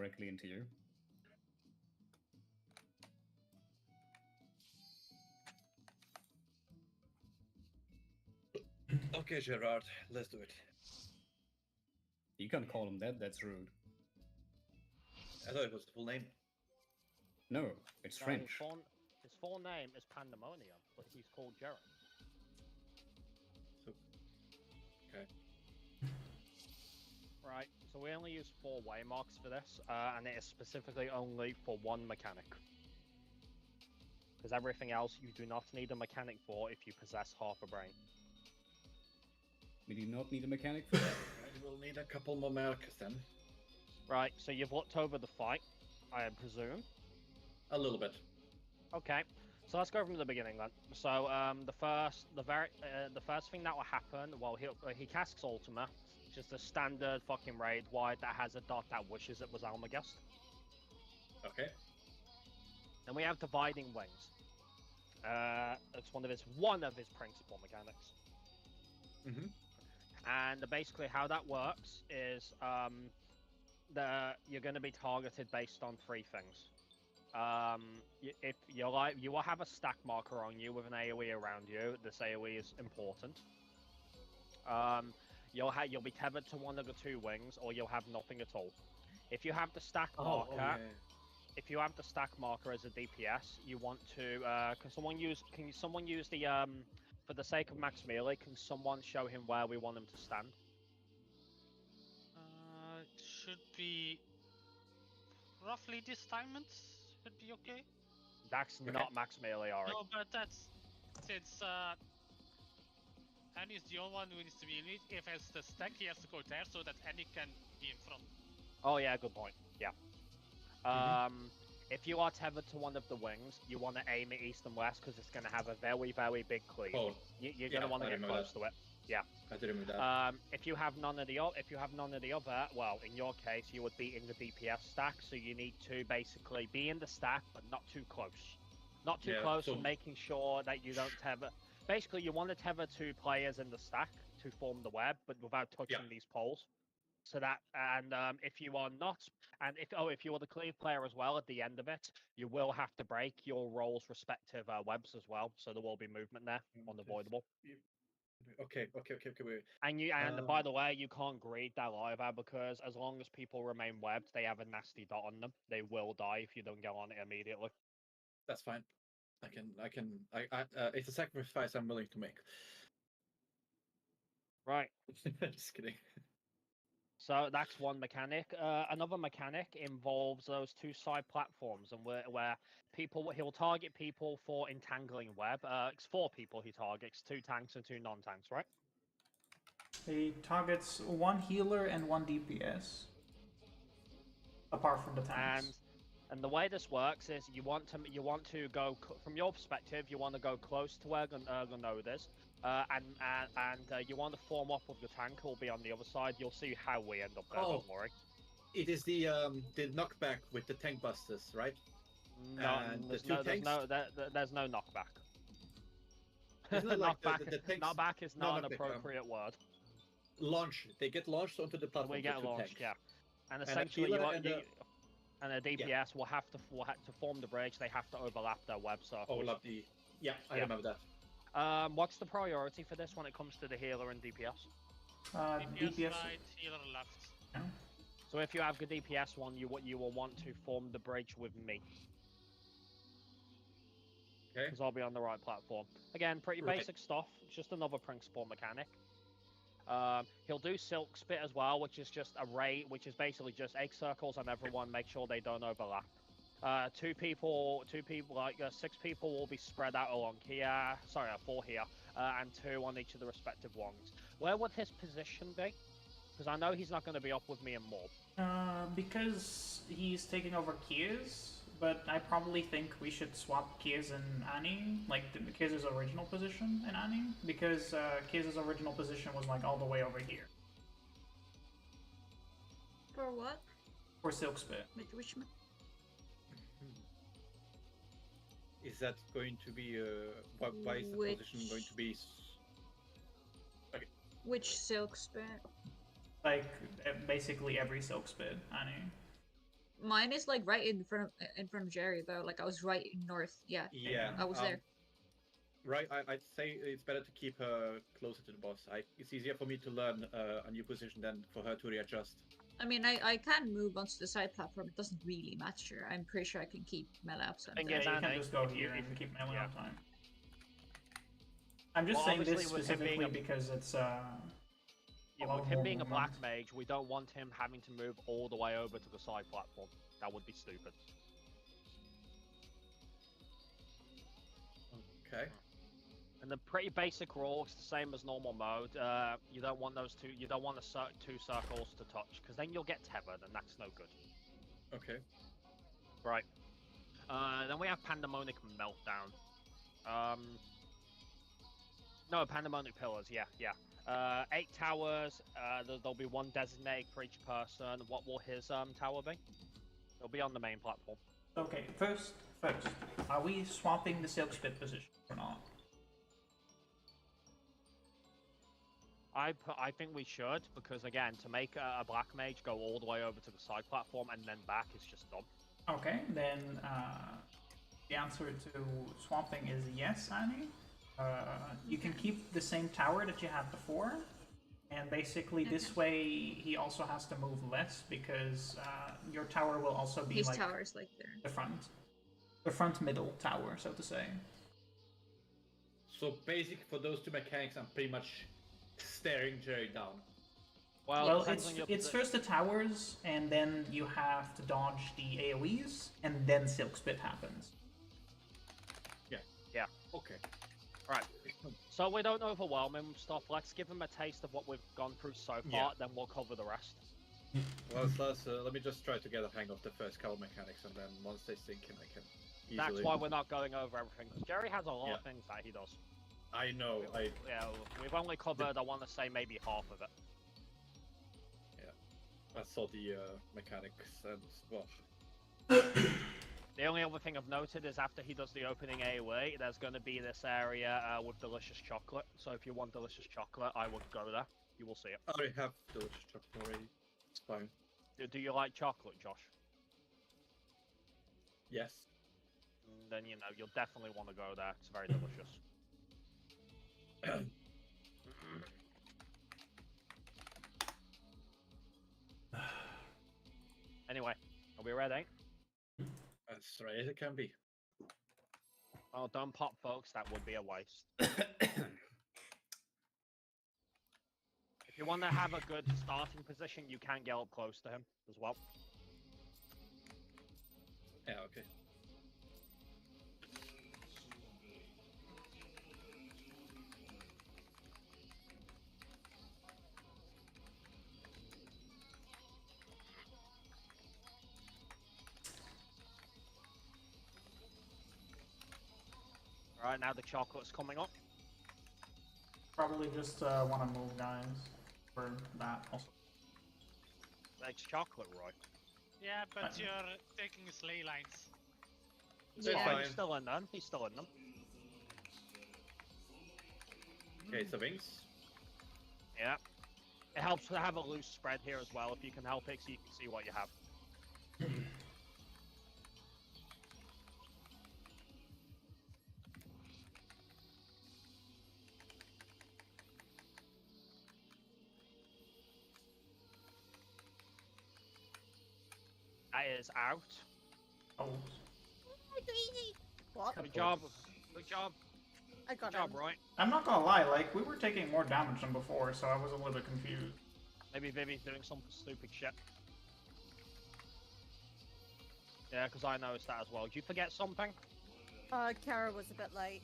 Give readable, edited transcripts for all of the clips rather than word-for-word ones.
directly into you. Okay, Gerard, let's do it. You can't call him that, that's rude. I thought it was the full name. No, it's French. His full name is Pandemonium, but he's called Gerard. So, okay. Right, so we only use 4 waymarks for this, and it is specifically only for one mechanic. Because everything else you do not need a mechanic for if you possess half a brain. We do not need a mechanic for that. I will need a couple more markers then. Right, so you've looked over the fight, I presume. A little bit. Okay, so let's go from the beginning then. So the first thing that will happen, well, he casts Ultima, just a standard fucking raid wide that has a dot that wishes it was Almagest. Okay. Then we have Dividing Wings. It's one of his principal mechanics. Mm-hmm. And basically how that works is you're going to be targeted based on 3 things. If you will have a stack marker on you with an AoE around you. This AoE is important. You'll be tethered to one of the 2 wings, or you'll have nothing at all. If you have the stack marker, if you have the stack marker as a DPS, you want to. Can someone use the for the sake of Max Melee? Can someone show him where we want him to stand? It should be roughly this diamond. Should be okay. That's not Max Melee, Ari. No, but that's since Annie's the only one who needs to be in it. If it's the stack, he has to go there so that Annie can be in front. Oh yeah, good point. Yeah. If you are tethered to one of the wings, you want to aim it east and west because it's going to have a very, very big cleave. Oh, you're going to want to get close to it. Yeah. I did remember that. If you have none of the other, well, in your case, you would be in the DPS stack, so you need to basically be in the stack, but not too close. Not too close, and making sure that you don't tether. Basically, you want to tether 2 players in the stack to form the web, but without touching these poles. So that, and if you are not, and if you are the cleave player as well, at the end of it, you will have to break your role's respective webs as well. So there will be movement there, unavoidable. Okay. Wait. And by the way, you can't greed that either because as long as people remain webbed, they have a nasty dot on them. They will die if you don't go on it immediately. That's fine. It's a sacrifice I'm willing to make. Right. Just kidding. So that's one mechanic. Another mechanic involves those 2 side platforms, and where he'll target people for entangling web. It's 4 people he targets: 2 tanks and 2 non-tanks, right? He targets 1 healer and 1 DPS, apart from the tanks. And the way this works is you want to go from your perspective. You want to go close to where Gunode is. And you want to form up with the tank who will be on the other side. You'll see how we end up there, don't worry. It is the knockback with the tank busters, right? No, there's no knockback. Knockback is not an appropriate word. Launch. They get launched onto the platform. We get launched, tanks. yeah. And essentially, and a DPS yeah. will have to form the bridge. They have to overlap their web circles. Overlap the. Yeah, I remember that. What's the priority for this when it comes to the healer and DPS? DPS right, healer left. Yeah. So if you have the DPS one, you will want to form the bridge with me. Okay. Because I'll be on the right platform. Again, pretty basic stuff. Just another principal mechanic. He'll do Silk Spit as well, which is just a raid, which is basically just egg circles on everyone, make sure they don't overlap. 6 people will be spread out along here. Sorry, 4 here, and 2 on each of the respective ones. Where would his position be? Because I know he's not going to be up with me and Mob. Because he's taking over Kiers, but I probably think we should swap Kiers and Annie, like Kiers' original position in Annie, because Kiers' original position was like all the way over here. For what? For Silk Spit. Which Is that going to be why is the position going to be? Okay. Which Silk Spit? Like basically every Silk Spit, Annie. Mine is like right in front of Jerry though. Like I was right north. Yeah. Yeah. I was there. Right, I'd say it's better to keep her closer to the boss. It's easier for me to learn a new position than for her to readjust. I mean, I can move onto the side platform. It doesn't really matter. I'm pretty sure I can keep melee up. Yeah, you can just go here and keep melee up time. I'm just saying this specifically because it's yeah, with him being a black mage, we don't want him having to move all the way over to the side platform. That would be stupid. Okay. And the pretty basic rules, the same as normal mode. You don't want those two. You don't want the two circles to touch, because then you'll get tethered, and that's no good. Okay. Right. Then we have Pandemonic Meltdown. No, Pandemonic Pillars. Yeah. 8 towers. There'll be 1 designated for each person. What will his tower be? It'll be on the main platform. Okay. First, are we swapping the silk spit position or not? I think we should, because again, to make a black mage go all the way over to the side platform and then back is just dumb. Okay, then the answer to swapping is yes, Annie. You can keep the same tower that you had before, and basically this way he also has to move less, because your tower will also be His like tower's like there. The front middle tower, so to say. So basic for those 2 mechanics, I'm pretty much staring Jerry down. Well, it's first the towers, and then you have to dodge the AoEs, and then Silk Spit happens. Yeah. Okay. Right. So we don't overwhelm him with stuff. Let's give him a taste of what we've gone through so far, then we'll cover the rest. Well, let me just try to get a hang of the first couple mechanics, and then once they sink in, I can easily... That's why we're not going over everything, because Jerry has a lot of things that he does. I know, Yeah, we've only covered, I want to say, maybe half of it. Yeah. I saw the mechanics, and, well... The only other thing I've noted is after he does the opening AoE, there's going to be this area with delicious chocolate. So if you want delicious chocolate, I would go there. You will see it. I already have delicious chocolate already. It's fine. Do you like chocolate, Josh? Yes. Then, you know, you'll definitely want to go there. It's very delicious. Anyway, are we ready? As right as it can be. Oh, don't pop, folks. That would be a waste. If you want to have a good starting position, you can get up close to him as well. Yeah, okay. Alright, now the chocolate's coming up. Probably just want to move guys for that also. That's chocolate, Roy. Yeah, but you're taking his ley lines. Yeah, he's still in them. He's still in them. Okay, so wings. Yeah. It helps to have a loose spread here as well, if you can help it, so you can see what you have. That is out. Oh. What? Good job. Good job. I got Good job, him. Roy. I'm not gonna lie, like, we were taking more damage than before, so I was a little bit confused. Maybe Vivi's doing some stupid shit. Yeah, because I noticed that as well. Did you forget something? Kara was a bit late.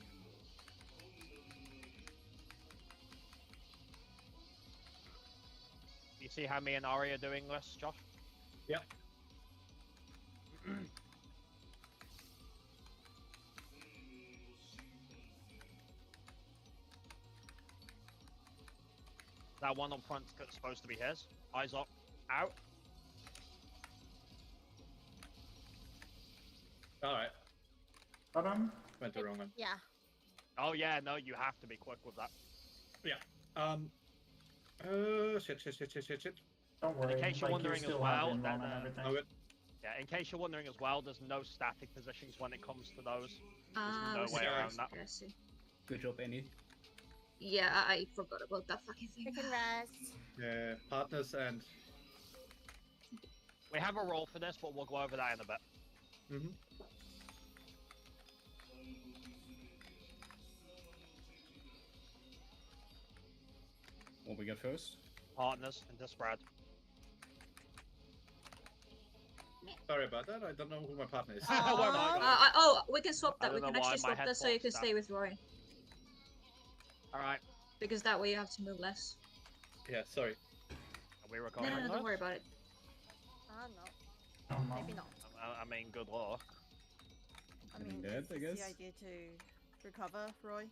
You see how me and Ari are doing this, Josh? Yep. That one up front's supposed to be his. Eyes up. Out. Alright. Got him? Went the wrong one. Yeah. Oh yeah, no, you have to be quick with that. Yeah. Shit. Don't worry. In case you're like, wondering still as well, have that, and everything. Oh, good. Yeah, in case you're wondering as well, there's no static positions when it comes to those. no I see, way I around see, that. I see. Good job, Annie. Yeah, I forgot about that fucking thing. We can rest. Partners and. We have a roll for this, but we'll go over that in a bit. Mm-hmm. What we get first? Partners into spread. Sorry about that. I don't know who my partner is. Oh, we can swap I that. We don't can know why actually my swap head that so you thought can that. stay with Roy. Alright, Because that way you have to move less. Yeah, sorry. are we No, recording? no, no, don't this? worry about it. No, Oh, no. maybe not. I mean, good luck. I Getting mean, dead, is I this guess. the idea to recover, Roy?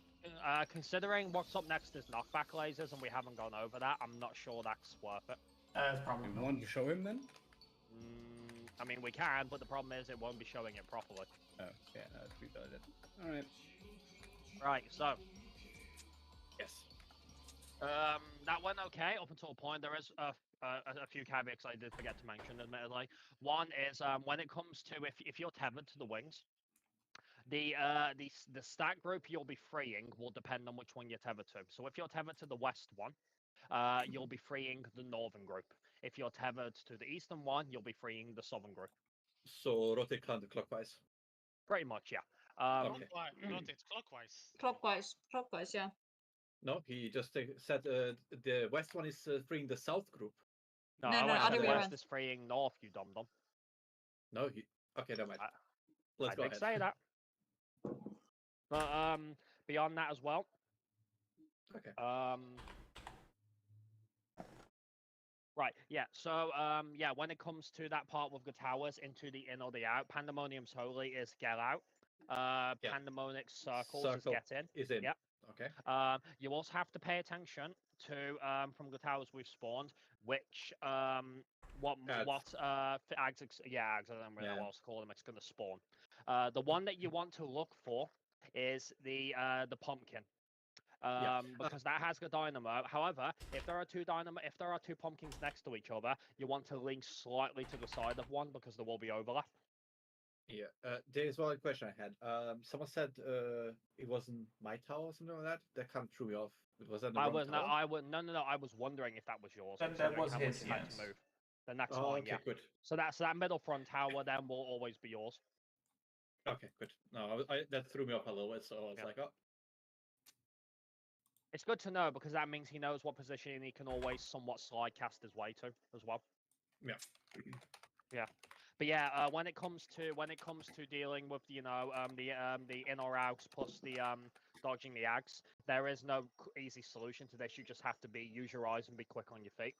Considering what's up next is knockback lasers, and we haven't gone over that, I'm not sure that's worth it. It's probably You not. want to show him then? I mean, we can, but the problem is it won't be showing it properly. Oh, yeah, that's retarded. Alright. Right, so Yes. that went okay up until a point. There is a few caveats I did forget to mention, admittedly. One is when it comes to if you're tethered to the wings, the stack group you'll be freeing will depend on which one you're tethered to. So if you're tethered to the west one, you'll be freeing the northern group. If you're tethered to the eastern one, you'll be freeing the southern group. So rotate counterclockwise. Pretty much, yeah. Okay. Rotate clockwise. Clockwise, yeah. No, he just said the west one is freeing the south group. No, No, I no, went other the way west around. is freeing north, you dum-dum. No, he. Okay, never mind. Let's I go did ahead. say that. But beyond that as well. Okay. Right, yeah. So yeah, when it comes to that part with the towers into the in or the out, Pandemonium's Holy is get out. Yeah. Pandemonic Circles Circle is get in. is in. Yep. Okay. You also have to pay attention to from the towers we've spawned, which ags, I don't really know what else to call them. It's going to spawn. The one that you want to look for is the pumpkin. Because that has the dynamo. However, if there are two pumpkins next to each other, you want to lean slightly to the side of one because there will be overlap. Yeah. There's one question I had. Someone said it wasn't my tower or something like that. That kind of threw me off. Was that the wrong tower? No. I was wondering if that was yours. That was how his, much you had yes. to move. Then that's Oh, fine. okay, Yeah. good. So that middle front tower then will always be yours. Okay, good. No, that threw me off a little bit, so I was like, oh. It's good to know because that means he knows what position he can always somewhat slide cast his way to as well. Yeah. Yeah. But yeah, when it comes to dealing with the in or outs plus the dodging the ags, there is no easy solution to this. You just have to use your eyes and be quick on your feet.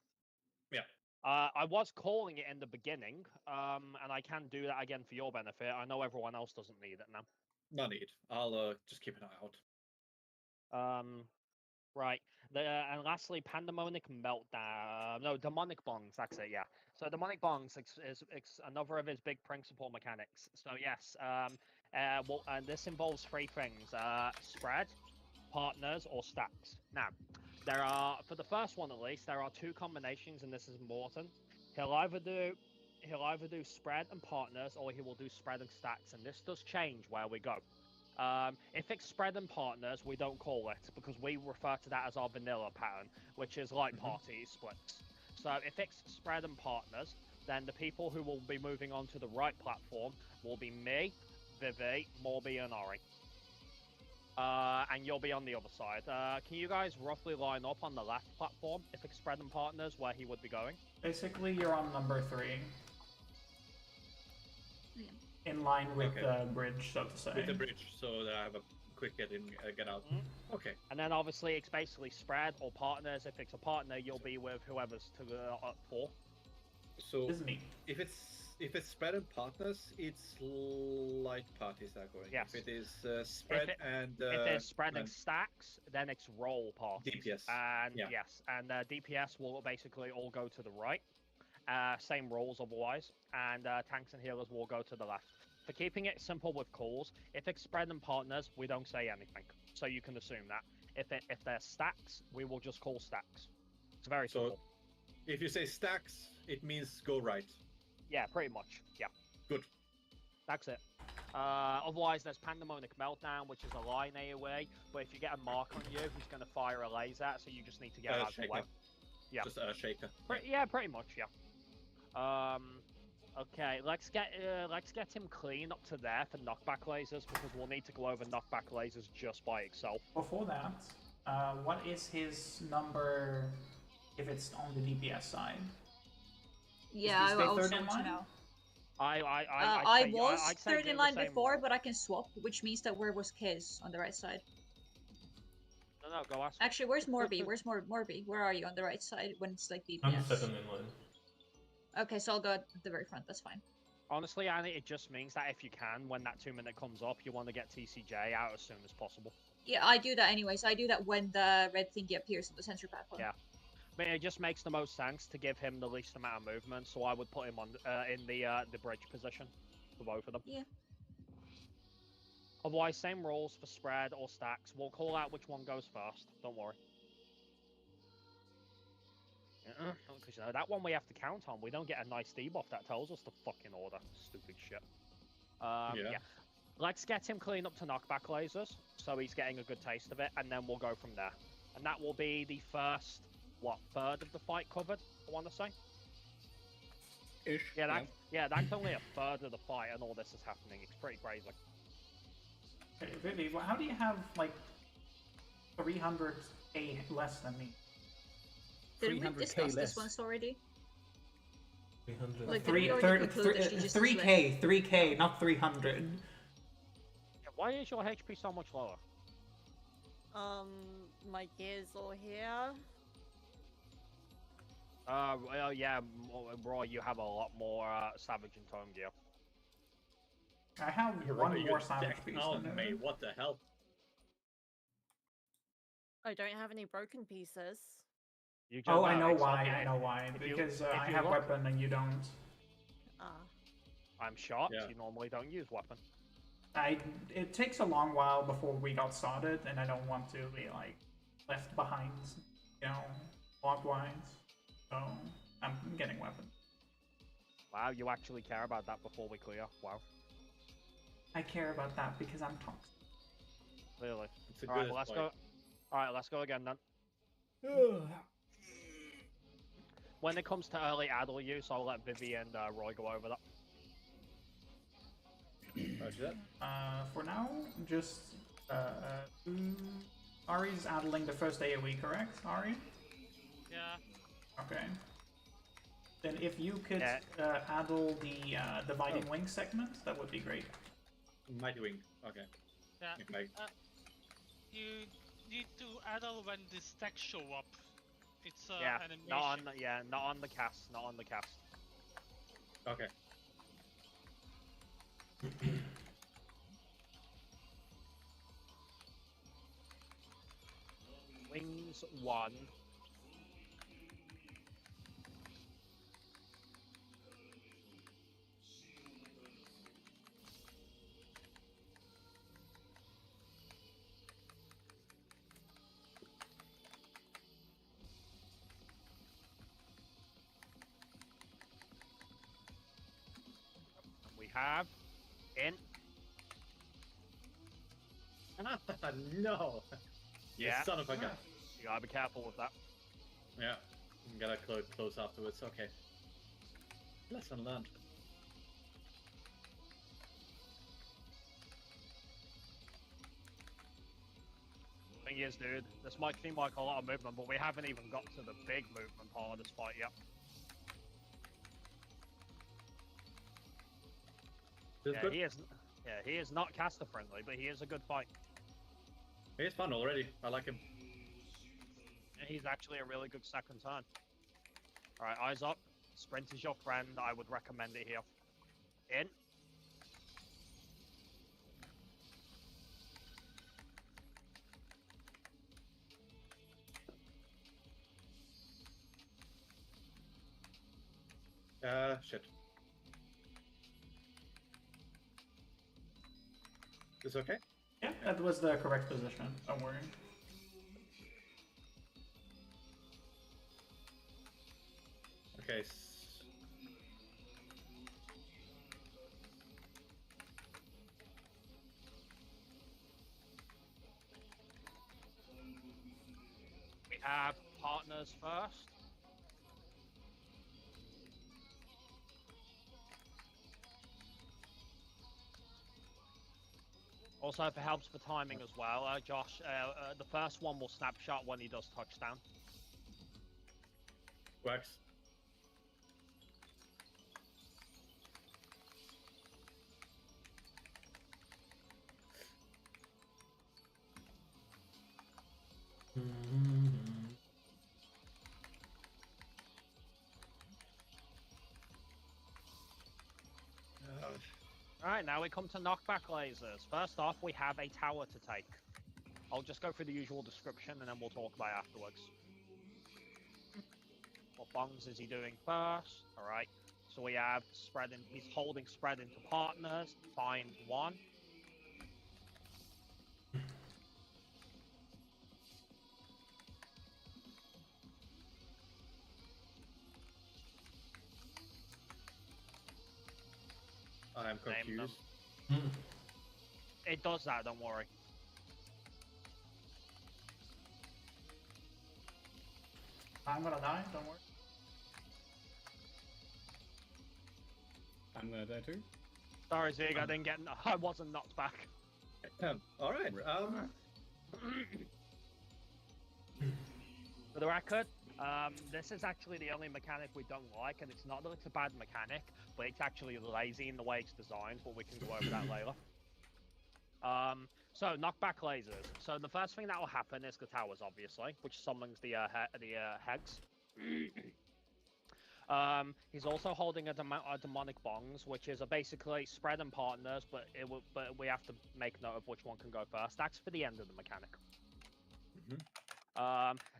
Yeah. I was calling it in the beginning, and I can do that again for your benefit. I know everyone else doesn't need it now. No need. I'll just keep an eye out. Right. And lastly, Pandemonic Meltdown. No, Demonic Bongs. That's it. Yeah. So Demonic Bongs is another of his big principal mechanics. So yes. And this involves three things: spread, partners, or stacks. Now, there are, for the first one at least, there are two combinations, and this is important. He'll either do spread and partners, or he will do spread and stacks, and this does change where we go. If it's spread and partners, we don't call it because we refer to that as our vanilla pattern, which is like party splits. So if it's spread and partners, then the people who will be moving on to the right platform will be me, Vivi, Morby, and Ori. And you'll be on the other side. Can you guys roughly line up on the left platform if it's spread and partners where he would be going? Basically, you're on number 3. In line with the bridge, so to say. With the bridge, so that I have a quick get in, get out. Okay. And then obviously it's basically spread or partners. If it's a partner, you'll be with whoever's to the up 4. So This is me. if it's spread and partners, it's like parties are going. Yes. If it is spread if it's spread and stacks, then it's roll parties. DPS. And yes, and DPS will basically all go to the right. Same rolls otherwise, and tanks and healers will go to the left. For keeping it simple with calls, if it's spread and partners, we don't say anything, so you can assume that. If they're stacks, we will just call stacks. It's very simple. If you say stacks, it means go right. Yeah, pretty much. Yeah. That's it. Otherwise, there's Pandemonic Meltdown, which is a line AoE, but if you get a mark on you, he's going to fire a laser, so you just need to get out of the way. Yeah. Just Shaker. Yeah, pretty much, yeah. Okay, let's get him clean up to there for knockback lasers, because we'll need to go over knockback lasers just by itself. Before that, what is his number if it's on the DPS side? Yeah, I also want to know. I was third in line before, but I can swap, which means that where was Kiz on the right side? No, go ask. Actually, where's Morby? Where's Morby? Where are you on the right side when it's like DPS? I'm second in line. Okay, so I'll go at the very front. That's fine. Honestly, Annie, it just means that if you can, when that 2-minute comes up, you want to get TCJ out as soon as possible. Yeah, I do that anyways. I do that when the red thingy appears on the sensor platform. Yeah. But it just makes the most sense to give him the least amount of movement, so I would put him on in the bridge position for both of them. Yeah. Otherwise, same rules for spread or stacks. We'll call out which one goes first. Don't worry. Because you know, that one we have to count on. We don't get a nice debuff that tells us the fucking order. Stupid shit. Yeah. Let's get him clean up to knockback lasers, so he's getting a good taste of it, and then we'll go from there. And that will be the first, what, third of the fight covered, I want to say? Ish. Yeah, that's only a third of the fight, and all this is happening. It's pretty crazy. Okay, Vivi, how do you have, like, 300k less than me? Did we discuss this once already? 300. Like, did we already conclude that she just 3k, not 300. Yeah, why is your HP so much lower? My gears all here. Well, yeah, Roy, you have a lot more Savage and Tome gear. I have one more Savage piece Oh, than mate, what the hell? I don't have any broken pieces. Oh, I know why. I know why. Because I have weapon and you don't. I'm shocked. You normally don't use weapon. It takes a long while before we got started, and I don't want to be like left behind, you know, log-wise. So I'm getting weapon. Wow, you actually care about that before we clear. Wow. I care about that because I'm toxic. Clearly. Alright, well, let's go. Alright, let's go again then. When it comes to early Adel use, I'll let Vivi and Roy go over that. For now, just Ari's Adeling the first AoE, correct, Ari? Yeah. Okay. Then if you could Adel the Dividing Wing segment, that would be great. Mighty Wing, okay. Yeah. Okay. You need to Adel when the stacks show up. It's yeah, animation. not on the cast, not on the cast. Okay. Wings 1. We have in. No! Yeah. You son of a gun. You gotta be careful with that. Yeah. I'm gonna close afterwards, okay. Lesson learned. Thing is, dude, this might seem like a lot of movement, but we haven't even got to the big movement part of this fight yet. He is not caster friendly, but he is a good fight. He's fun already. I like him. He's actually a really good second turn. Alright, eyes up. Sprint is your friend. I would recommend it here. In. Shit. Is okay? Yeah, that was the correct position. Don't worry. Okay. have partners first. Also, if it helps for timing as well, Josh, the first one will snapshot when he does touchdown. Works. Alright, now we come to knockback lasers. First off, we have a tower to take. I'll just go through the usual description and then we'll talk about it afterwards. What bongs is he doing first? Alright, so we have spreading, he's holding spread into partners, find one. I'm confused. It does that, don't worry. I'm gonna die, don't worry. I'm gonna die too. Sorry, Zig, I didn't get. I wasn't knocked back. All right. For the record, this is actually the only mechanic we don't like, and it's not that it's a bad mechanic, but it's actually lazy in the way it's designed, but we can go over that later. So, knockback lasers. So the first thing that will happen is the towers, obviously, which summons the hex. He's also holding a demonic bongs, which is basically spread and partners, but we have to make note of which one can go first. That's for the end of the mechanic.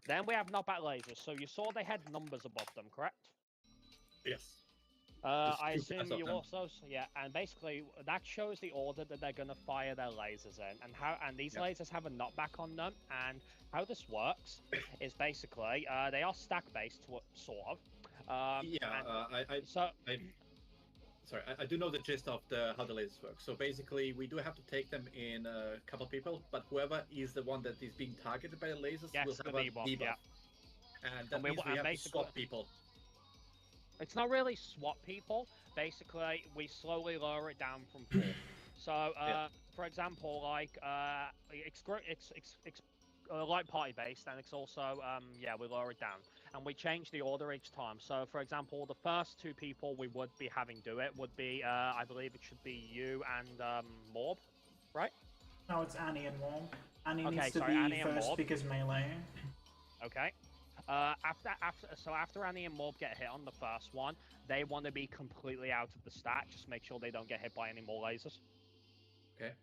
Then we have knockback lasers. So you saw they had numbers above them, correct? Yes. I assume you also, yeah, and basically that shows the order that they're gonna fire their lasers in, and these lasers have a knockback on them. And how this works is basically they are stack based, sort of. I do know the gist of how the lasers work. So basically, we do have to take them in a couple people, but whoever is the one that is being targeted by the lasers will have a debuff. Yeah. And that means we have to swap people. It's not really swap people. Basically, we slowly lower it down from 4. So, for example, like it's light party based, and it's also we lower it down, and we change the order each time. So, for example, the first 2 people we would be having do it would be, I believe it should be you and Morb, right? No, it's Annie and Morb. Annie needs to be first because melee. Okay. After Annie and Morb get hit on the first one, they want to be completely out of the stack. Just make sure they don't get hit by any more lasers. Okay.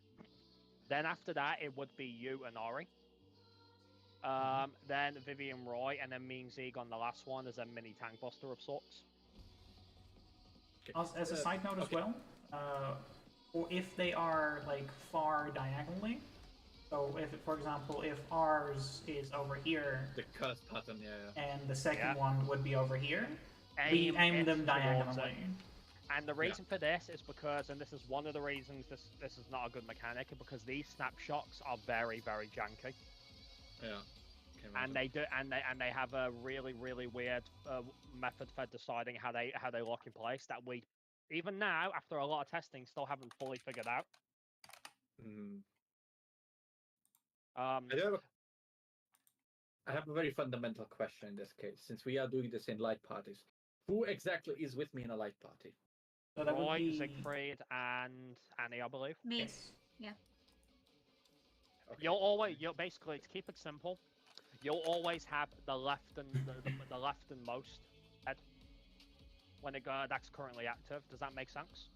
Then after that, it would be you and Ari. Then Vivian Roy, and then me and Zeke on the last one as a mini tank buster of sorts. As a side note as well, or if they are like far diagonally. So, if, for example, if ours is over here, the curse pattern, and the second one would be over here, we aim them diagonally. And the reason for this is because, and this is one of the reasons this is not a good mechanic, because these snapshots are very, very janky. Yeah. And they have a really, really weird method for deciding how they lock in place that we, even now after a lot of testing, still haven't fully figured out. I have a very fundamental question in this case, since we are doing this in light parties. Who exactly is with me in a light party? So that Roy, would be Siegfried, and Annie, I believe. Me. Yeah. Okay. You'll basically, to keep it simple, you'll always have the left and the left and most head when that's currently active. Does that make sense?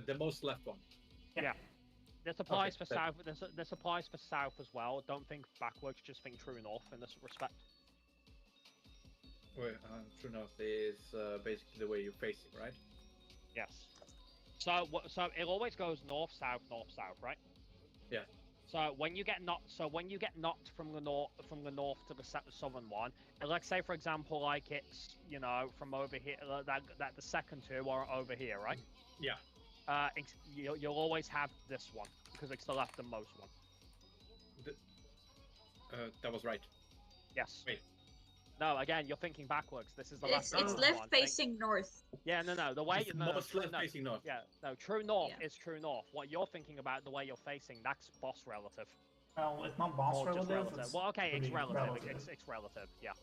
The most left one. Yeah. This applies for south. This applies for south as well. Don't think backwards. Just think true north in this respect. Wait, true north is basically the way you're facing, right? Yes. So it always goes north south, right? Yeah. So when you get knocked, from the north to the southern one, and let's say for example, like it's from over here, that the second 2 are over here, right? Yeah. You'll always have this one because it's the leftmost one. That was right. Yes. Wait. No, again, you're thinking backwards. This is the left. It's left facing north. Yeah, no. The way most left facing north. Yeah, no. True north is true north. What you're thinking about, the way you're facing, that's boss relative. Well, it's not boss relative. Well, okay, it's relative. It's relative. Yeah.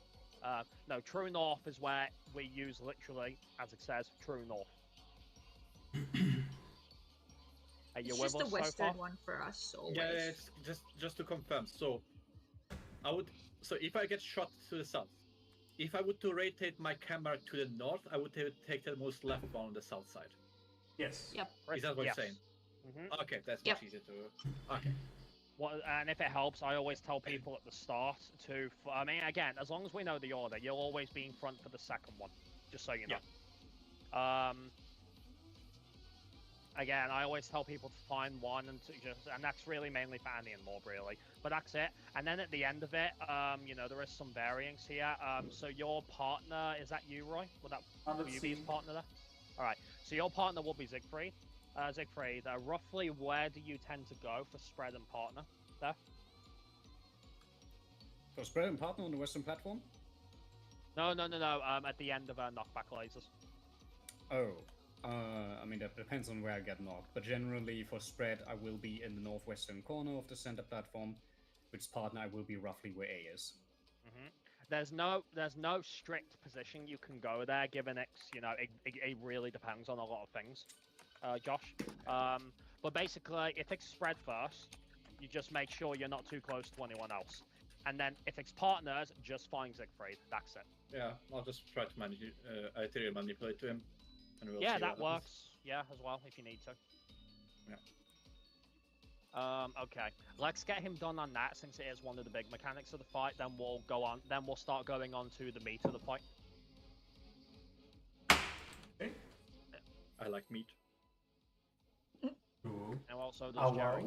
No, true north is where we use literally, as it says, true north. It's just the western one for us. Always. Yeah, it's just to confirm. So, So if I get shot to the south, if I would to rotate my camera to the north, I would take the most left one on the south side. Yes. Yep. Is that what you're saying? Okay, that's much easier to. Okay. Well, and if it helps, I always tell people at the start to. I mean, again, as long as we know the order, you'll always be in front for the second one, just so you know. Yeah. Again, I always tell people to find one and that's really mainly for Annie and Morb, really. But that's it. And then at the end of it, you know, there is some variance here. So your partner, is that you, Roy? Will you be his partner there? All right. So your partner will be Siegfried. Siegfried, roughly where do you tend to go for spread and partner there? For spread and partner on the western platform? No. At the end of knockback lasers. Oh. I mean, that depends on where I get knocked, but generally for spread, I will be in the northwestern corner of the center platform. With partner, I will be roughly where A is. There's no strict position you can go there, given it's, you know, it really depends on a lot of things, Josh. But basically, if it's spread first, you just make sure you're not too close to anyone else. And then if it's partners, just find Siegfried. That's it. Yeah, I'll just try to manipulate to him. Yeah, that works. Yeah, as well, if you need to. Yeah. Okay. Let's get him done on that, since it is one of the big mechanics of the fight. Then we'll go on. Then we'll start going on to the meat of the fight. Okay. I like meat. And also does Jerry.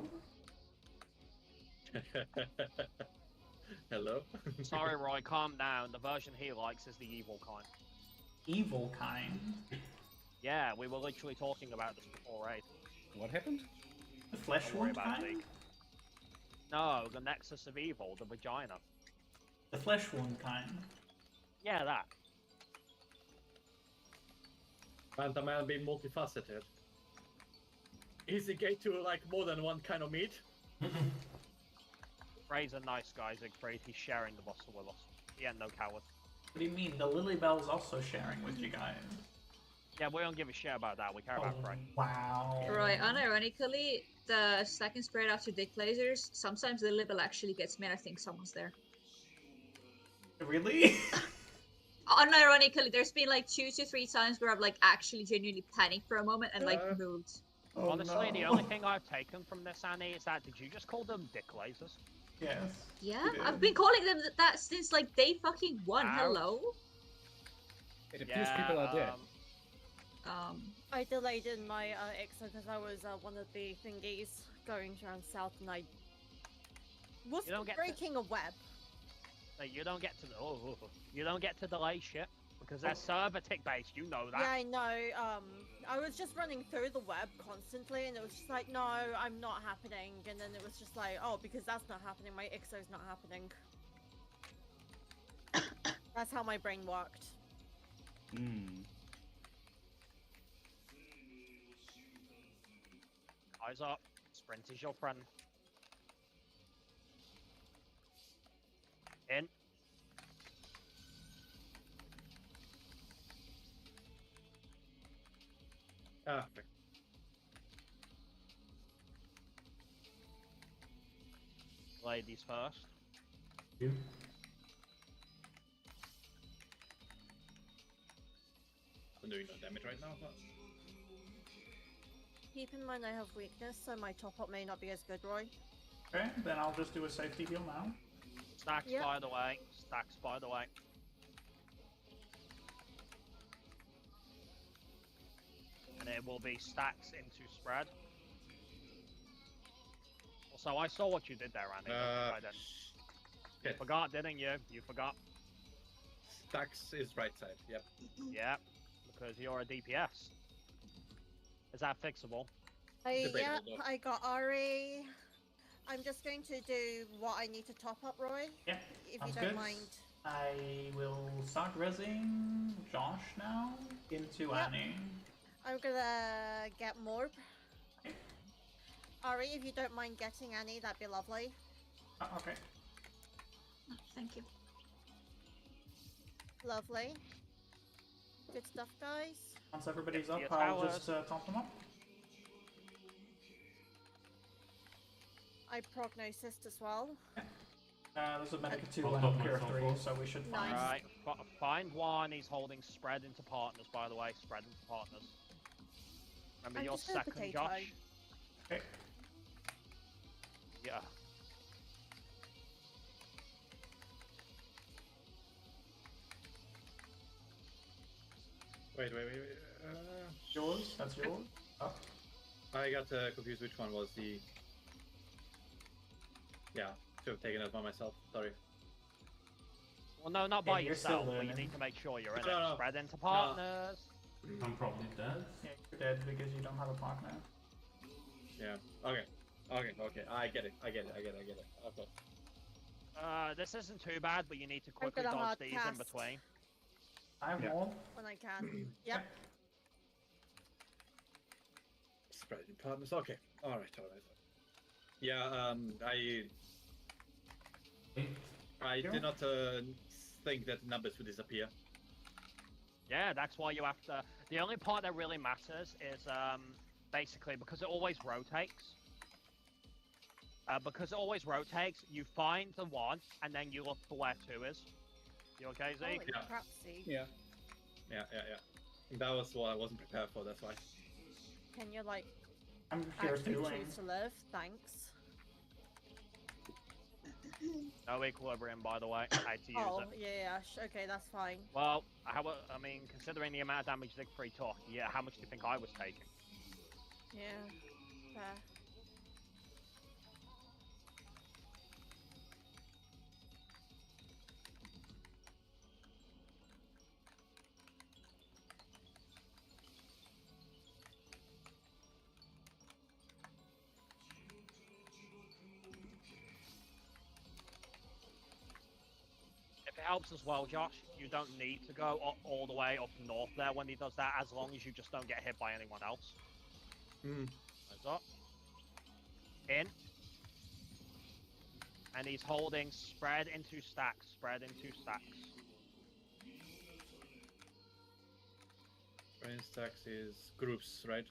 Hello. Sorry, Roy. Calm down. The version he likes is the evil kind. Evil kind? Yeah, we were literally talking about this before, right? What happened? The flesh wound kind? No, the nexus of evil, the vagina. The flesh wound kind? Yeah, that. Can't a man be multifaceted? Is he gay to like more than one kind of meat? Frey's a nice guy, Siegfried. He's sharing the bottle with us. He ain't no coward. What do you mean? The Lilybell's also sharing with you guys. Yeah, we don't give a shit about that. We care about Frey. Wow. Right, unironically, the second spread after dick lasers, sometimes the Lilybell actually gets me and I think someone's there. Really? Unironically, there's been like 2 to 3 times where I've like actually genuinely panicked for a moment and like moved. Oh, honestly, no. The only thing I've taken from this, Annie, is that did you just call them dick lasers? Yes. Yeah, I've been calling them that since like day fucking 1. Ouch. Hello. It appears people are dead. I delayed in my EXO because I was one of the thingies going around south, and I was breaking a web. No, you don't get to you don't get to delay shit because they're server tick based. You know that. Yeah, I know. I was just running through the web constantly, and it was just like, no, I'm not happening. And then it was just like, oh, because that's not happening, my EXO's not happening. That's how my brain worked. Eyes up. Sprint is your friend. In. Perfect. Ladies first. You. I'm doing no damage right now, but... Keep in mind I have weakness, so my top-up may not be as good, Roy. Okay, then I'll just do a safety heal now. Stacks, by the way. Stacks, by the way. And it will be stacks into spread. Also, I saw what you did there, Andy. I didn't. You forgot, didn't you? You forgot. Stacks is right side, yep. Yeah, because you're a DPS. Is that fixable? Yeah, I got Ari. I'm just going to do what I need to top up, Roy. Yeah, if you don't mind. I will start rezzing Josh now into Annie. I'm gonna get Morb. Okay. Ari, if you don't mind getting Annie, that'd be lovely. Okay. Oh, thank you. Lovely. Good stuff, guys. Once everybody's up, I'll just top them up. I prognosis as well. There's a medic 2 and a pure 3, so we should find. Alright, find one. He's holding spread into partners, by the way. Spread into partners. Remember your second, Josh? Okay. Yeah. Wait. Yours? That's yours? Oh. I got confused which one was the... Yeah, should have taken it by myself, sorry. Well, no, not by yourself, but you need to make sure you're in it. Spread into partners. I'm probably dead. Yeah, you're dead because you don't have a partner. Yeah, okay. I get it. Okay. This isn't too bad, but you need to quickly dodge these in between. I have one. When I can. Yep. Spread in partners, okay. Alright. Yeah, I did not think that numbers would disappear. Yeah, that's why you have to... The only part that really matters is basically because it always rotates. You find the one, and then you look for where 2 is. You okay, Zeke? Yeah. That was what I wasn't prepared for, that's why. Can you, like, I'm actually choose to live? Thanks. No equilibrium, by the way. I had to use it. Yeah, okay, that's fine. Well, I mean, considering the amount of damage Siegfried took, yeah, how much do you think I was taking? Yeah, fair. If it helps as well, Josh, you don't need to go all the way up north there when he does that, as long as you just don't get hit by anyone else. Heads up. In. And he's holding spread into stacks. Spread in stacks is groups, right?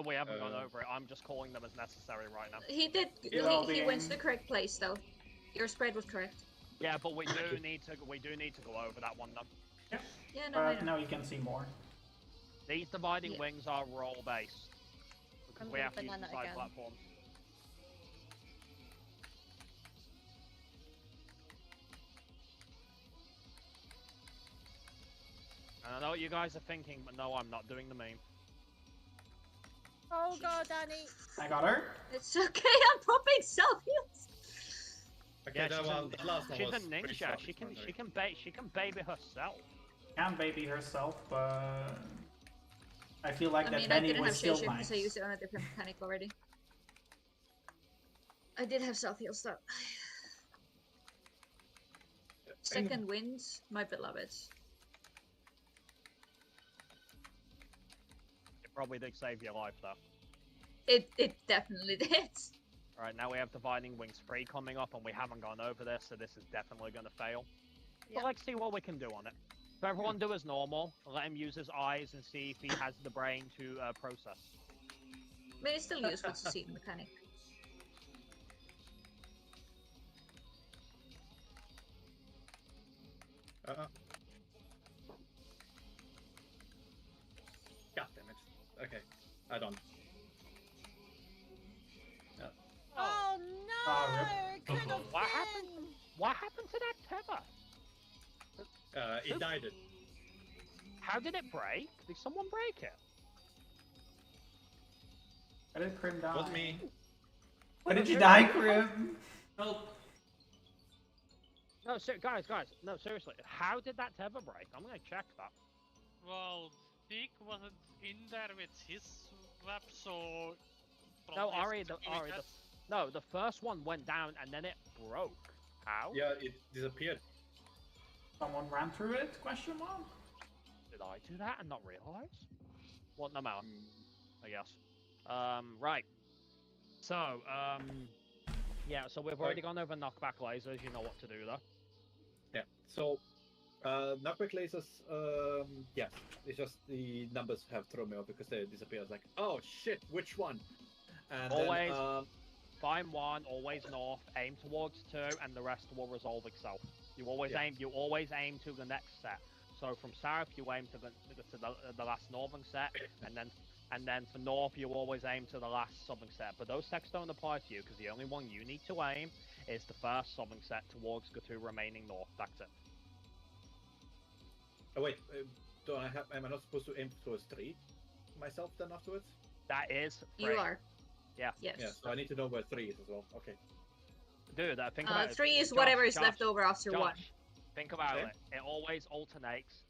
We haven't gone over it. I'm just calling them as necessary right now. He did. He went to the correct place, though. Your spread was correct. Yeah, but we do need to go over that one though. Yeah, no, now you can see more. These dividing wings are roll based because we have to use the side platforms. And I know what you guys are thinking, but no, I'm not doing the meme. Oh god, Danny! I got her. It's okay. I'm popping self heals. Okay, yeah, she's a ninja. She can baby herself. Can baby herself, but I feel like that I Benny didn't was have still shade nice. because I used it on a different mechanic already. I did have self heals though. Second wind, my beloveds. It probably did save your life though. It definitely did. Alright, now we have Dividing Wings 3 coming up, and we haven't gone over this, so this is definitely going to fail. But let's see what we can do on it. So everyone do as normal, let him use his eyes and see if he has the brain to process. But it's still useful to see the mechanic. God damn it. Okay, I don't. Oh no! Could have What happened? What happened to that tether? It died. How did it break? Did someone break it? Why did Krim die? Not me. Why did you die, Krim? Help! No, guys, no, seriously. How did that tether break? I'm gonna check that. Well, Dick wasn't in there with his web, so... No, Ari, No, the first one went down and then it broke. How? Yeah, it disappeared. Someone ran through it? Question mark. Did I do that and not realize? What no matter. I guess. Right. So, yeah. So we've already gone over knockback lasers. You know what to do though. Yeah. So, knockback lasers. Yeah. It's just the numbers have thrown me off because they disappear. It's like, oh shit, which one? And always then, find one. Always north. Aim towards 2, and the rest will resolve itself. You always aim. You always aim to the next set. So from south, you aim to the last northern set, and then for north, you always aim to the last southern set. But those sets don't apply to you because the only one you need to aim is the first southern set towards the 2 remaining north. That's it. Oh wait, am I not supposed to aim towards 3 myself then afterwards? That is 3. You are. Yeah. Yes. Yeah. So I need to know where 3 is as well. Okay. Dude, think about it. 3 is whatever is left over after Josh, 1. Think about it. It always alternates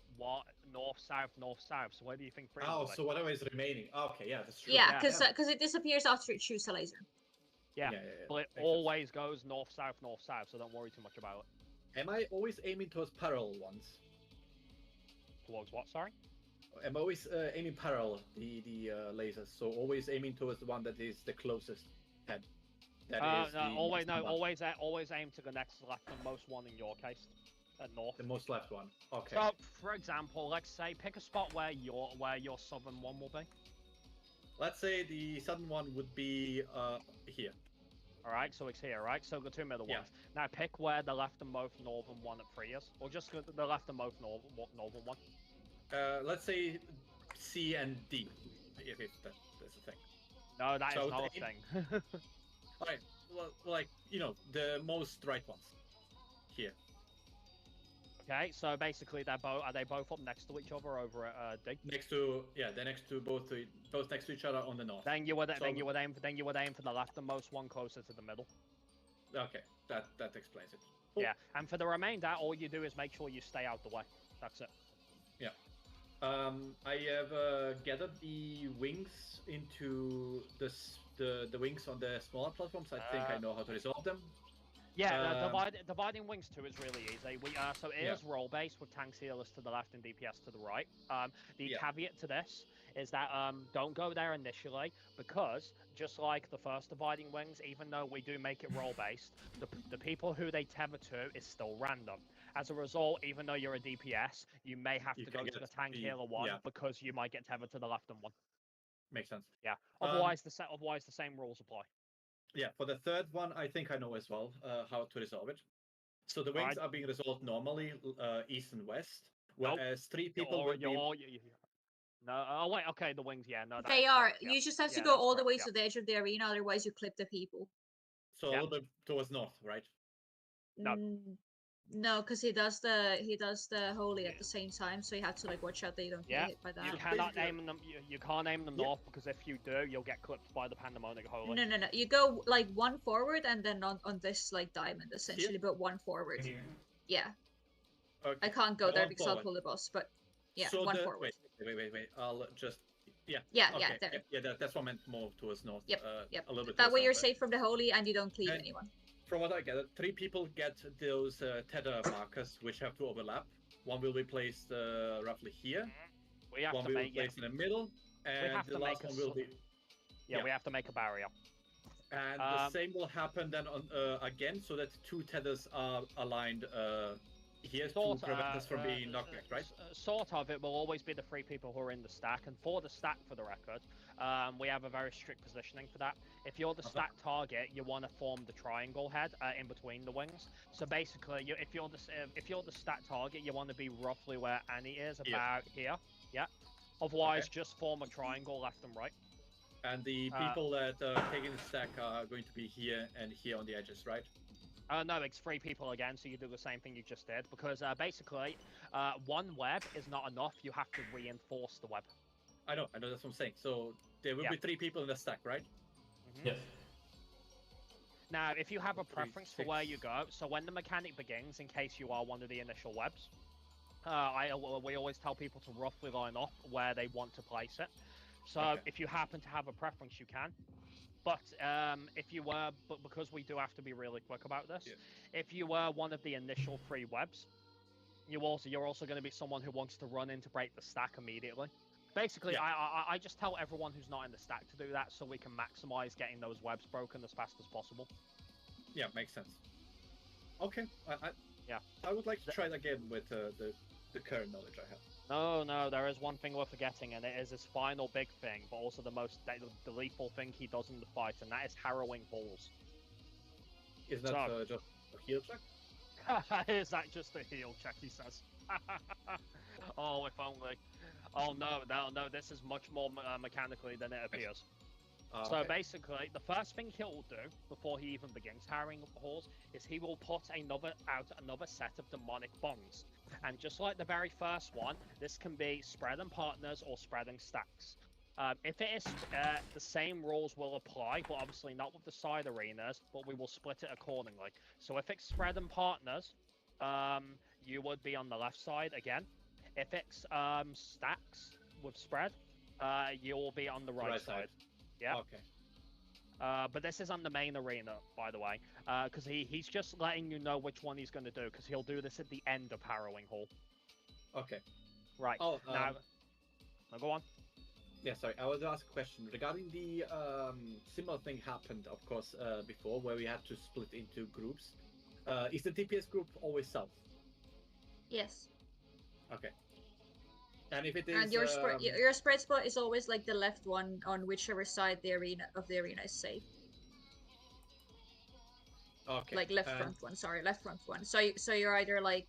north, south. So where do you think 3 is? Oh, so whatever is remaining. Okay, yeah, that's true. Yeah, because it disappears after it shoots a laser. Yeah, but it always goes north, south, so don't worry too much about it. Am I always aiming towards parallel ones? Towards what, sorry? I'm always aiming parallel, the lasers, so always aiming towards the one that is the closest head. Always aim to the next leftmost one in your case, at north. The most left one. Okay. So, for example, let's say pick a spot where your southern one will be. Let's say the southern one would be here. All right, so it's here, right? So the 2 middle ones. Now pick where the leftmost northern one at 3 is, or just the leftmost northern one. Let's say C and D, if that's a thing. No, that is not a thing. Alright, well, like, the most right ones. Here. Okay, so basically are they both up next to each other over at D? They're next to both next to each other on the north. Then you would aim for the leftmost one closer to the middle. Okay, that explains it. Cool. Yeah, and for the remainder, all you do is make sure you stay out the way. That's it. Yeah. I have gathered the wings into the wings on the smaller platforms. I think I know how to resolve them. Yeah, dividing wings too is really easy. So it is roll based with tank sealers to the left and DPS to the right. The caveat to this is that don't go there initially, because just like the first dividing wings, even though we do make it roll based, the people who they tether to is still random. As a result, even though you're a DPS, you may have to go to the tank healer one because you might get tethered to the left one. Makes sense. Yeah. Otherwise, the same rules apply. Yeah. For the third one, I think I know as well how to resolve it. So the wings are being resolved normally east and west, whereas 3 people would be. No. Oh wait. Okay. The wings. Yeah. No. They are. You just have to go all the way to the edge of the arena, otherwise you clip the people. So a little bit towards north, right? No. No, because he does the holy at the same time, so you have to watch out that you don't get hit by that. You cannot aim them. You can't aim them north, because if you do, you'll get clipped by the pandemonic holy. No. You go one forward and then on this diamond essentially, but one forward. Yeah. Okay. I can't go there because I'll pull the boss, but so one forward. Wait. I'll just. Yeah. Yeah. Okay. There. Yeah. That's what I meant more towards north. Yep. A little bit. That way you're safe from the holy and you don't cleave anyone. From what I gathered, 3 people get those tether markers, which have to overlap. One will be placed roughly here. One will be placed in the middle, and the last one will be. Yeah, we have to make a barrier. And the same will happen then again, so that 2 tethers are aligned here to prevent us from being knocked back, right? Sort of. It will always be the 3 people who are in the stack, and for the stack, for the record, we have a very strict positioning for that. If you're the stack target, you want to form the triangle head in between the wings. So basically, if you're the stack target, you want to be roughly where Annie is, about here. Yeah. Otherwise, just form a triangle left and right. And the people that are taking the stack are going to be here and here on the edges, right? No, it's 3 people again, so you do the same thing you just did. Because basically, 1 web is not enough. You have to reinforce the web. I know, that's what I'm saying. So there will be 3 people in the stack, right? Yes. Now, if you have a preference for where you go, so when the mechanic begins, in case you are one of the initial webs, we always tell people to roughly line up where they want to place it. So if you happen to have a preference, you can. But if you were, but because we do have to be really quick about this, if you were one of the initial 3 webs, you're also going to be someone who wants to run in to break the stack immediately. Basically, I just tell everyone who's not in the stack to do that so we can maximize getting those webs broken as fast as possible. Yeah, makes sense. Okay, I would like to try it again with the current knowledge I have. No, there is one thing we're forgetting, and it is his final big thing, but also the lethal thing he does in the fight, and that is harrowing balls. Is that just a heal check? Is that just a heal check, he says. Oh, if only. Oh, no, this is much more mechanically than it appears. So basically, the first thing he'll do before he even begins harrowing balls is he will put another set of demonic bonds. And just like the very first one, this can be spread and partners or spreading stacks. If it is, the same rules will apply, but obviously not with the side arenas, but we will split it accordingly. So if it's spread and partners, you would be on the left side again. If it's stacks with spread, you will be on the right side. Yeah. Okay. But this is on the main arena, by the way, because he's just letting you know which one he's going to do, because he'll do this at the end of Harrowing Hall. Okay. Right. Oh, now go on. Yeah, sorry. I was to ask a question regarding the similar thing happened, of course, before, where we had to split into groups. Is the DPS group always south? Yes. Okay. And if it is, and your spread spot is always like the left one on whichever side the arena is safe. Okay. Like left front one. So you're either like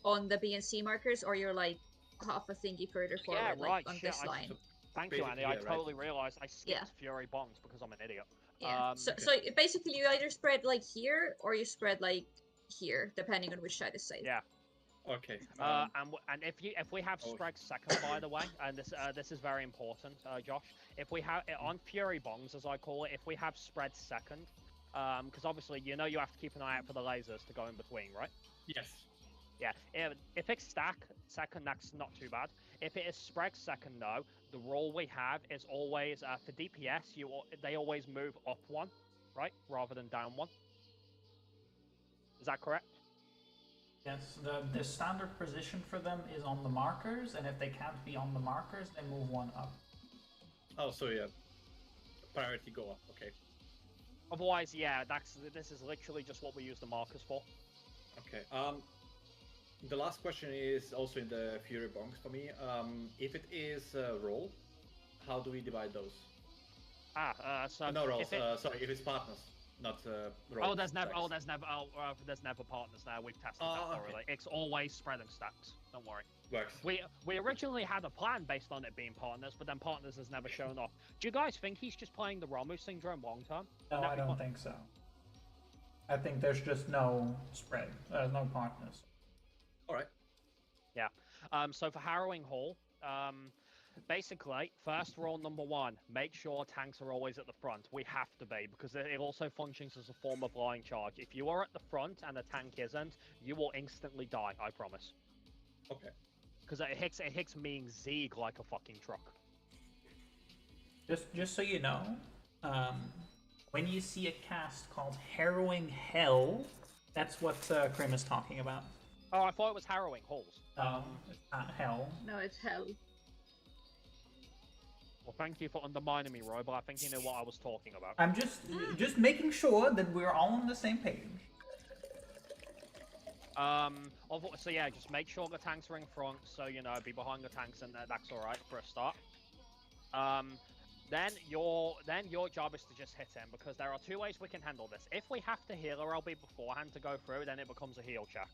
on the B and C markers, or you're like half a thingy further forward, like on this line. Thank you, Andy. I totally realized I skipped Fury Bonds because I'm an idiot. Yeah. So basically, you either spread like here, or you spread like here, depending on which side is safe. Yeah. Okay. And if we have spread second, by the way, and this is very important, Josh. If we have it on Fury Bongs, as I call it, if we have spread second, because obviously you have to keep an eye out for the lasers to go in between, right? Yes. Yeah. If it's stack second, that's not too bad. If it is spread second, though, the rule we have is always for DPS, they always move up one, right, rather than down one. Is that correct? Yes, the standard position for them is on the markers, and if they can't be on the markers, they move one up. Oh, so yeah, priority go up. Okay. Otherwise, yeah, this is literally just what we use the markers for. Okay. The last question is also in the Fury Bonks for me. If it is roll, how do we divide those? No rolls. Sorry, if it's partners. Not roll. There's never partners now. We've tested that thoroughly. Okay. It's always spreading stacks. Don't worry. Works. We originally had a plan based on it being partners, but then partners has never shown up. Do you guys think he's just playing the Romu syndrome long term? No, I don't think so. I think there's just no spread. There's no partners. All right. Yeah. So for Harrowing Hall, basically, first rule number 1, make sure tanks are always at the front. We have to be, because it also functions as a form of line charge. If you are at the front and the tank isn't, you will instantly die, I promise. Okay. Because it hits me and Zeeg like a fucking truck. Just so you know, when you see a cast called Harrowing Hell, that's what Krim is talking about. Oh, I thought it was Harrowing Halls. It's not Hell. No, it's Hell. Well, thank you for undermining me, Roy, but I think you know what I was talking about. I'm just making sure that we're all on the same page. So yeah, just make sure the tanks are in front, so be behind the tanks, and that's all right for a start. Then your job is to just hit him, because there are 2 ways we can handle this. If we have to heal or LB beforehand to go through, then it becomes a heal check.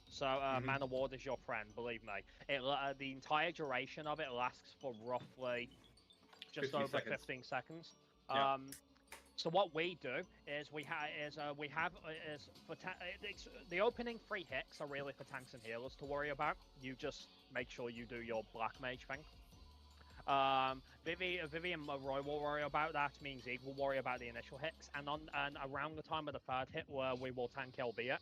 So Mana Ward is your friend, believe me. The entire duration of it lasts for roughly just over 15 seconds. Yeah. So what we do is the opening 3 hits are really for tanks and healers to worry about. You just make sure you do your black mage thing. Vivi and Roy will worry about that. Me and Zeeg will worry about the initial hits, and around the time of the 3rd hit, where we will tank LB it.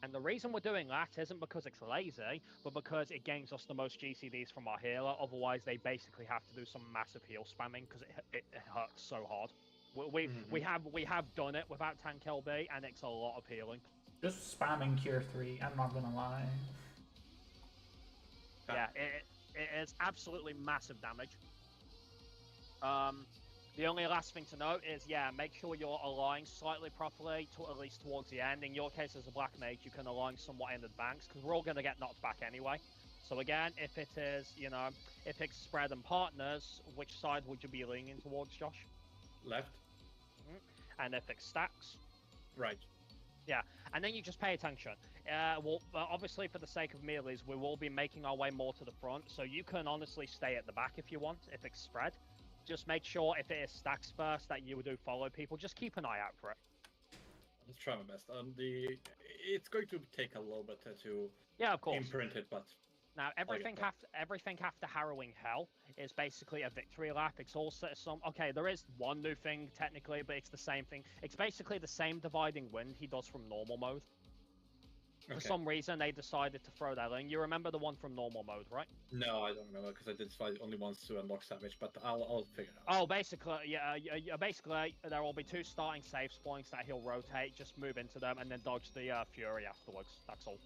And the reason we're doing that isn't because it's lazy, but because it gains us the most GCDs from our healer. Otherwise, they basically have to do some massive heal spamming, because it hurts so hard. We have done it without tank LB, and it's a lot of healing. Just spamming Cure 3, I'm not gonna lie. Yeah, it is absolutely massive damage. The only last thing to note is, yeah, make sure you're aligning slightly properly, at least towards the end. In your case, as a black mage, you can align somewhat in advance, because we're all going to get knocked back anyway. So again, if it is, you know, if it's spread and partners, which side would you be leaning towards, Josh? Left. And if it's stacks? Right. Yeah, and then you just pay attention. Well, obviously, for the sake of melees, we will be making our way more to the front, so you can honestly stay at the back if you want, if it's spread. Just make sure, if it is stacks first, that you do follow people. Just keep an eye out for it. Let's try my best. It's going to take a little bit to of course. Imprint it, but... Now, everything after Harrowing Hell is basically a victory lap. It's also okay, there is one new thing, technically, but it's the same thing. It's basically the same Dividing Wind he does from normal mode. For some reason, they decided to throw that in. You remember the one from normal mode, right? No, I don't remember, because I did fight only once to unlock Savage, but I'll figure it out. Oh, basically, basically, there will be 2 starting save points that he'll rotate, just move into them, and then dodge the Fury afterwards. That's all.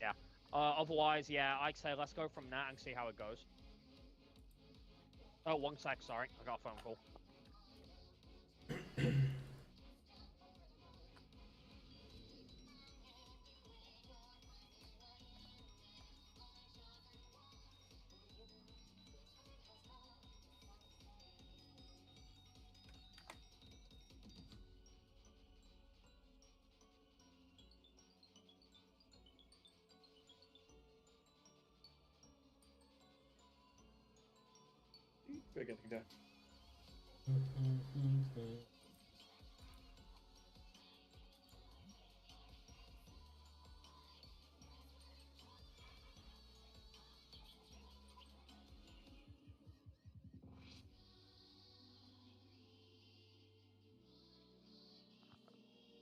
Yeah. Otherwise, yeah, I'd say let's go from that and see how it goes. Oh, 1 sec, sorry. I got a phone call. We're getting there.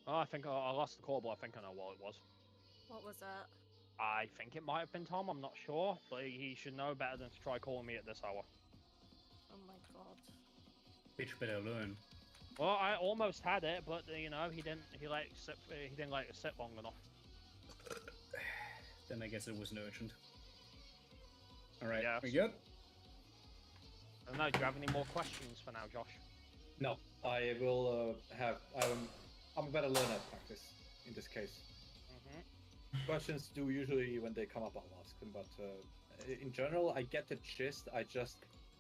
Oh, I think I lost the call, but I think I know what it was. What was that? I think it might have been Tom, I'm not sure, but he should know better than to try calling me at this hour. Oh my god. Bitch better learn. Well, I almost had it, but you know, he didn't let it sit long enough. Then I guess it wasn't urgent. Alright, yes. we good? I don't know, do you have any more questions for now, Josh? No, I will I'm a better learner at practice, in this case. Questions do usually, when they come up, I'll ask them, but in general, I get the gist. I just,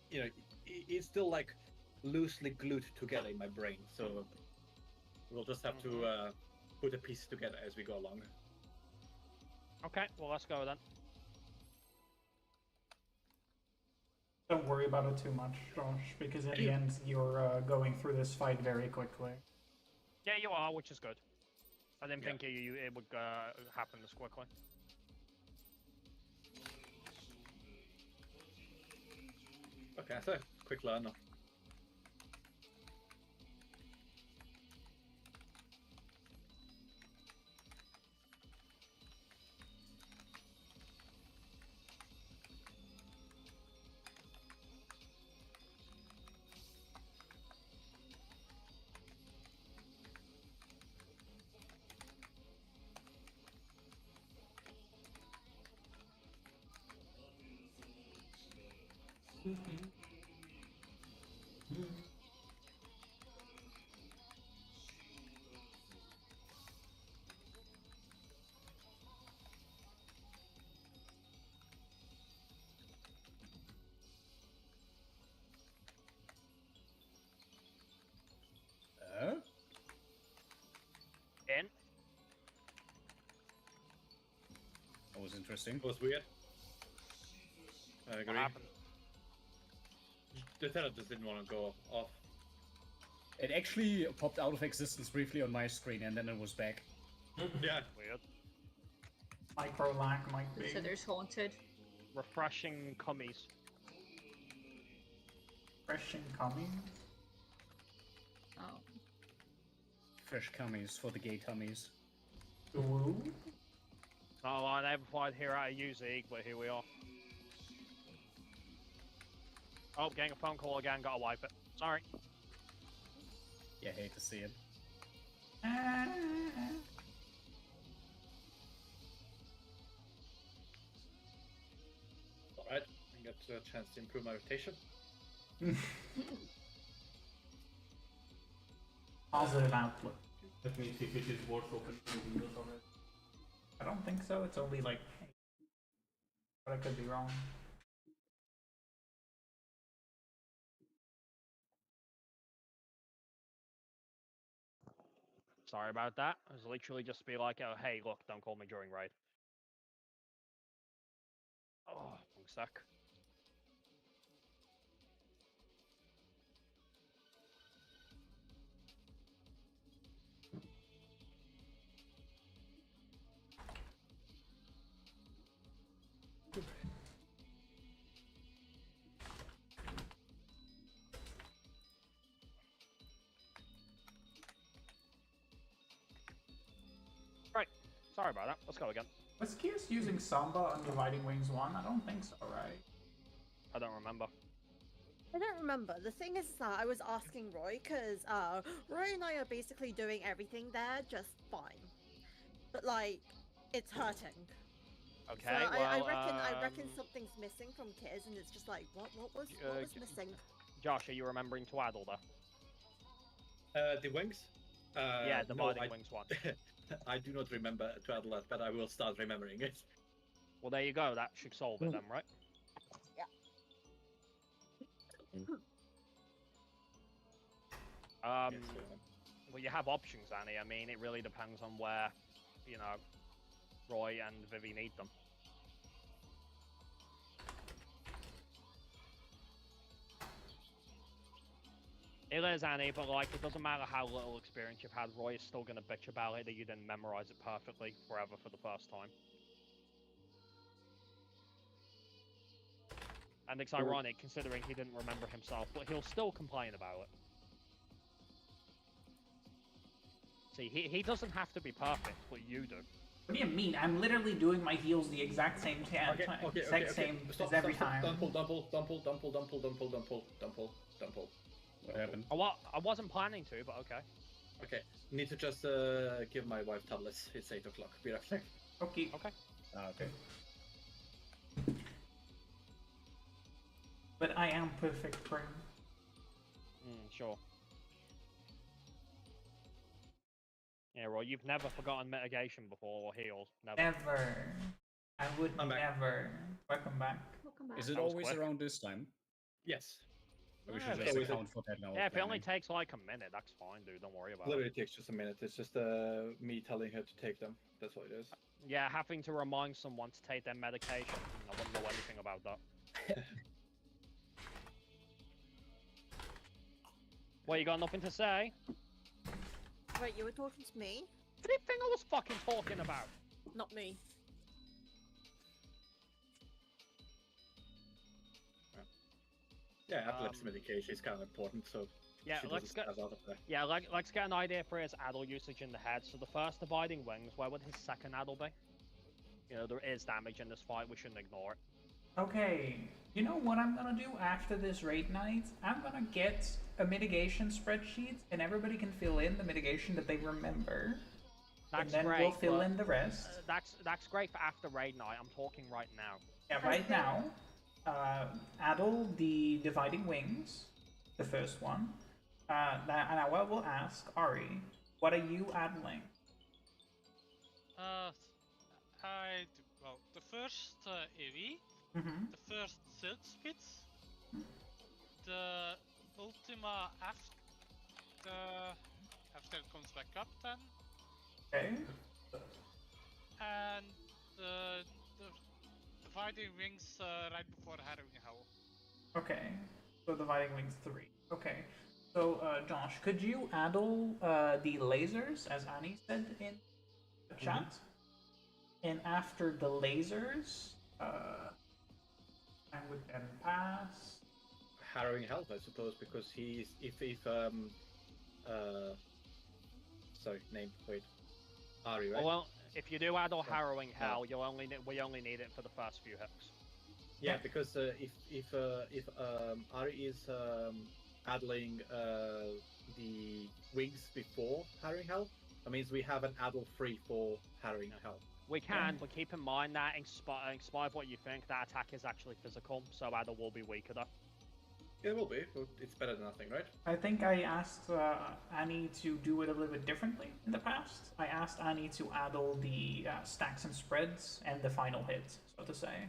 you know, it's still like loosely glued together in my brain, so we'll just have to put the pieces together as we go along. Okay, well, let's go then. Don't worry about it too much, Josh, because in the end, you're going through this fight very quickly. Yeah, you are, which is good. I didn't think it would happen this quickly. Okay, so quick learner. In. That was interesting. It was weird. I agree. What happened? The tenant just didn't want to go off. It actually popped out of existence briefly on my screen, and then it was back. Yeah. Weird. Micro lag might be. So there's haunted. Refreshing cummies. Refreshing coming? Oh. Fresh cummies for the gay tummies. Ooh. Oh, I never applied here out of UZ, but here we are. Oh, getting a phone call again, gotta wipe it. Sorry. Yeah, hate to see it. Alright, I got a chance to improve my rotation. Positive outlook. Let me see if it is worth opening the windows already. I don't think so. It's only like, but I could be wrong. Sorry about that. It was literally just to be like, oh, hey, look, don't call me during raid. Oh, one sec. Right, sorry about that. Let's go again. Was Kiers using Samba on Dividing Wings 1? I don't think so, right? I don't remember. I don't remember. The thing is that I was asking Roy because Roy and I are basically doing everything there just fine, but like it's hurting. Okay. So well, I reckon something's missing from Kiz, and it's just like what was missing? Josh, are you remembering to add all that? The wings? Yeah, Dividing Wings 1. I do not remember to add that, but I will start remembering it. Well, there you go. That should solve it then, right? Yeah. Well, you have options, Annie. I mean, it really depends on where, you know, Roy and Vivi need them. It is, Annie, but like, it doesn't matter how little experience you've had, Roy is still gonna bitch about it that you didn't memorize it perfectly forever for the first time. And it's ironic, considering he didn't remember himself, but he'll still complain about it. See, he doesn't have to be perfect, but you do. What do you mean? I'm literally doing my heals the exact same time. Same as every time. Don't pull. What happened? I wasn't planning to, but okay. Okay, need to just give my wife tablets. It's 8 o'clock. Be right back. Okay. Okay. Okay. But I am perfect, Prim. Sure. Yeah, Roy, you've never forgotten mitigation before or heals. Never. I would never. Welcome back. Is it always around this time? Yes. We should just account for that now. Yeah, if it only takes like a minute, that's fine, dude. Don't worry about it. Literally takes just a minute. It's just me telling her to take them. That's what it is. Yeah, having to remind someone to take their medication. I wouldn't know anything about that. What, you got nothing to say? Wait, you were talking to me? What do you think I was fucking talking about? Not me. Yeah, epilepsy medication is kind of important, so yeah, let's get an idea for his addle usage in the head. So the first Dividing Wings, where would his second addle be? You know, there is damage in this fight, we shouldn't ignore it. Okay, you know what I'm gonna do after this raid night? I'm gonna get a mitigation spreadsheet, and everybody can fill in the mitigation that they remember. That's and then great, we'll fill in the rest. That's great for after raid night. I'm talking right now. Yeah, right now. Addle the Dividing Wings, the first one. And I will ask Ari, what are you addling? Well, the first AV, the first Silk Spits, the Ultima after it comes back up then. Okay. And the Dividing Wings right before Harrowing Hell. Okay, so Dividing Wings 3. Okay, so Josh, could you addle the lasers, as Annie said in the chat? And after the lasers, I would then pass. Harrowing Hell, I suppose, because he's sorry, name. Wait, Ari, right? Well, if you do addle Harrowing Hell, we only need it for the first few hits. Yeah, because if Ari is addling the wings before Harrowing Hell. That means we have an addle free for Harrowing Hell. We can, but keep in mind that inspired what you think, that attack is actually physical, so addle will be weaker though. It will be, but it's better than nothing, right? I think I asked Annie to do it a little bit differently in the past. I asked Annie to addle the stacks and spreads and the final hit, so to say.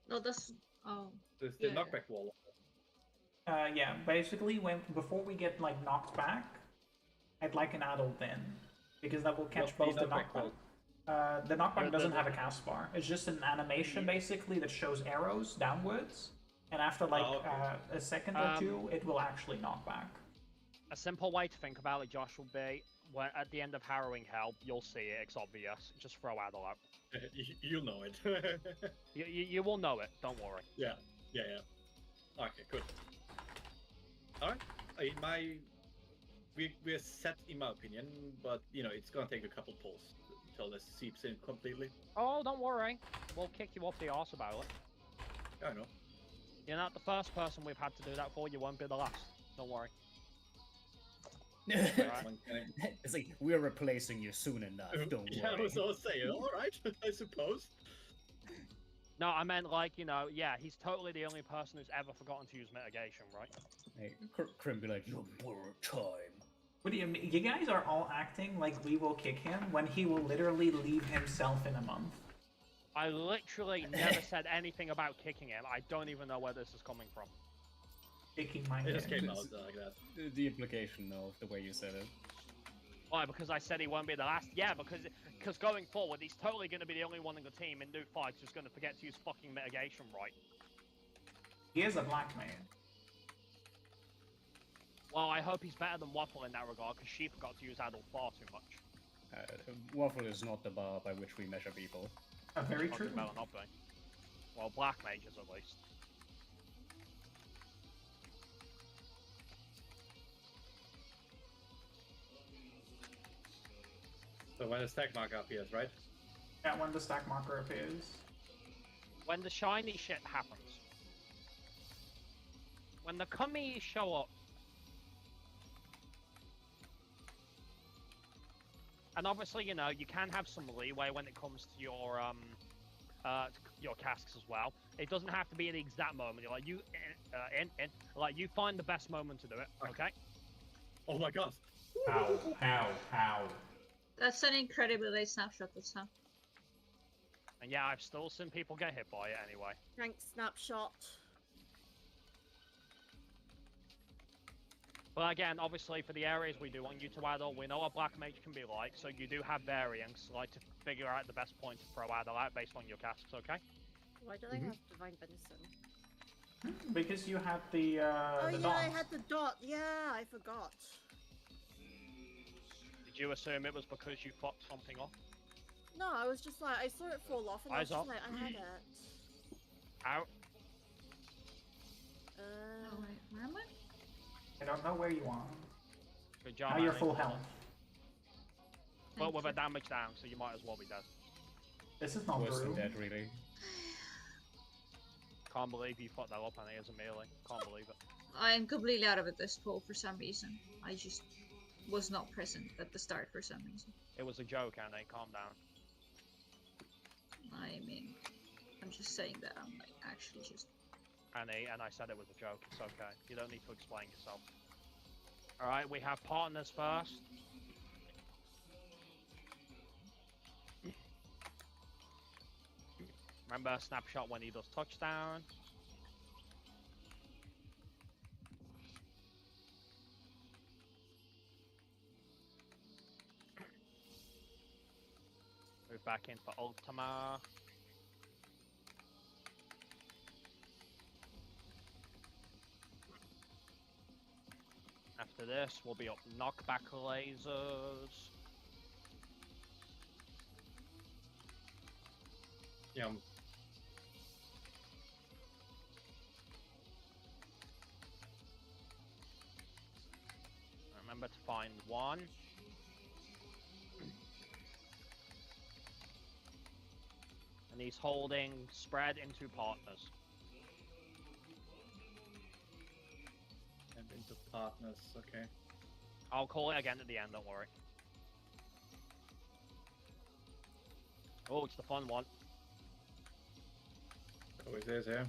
No, that's... Oh. There's the knockback wall. Yeah, basically, before we get, like, knocked back, I'd like an addle then, because that will catch both the knockback. The knockback doesn't have a cast bar. It's just an animation, basically, that shows arrows downwards. And after, like, a second or two, it will actually knock back. A simple way to think about it, Josh, will be, when at the end of Harrowing Hell, you'll see it, it's obvious. Just throw addle out. You'll know it. you will know it, don't worry. Yeah. Okay, good. Alright. We're set in my opinion, but, you know, it's gonna take a couple pulls until this seeps in completely. Oh, don't worry. We'll kick you off the arse about it. Yeah, I know. You're not the first person we've had to do that for, you won't be the last. Don't worry. It's like, we're replacing you soon enough, don't worry. Yeah, I was all saying, alright, I suppose. No, I meant, like, you know, yeah, he's totally the only person who's ever forgotten to use mitigation, right? Hey, Krim be like, you borrowed time. What do you mean? You guys are all acting like we will kick him when he will literally leave himself in a month. I literally never said anything about kicking him. I don't even know where this is coming from. Kicking my head. It just came out like that. The implication of the way you said it. Why? Because I said he won't be the last? Yeah, because going forward, he's totally going to be the only one in the team in new fights who's going to forget to use fucking mitigation, right? He is a black man. Well, I hope he's better than Waffle in that regard, because she forgot to use Adult far too much. Waffle is not the bar by which we measure people. Very true. Well, black mages at least. So when the stack marker appears, right? Yeah, when the stack marker appears. When the shiny shit happens. When the cummies show up. And obviously, you know, you can have some leeway when it comes to your casks as well. It doesn't have to be at the exact moment. You're like, like, you find the best moment to do it, okay? Oh my god. Ow. That's an incredibly late snapshot this time. And yeah, I've still seen people get hit by it anyway. Rank snapshot. But again, obviously, for the areas we do want you to addle, we know what black mage can be like, so you do have variants, like to figure out the best point to throw addle out based on your casks, okay? Why do I have Divine Venison? Because you had the oh the yeah, dot. I had the dot. Yeah, I forgot. Did you assume it was because you fucked something off? No, I was just like, I saw it fall off and I was just like, I had it. Out. Oh wait, where am I? I don't know where you are. Good job. Now you're full health. But with a damage down, so you might as well be dead. This is not Worse than true. dead, really. Can't believe you fucked that up and he has a melee. Can't believe it. I'm completely out of it this poll for some reason. I just was not present at the start for some reason. It was a joke, Annie. Calm down. I mean, I'm just saying that I'm like actually just... Annie, and I said it was a joke. It's okay. You don't need to explain yourself. Alright, we have partners first. Remember snapshot when he does touchdown. Move back in for Ultima. After this, we'll be up knockback lasers. Yeah. Remember to find one. And he's holding spread into partners. And partners. Okay. I'll call it again at the end. Don't worry. Oh, it's the fun one. Always is, yeah.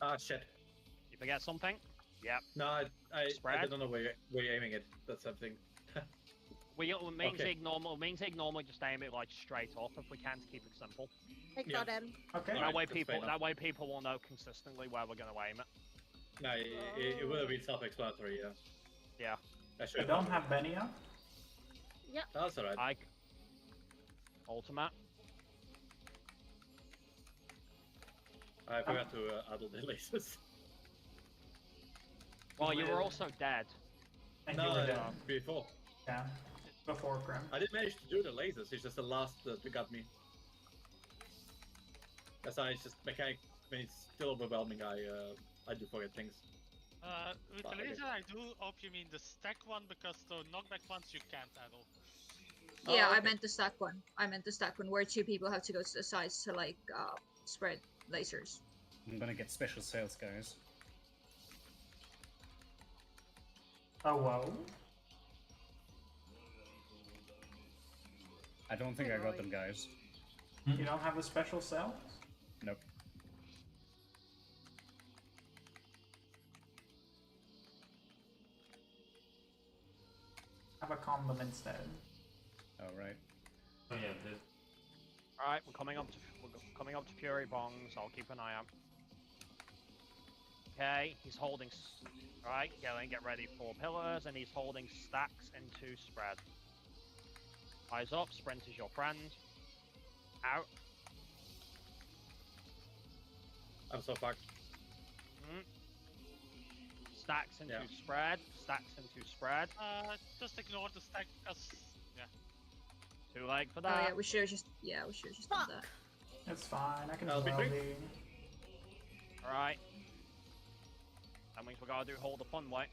Ah, shit. You forget something? Yep. No, I don't know where you're aiming it. That's something. We take normally just aim it like straight up if we can to keep it simple. I got him. Okay. That way people will know consistently where we're gonna aim it. No, it will be self-explanatory, yeah. Yeah. I don't have Benny up. Yep. That's alright. Ultimate. I forgot to add all the lasers. Well, you were also dead. And you were dead. Before. Yeah. Before Grim. I didn't manage to do the lasers, it's just the last that got me. That's why it's just mechanic. When it's still overwhelming, I do forget things. With the laser, I do hope you mean the stack one, because the knockback ones you can't handle. Yeah, okay. I meant the stack one. Where two people have to go to the sides to like spread lasers. I'm gonna get special sales, guys. Oh whoa. I don't think I got them, guys. You don't have a special cell? Nope. Have a condom instead. Alright. Oh yeah, this. Alright, we're coming up to Fury Bongs. I'll keep an eye out. Okay, he's holding. Right, get ready for pillars, and he's holding stacks into spread. Eyes up, sprint is your friend. Out. I'm so fucked. Stacks into spread. Stacks into spread. Just ignore the stack, because yeah. Too late for that. Oh yeah, we should have just done that. It's fine. I can I'll be quick. All right. That means we gotta do hold the fun way.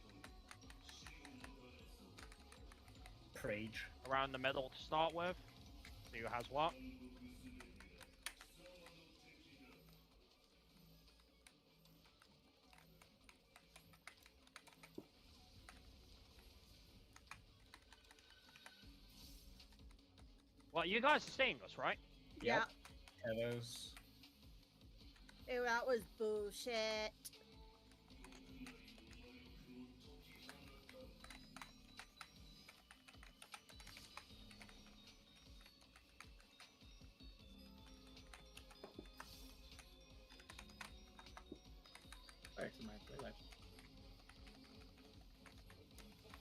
Prage. Around the middle to start with. See who has what. Well, you guys are seeing us, right? Yeah. Hellos. Ew, that was bullshit.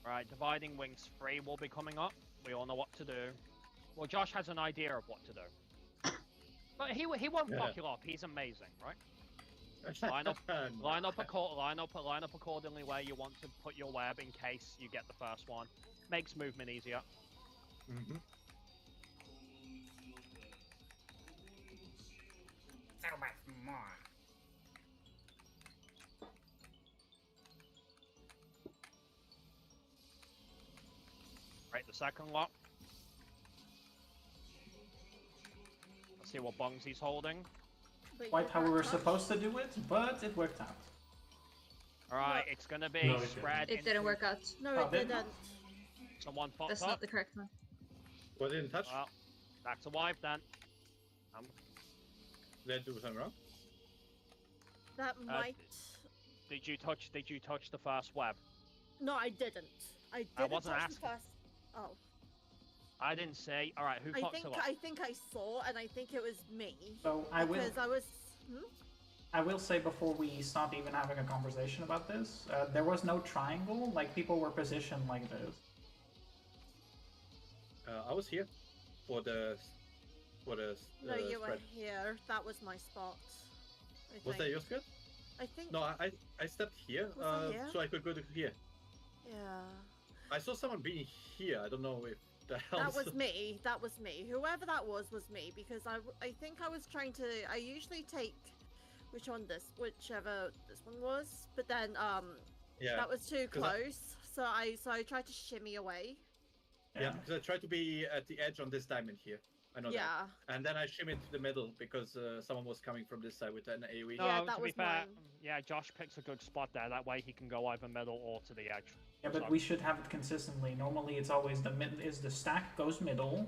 Right, dividing wings 3 will be coming up. We all know what to do. Well, Josh has an idea of what to do. But he won't fuck you up. He's amazing, right? Line up accordingly where you want to put your web in case you get the first one. Makes movement easier. Mm-hmm. So much more. Right, the second lot. Let's see what bongs he's holding. Quite how we were supposed to do it, but it worked out. Alright, it's gonna be spread. It didn't work out. No, it didn't. Someone popped That's up. not the correct one. Was it in touch? Well, back to wife then. Did I do something wrong? That might. Did you touch the first web? No, I didn't. I didn't wasn't touch asking. the first. Oh. I didn't say. All right, who fucked it up? I think I saw, and I think it was me. So because I was. I will say before we start even having a conversation about this, there was no triangle. Like people were positioned like this. I was here for the. No, you were here. That was my spot. Was that your spot? I think. No, I stepped here, so I could go to here. Yeah. I saw someone being here. I don't know if the hell. That was me. That was me. Whoever that was me, because I think I was trying to. I usually take whichever this one was, but then yeah, that was too close. So I tried to shimmy away. Yeah, because I tried to be at the edge on this diamond here. I know that. And then I shimmied to the middle because someone was coming from this side with an AoE. No, yeah, that to was be fair, mine. yeah, Josh picks a good spot there. That way he can go either middle or to the edge. Yeah, but we should have it consistently. Normally it's always the stack goes middle,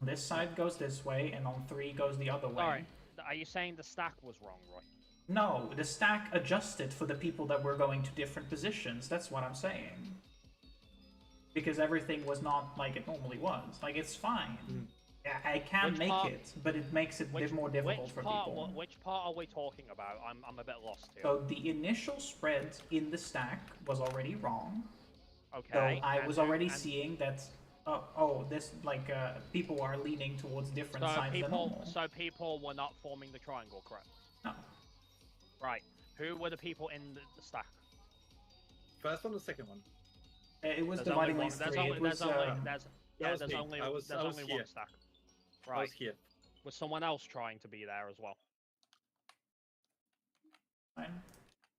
this side goes this way, and on 3 goes the other way. Alright, are you saying the stack was wrong, Roy? No, the stack adjusted for the people that were going to different positions. That's what I'm saying. Because everything was not like it normally was. Like, it's fine. Yeah, I can make it, but it makes it more difficult for people. Which part are we talking about? I'm a bit lost here. So the initial spread in the stack was already wrong. Okay. So I was already seeing that. People are leaning towards different sides than normal. So people were not forming the triangle, correct? No. Right. Who were the people in the stack? First one or second one? It was dividing links 3. There's only one stack. Right. I was here. Was someone else trying to be there as well? Fine.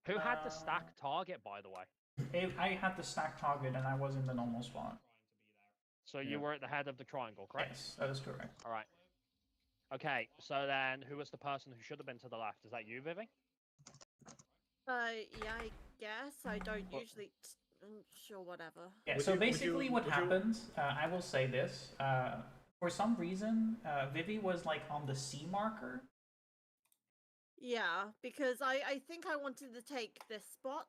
Who had the stack target, by the way? I had the stack target and I was in the normal spot. So you were at the head of the triangle, correct? Yes, that is correct. Alright. Okay, so then who was the person who should have been to the left? Is that you, Vivi? Yeah, I guess. I don't usually... Sure, whatever. Yeah, so basically what happens, I will say this, for some reason, Vivi was like on the C marker. Yeah, because I think I wanted to take this spot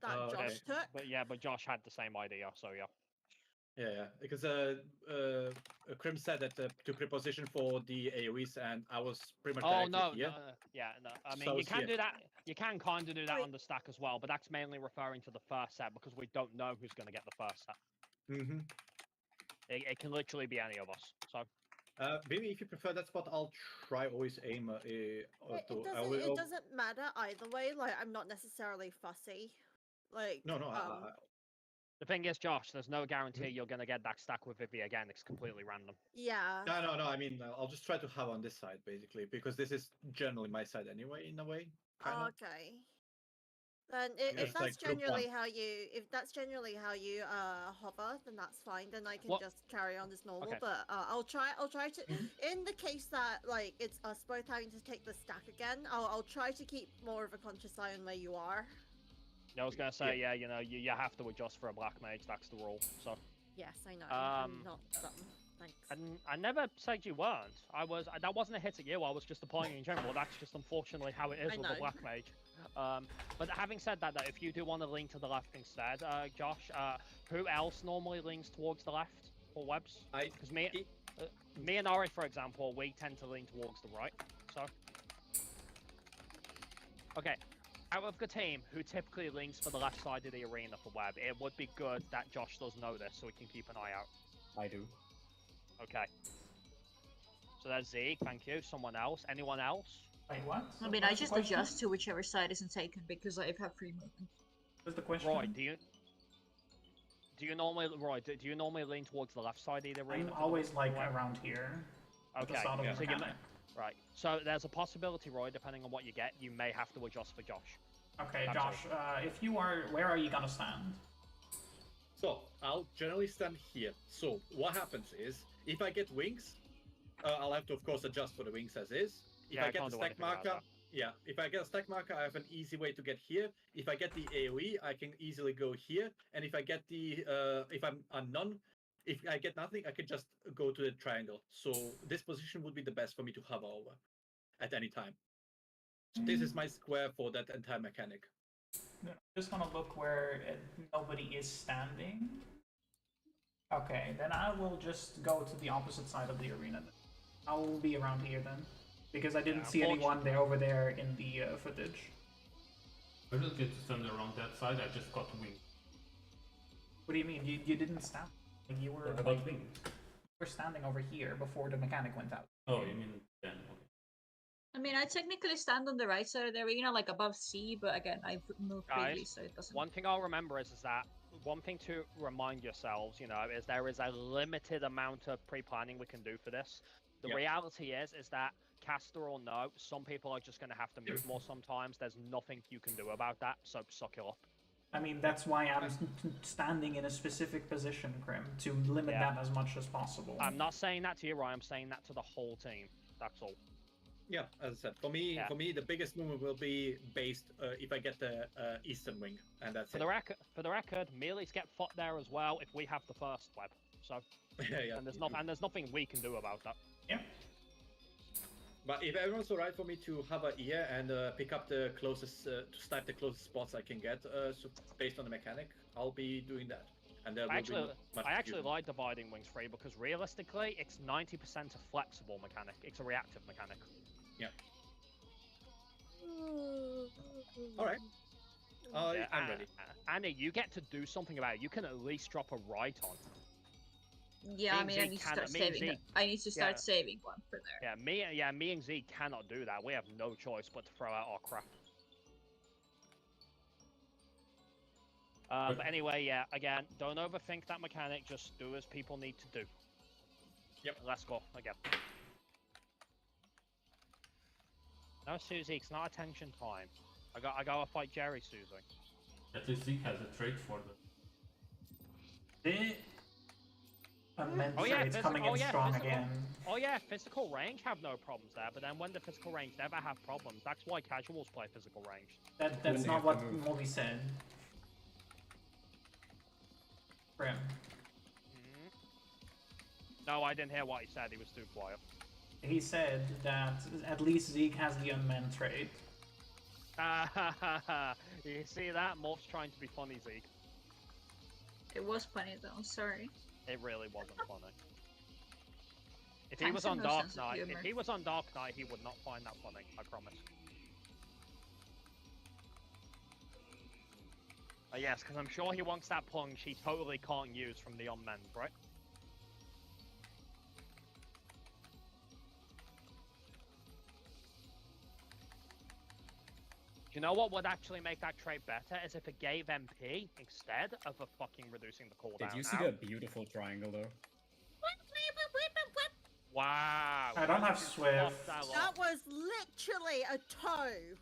that Josh took. But Josh had the same idea, so yeah. Yeah, because Krim said that to preposition for the AoEs, and I was pretty much directed here. I mean, so you can do that. You can kind of do that on the stack as well, but that's mainly referring to the first set because we don't know who's going to get the first set. It can literally be any of us. So, maybe if you prefer that spot, I'll try always aim. It doesn't matter either way. Like, I'm not necessarily fussy. Like, no. The thing is, Josh, there's no guarantee you're going to get that stack with Vivi again. It's completely random. Yeah. No. I mean, I'll just try to have on this side, basically, because this is generally my side anyway, in a way. Kinda. Okay. Then if that's generally how you hover, then that's fine. Then I can just carry on as normal. Okay. But I'll try to in the case that like it's us both having to take the stack again, I'll try to keep more of a conscious eye on where you are. I was gonna say, you know, you have to adjust for a black mage. That's the rule. So. Yes, I know. I'm not dumb. Thanks. I never said you weren't. That wasn't a hit at you. I was just pointing in general. That's just unfortunately how it is with the black mage. But having said that, though, if you do want to lean to the left instead, Josh, who else normally leans towards the left for webs? Because me and Ori, for example, we tend to lean towards the right. So. Okay. Out of the team who typically leans for the left side of the arena for web, it would be good that Josh does know this so we can keep an eye out. I do. Okay. So there's Zeke, thank you. Someone else? Anyone else? Wait, what? I mean, I just adjust to whichever side isn't taken because I have free movement. What's the question? Roy, do you normally lean towards the left side of the arena? I'm always like around here. Okay. Right. So there's a possibility, Roy, depending on what you get, you may have to adjust for Josh. Okay, Josh, if you are, where are you gonna stand? So, I'll generally stand here. So, what happens is, if I get wings, I'll have to, of course, adjust for the wings as is. If I get the stack marker, if I get a stack marker, I have an easy way to get here. If I get the AoE, I can easily go here. And if I get the, if I'm unknown, if I get nothing, I can just go to the triangle. So this position would be the best for me to hover over at any time. So this is my square for that entire mechanic. I just want to look where nobody is standing. Okay, then I will just go to the opposite side of the arena. I will be around here then, because I didn't see anyone over there in the footage. I didn't get to stand around that side. I just got winged. What do you mean? You didn't stand? You were standing over here before the mechanic went out. Oh, you mean then? Okay. I mean, I technically stand on the right side of the arena, like above C, but again, I've moved freely, so it doesn't... One thing I'll remember is that, one thing to remind yourselves, you know, is there is a limited amount of pre-planning we can do for this. The reality is that, caster or no, some people are just going to have to move more sometimes. There's nothing you can do about that, so suck it up. I mean, that's why I'm standing in a specific position, Krim, to limit that as much as possible. I'm not saying that to you, Ryan. I'm saying that to the whole team. That's all. Yeah, as I said, for me, the biggest movement will be based if I get the eastern wing, and that's for the record, Mealy's get fought there as well if we have the first web. So and there's nothing we can do about that. Yeah. But if everyone's alright for me to have a ear and pick up the closest, to snipe the closest spots I can get, so based on the mechanic, I'll be doing that. And I actually like dividing wings free because realistically, it's 90% a flexible mechanic. It's a reactive mechanic. Yeah. Alright. I'm ready. Annie, you get to do something about it. You can at least drop a right on. Yeah, I mean, I need to start saving. I need to start saving one for there. Me and Z cannot do that. We have no choice but to throw out our crap. But anyway, again, don't overthink that mechanic. Just do as people need to do. Yep. Let's go again. No, Susie, it's not attention time. I gotta fight Jerry, Susie. At least Zeke has a trait for them. It's coming in strong again. Oh yeah, physical range have no problems there, but then when the physical range never have problems, that's why casuals play physical range. That's not what Molly said. Grim. No, I didn't hear what he said. He was too quiet. He said that at least Zeke has the unmanned trait. You see that? Morph's trying to be funny, Zeke. It was funny though, sorry. It really wasn't funny. If he was on Dark Knight, he would not find that funny, I promise. Yes, because I'm sure he wants that punch he totally can't use from the unmanned, right? You know what would actually make that trait better is if it gave MP instead of a fucking reducing the cooldown. Did you see that beautiful triangle though? Wow. I don't have Swift. That was literally a toe.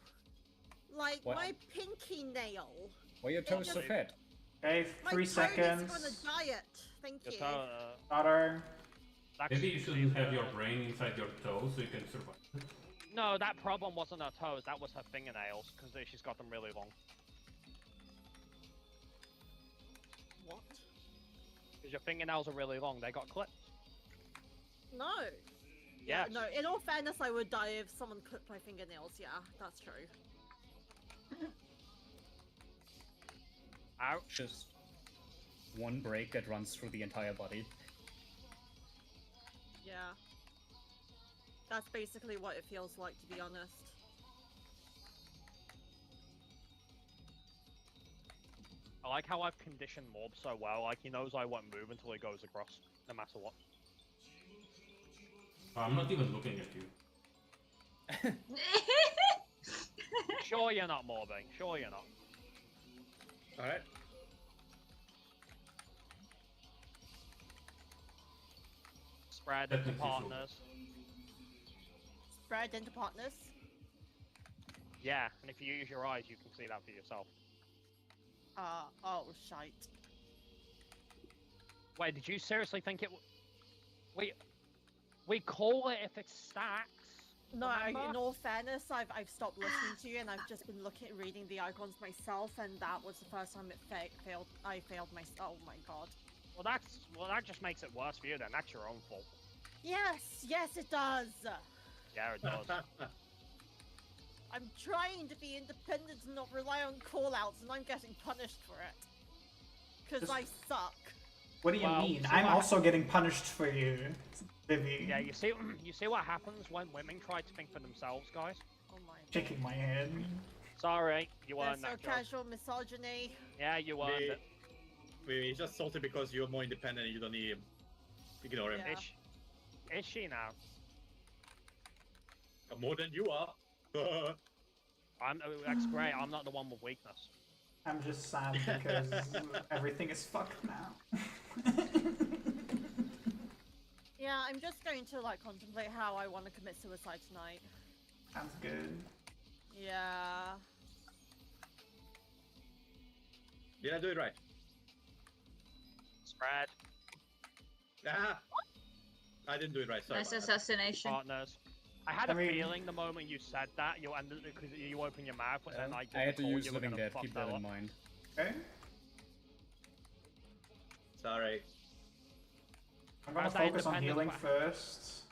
Like my pinky nail. Why are your toes so fat? Okay, 3 seconds. I'm on a diet. Thank you. Daughter. Maybe you shouldn't have your brain inside your toes so you can survive. No, that problem wasn't her toes, that was her fingernails, because she's got them really long. What? Because your fingernails are really long, they got clipped. No. Yeah. No, in all fairness, I would die if someone clipped my fingernails, yeah, that's true. Ouch. Just one break that runs through the entire body. Yeah. That's basically what it feels like, to be honest. I like how I've conditioned Morb so well, like he knows I won't move until he goes across, no matter what. I'm not even looking at you. Sure you're not, Morbing, sure you're not. Alright. Spread into partners. Spread into partners? Yeah, and if you use your eyes, you can see that for yourself. Oh, shite. Wait, did you seriously think it we call it if it stacks? No, in all fairness, I've stopped listening to you and I've just been reading the icons myself, and that was the first time it failed. I failed myself. Oh my god. Well, that just makes it worse for you then. That's your own fault. Yes, it does. Yeah, it does. I'm trying to be independent and not rely on callouts, and I'm getting punished for it. Because I suck. What do you mean? I'm also getting punished for you, Vivi. Yeah, you see what happens when women try to think for themselves, guys? Oh my. Shaking my head. Sorry, you earned that job. Casual misogyny. Yeah, you earned it. He's just salty because you're more independent and you don't need him. Ignore him. Is she now? More than you are. That's great. I'm not the one with weakness. I'm just sad because everything is fucked now. Yeah, I'm just going to contemplate how I want to commit suicide tonight. Sounds good. Yeah. Did I do it right? Spread. Ah! I didn't do it right. Sorry. Nice assassination. Partners. I had a feeling the moment you said that, you'll end it because you open your mouth, but then I had to use Living Dead. Keep that in mind. Okay. Sorry. I'm gonna focus on healing first.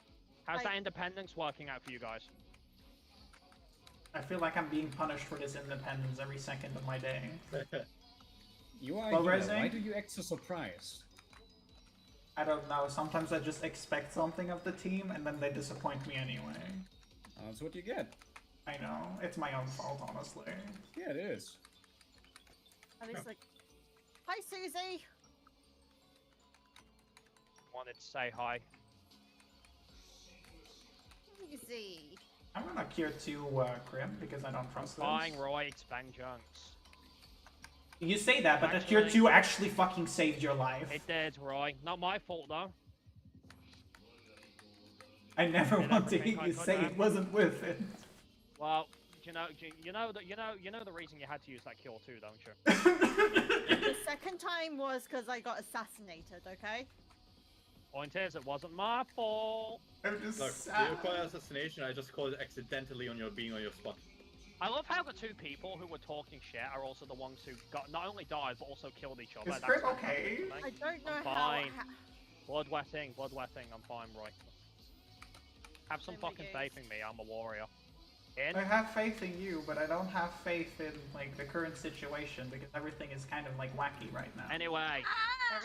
How's that independence working out for you guys? I feel like I'm being punished for this independence every second of my day. You are here. Why do you act so surprised? I don't know. Sometimes I just expect something of the team, and then they disappoint me anyway. That's what you get. I know. It's my own fault, honestly. Yeah, it is. And it's like, hi, Susie. Wanted to say hi. Susie. I'm gonna cure 2 Crim because I don't trust them. Fine, Roy. Expand junks. You say that, but the cure 2 actually fucking saved your life. It did, Roy. Not my fault though. I never want to hear you say it wasn't worth it. Well, you know the reason you had to use that cure 2, don't you? The second time was because I got assassinated. Okay. Point is, it wasn't my fault. I'm just sad. Do you call it assassination? I just called it accidentally on your spot. I love how the 2 people who were talking shit are also the ones who got not only died but also killed each other. Is Crit okay? I don't know fine. Bloodwetting. I'm fine, Roy. Have some fucking faith in me. I'm a warrior. I have faith in you, but I don't have faith in like the current situation because everything is kind of like wacky right now. Anyway,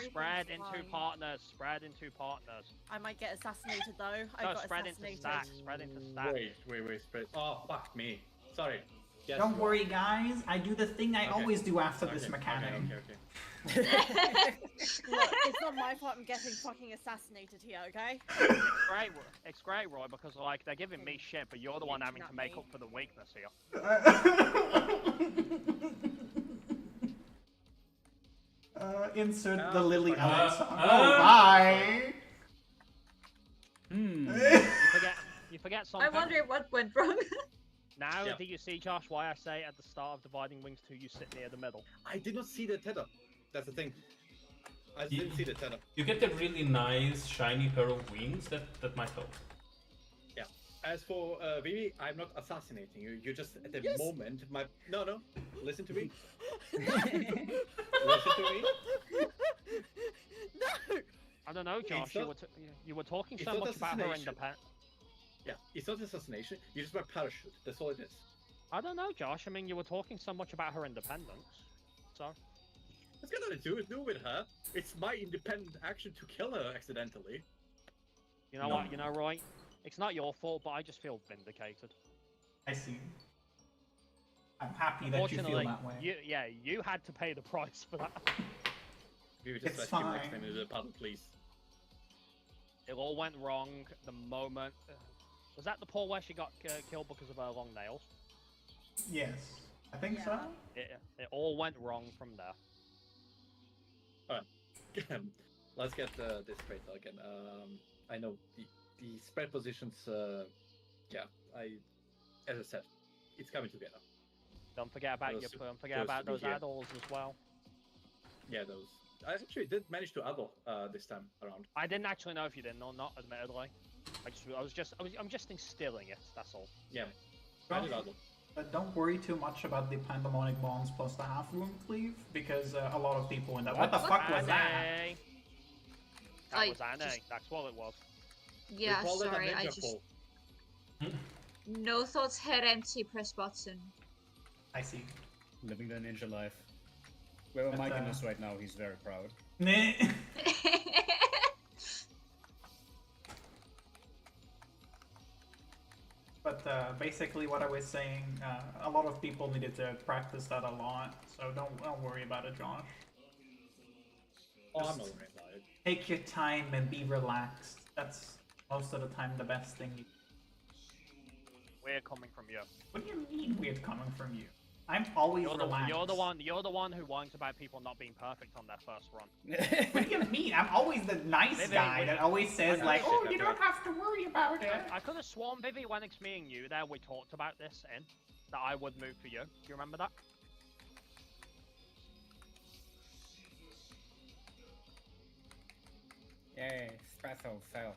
spread into partners. Spread into partners. I might get assassinated though. No, spread into stacks. Spread into stacks. Wait, spread. Oh, fuck me. Sorry. Yes, don't worry, guys. I do the thing I always do after this mechanic. Okay. Look, it's not my fault I'm getting fucking assassinated here, okay? It's great, Roy, because like they're giving me shit, but you're the one having to make up for the weakness here. Insert the Lily Alex song. Oh, bye! You forget something. I wonder what went wrong. Now, do you see, Josh, why I say at the start of Dividing Wings 2 you sit near the middle? I did not see the tether. That's the thing. I didn't see the tether. You get a really nice shiny pair of wings that might help. Yeah. As for Vivi, I'm not assassinating you. You just at the moment No. Listen to me. Listen to me. No. I don't know, Josh. You were talking so much about her independence. Yeah, it's not assassination. You just wear parachute. That's all it is. I don't know, Josh. I mean, you were talking so much about her independence. So. It's got nothing to do with her. It's my independent action to kill her accidentally. You know what? You know, Roy? It's not your fault, but I just feel vindicated. I see. I'm happy that you feel that way. You had to pay the price for that. You just it's fine. Next time in the puddle, please. It all went wrong the moment. Was that the pool where she got killed because of her long nails? Yes, I think so. It all went wrong from there. Alright, let's get this straight again. I know the spread positions. As I said, it's coming together. Don't forget about those add-ons as well. Yeah, those. I actually did manage to add this time around. I didn't actually know if you did or not, admittedly. I'm just instilling it. That's all. Yeah. Don't worry too much about the pandemonic bonds plus the half room cleave because a lot of people in that. What the fuck was that? That was Annie. That's what it was. Yeah, sorry. I just. No thoughts. Head empty. Press button. I see. Living the ninja life. Wherever Mike is right now, he's very proud. But basically what I was saying, a lot of people needed to practice that a lot, so don't worry about it, Josh. Oh, I'm not worried about it. Take your time and be relaxed. That's most of the time the best thing you can. Weird coming from you. What do you mean weird coming from you? I'm always relaxed. You're the one who whines about people not being perfect on their first run. What do you mean? I'm always the nice guy that always says like, oh, you don't have to worry about it. I could have sworn, Vivi, when it's me and you there, we talked about this that I would move for you. Do you remember that? Yay, special cells.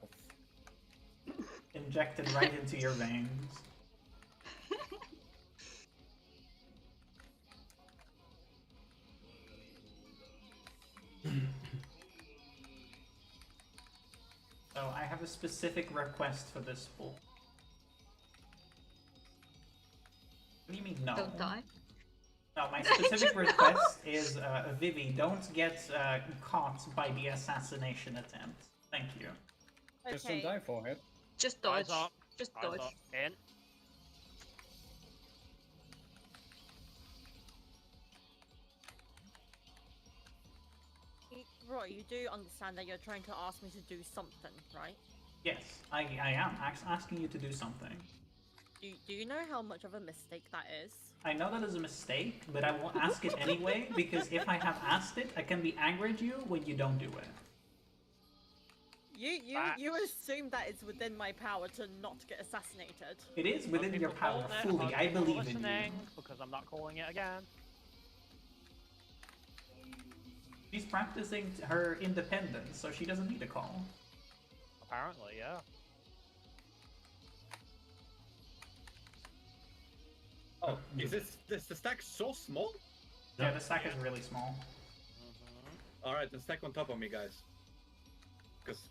Injected right into your veins. So I have a specific request for this pool. What do you mean no? Don't die. No, my specific request is Vivi, don't get caught by the assassination attempt. Thank you. Okay. Just don't die for it. Just dodge. Just Eyes dodge. up. In. Roy, you do understand that you're trying to ask me to do something, right? Yes, I am asking you to do something. Do you know how much of a mistake that is? I know that is a mistake, but I will ask it anyway, because if I have asked it, I can be angry at you when you don't do it. You assume that it's within my power to not get assassinated. It is within your power fully. I believe in you. Because I'm not calling it again. She's practicing her independence, so she doesn't need a call. Apparently, yeah. Oh, is the stack so small? Yeah, the stack is really small. Alright, then stack on top of me, guys. Because...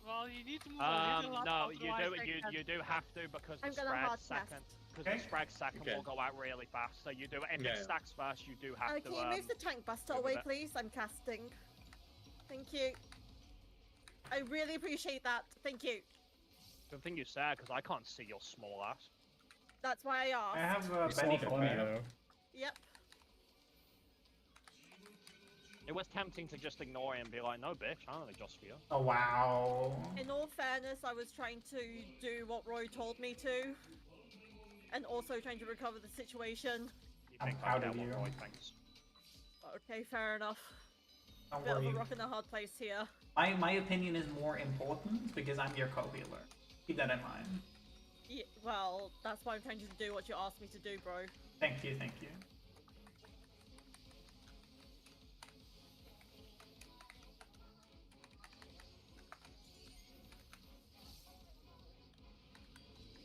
Well, you need to move a little up. No, you do have to because the spread second. Because the spread second will go out really fast. So you do it. If it stacks first, you do have to. Can you move the tank buster away, please? I'm casting. Thank you. I really appreciate that. Thank you. Good thing you said, because I can't see your small ass. That's why I asked. I have Benny for me. Yep. It was tempting to just ignore it and be like, no, bitch, I'm only just for you. Oh, wow. In all fairness, I was trying to do what Roy told me to. And also trying to recover the situation. I'm proud of you. Roy thinks. Okay, fair enough. Don't Bit worry. of a rock and a hard place here. My opinion is more important because I'm your co-healer. Keep that in mind. Yeah, well, that's why I'm trying to do what you asked me to do, bro. Thank you, thank you.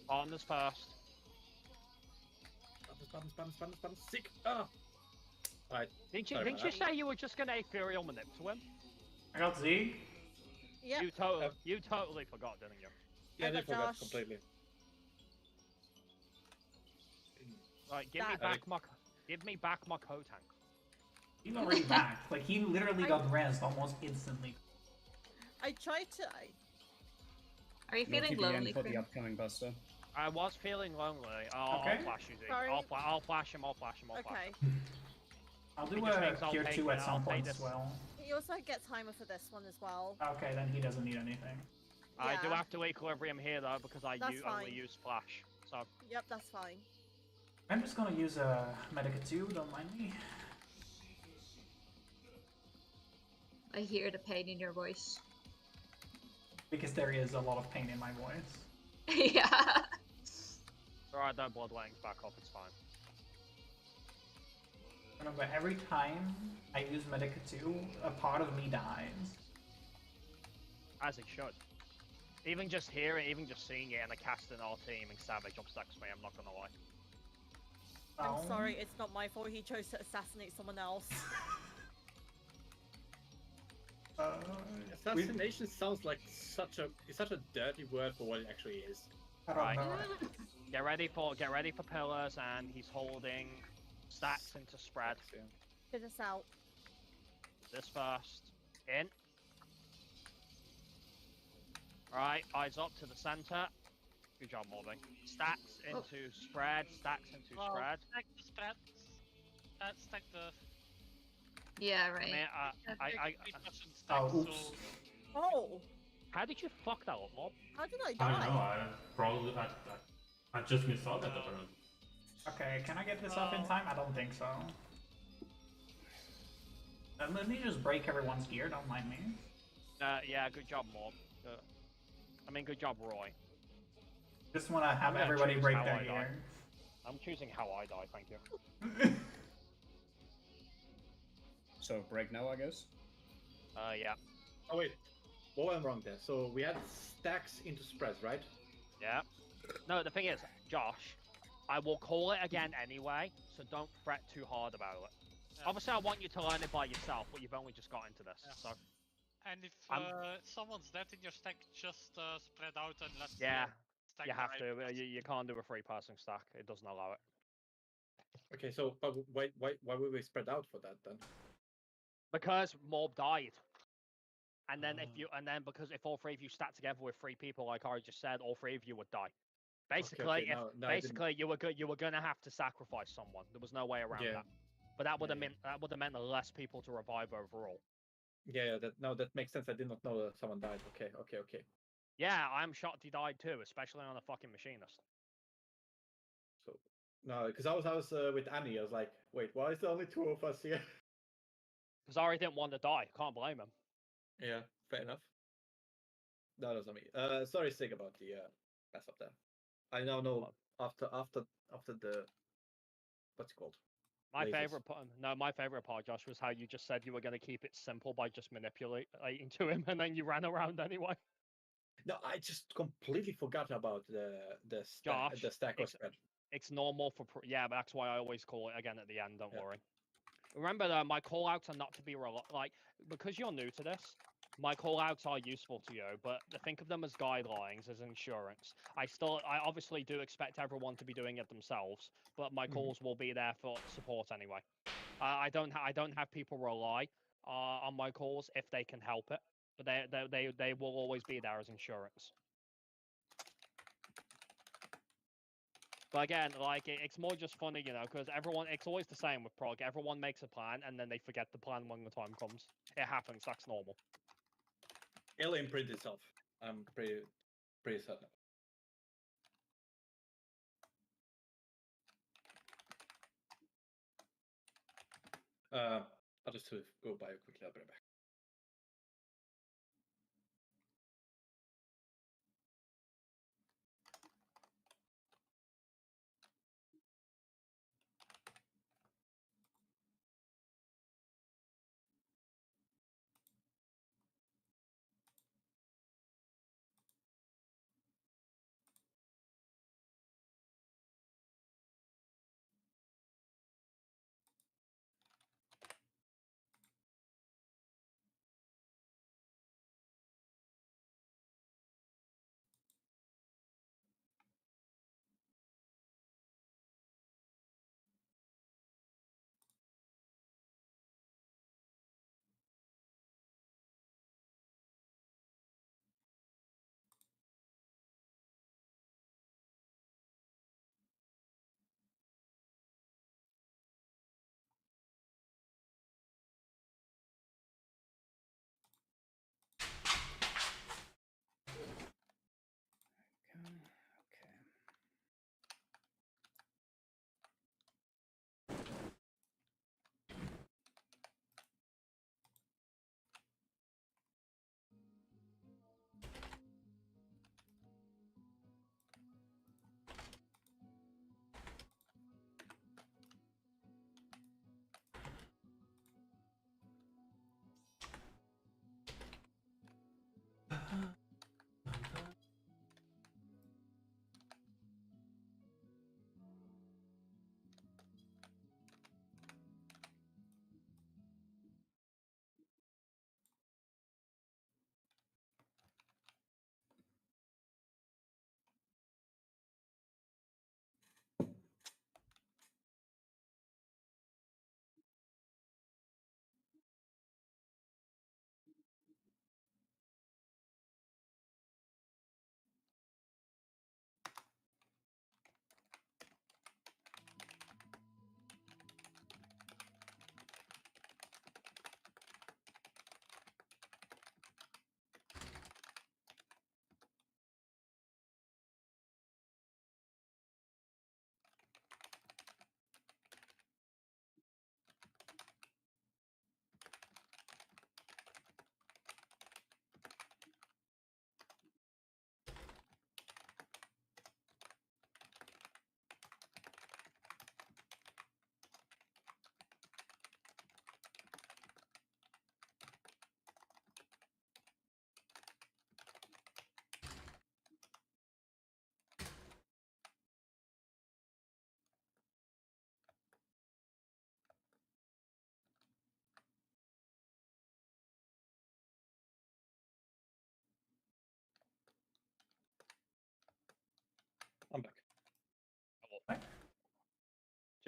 Partners first. Spam. Sick! Ah! Alright. Didn't you say you were just gonna Ethereal Manip to him? I got Z. Yep. You totally forgot, didn't you? Yeah, they forgot completely. Right, give me back my co-tank. He's already back. Like, he literally got rezzed almost instantly. I tried to... Are you feeling lonely, for the upcoming buster? I was feeling lonely. I'll flash you, Z. I'll flash him. Okay. I'll do a Cure 2 at some point as well. He also gets timer for this one as well. Okay, then he doesn't need anything. I do have to equilibrium here though because I only use splash. So. Yep, that's fine. I'm just gonna use a Medica 2, don't mind me. I hear the pain in your voice. Because there is a lot of pain in my voice. Yeah. Alright, that blood weighting's back off, it's fine. Remember, every time I use Medica 2, a part of me dies. As it should. Even just hearing, even just seeing it and a cast in our team and Savage upsets me, I'm not gonna lie. I'm sorry, it's not my fault he chose to assassinate someone else. Assassination sounds like such a dirty word for what it actually is. I don't know. Get ready for pillars, and he's holding stacks into spread. Get us out. This first. In. Right, eyes up to the center. Good job, Morbing. Stacks into spread, stacks into spread. Stack the spread. Stack the... Yeah, right. Oops. Oh! How did you fuck that up, Mob? How did I die? I don't know, I just missed out at the turn. Okay, can I get this up in time? I don't think so. Let me just break everyone's gear, don't mind me. Yeah, good job, Mob. Good job, Roy. Just want to have everybody break their gear. I'm choosing how I die, thank you. So, break now, I guess? Yeah. Oh wait, what went wrong there? So we had stacks into spreads, right? Yeah. No, the thing is, Josh, I will call it again anyway, so don't fret too hard about it. Yeah. Obviously, I want you to learn it by yourself, but you've only just got into this, so... And if someone's dead in your stack, just spread out and let stack you have to. You can't do a three-person stack. It doesn't allow it. Okay, so but why would we spread out for that then? Because Morb died. And then because if all three of you sat together with three people, like I just said, all three of you would die. Basically, you were gonna have to sacrifice someone. There was no way around that. But that would have meant less people to revive overall. Yeah, that makes sense. I did not know that someone died. Okay. Yeah, I'm shocked he died too, especially on a fucking machinist. So no, because I was with Annie. I was like, wait, why is there only two of us here? Because Ari didn't want to die. Can't blame him. Yeah, fair enough. No, that's not me. Sorry, Sig, about the mess up there. I now know after the what's it called? My favorite part, Josh, was how you just said you were going to keep it simple by just manipulating to him, and then you ran around anyway. No, I just completely forgot about the stack or spread. It's normal for but that's why I always call it again at the end. Don't worry. Remember though, my call-outs are not to be because you're new to this. My call-outs are useful to you, but think of them as guidelines, as insurance. I obviously do expect everyone to be doing it themselves, but my calls will be there for support anyway. I don't have people rely on my calls if they can help it, but they will always be there as insurance. But again, it's more just funny, because it's always the same with prog. Everyone makes a plan, and then they forget the plan when the time comes. It happens, that's normal. It'll imprint itself. I'm pretty certain. I'll just go by quickly. I'll be right back.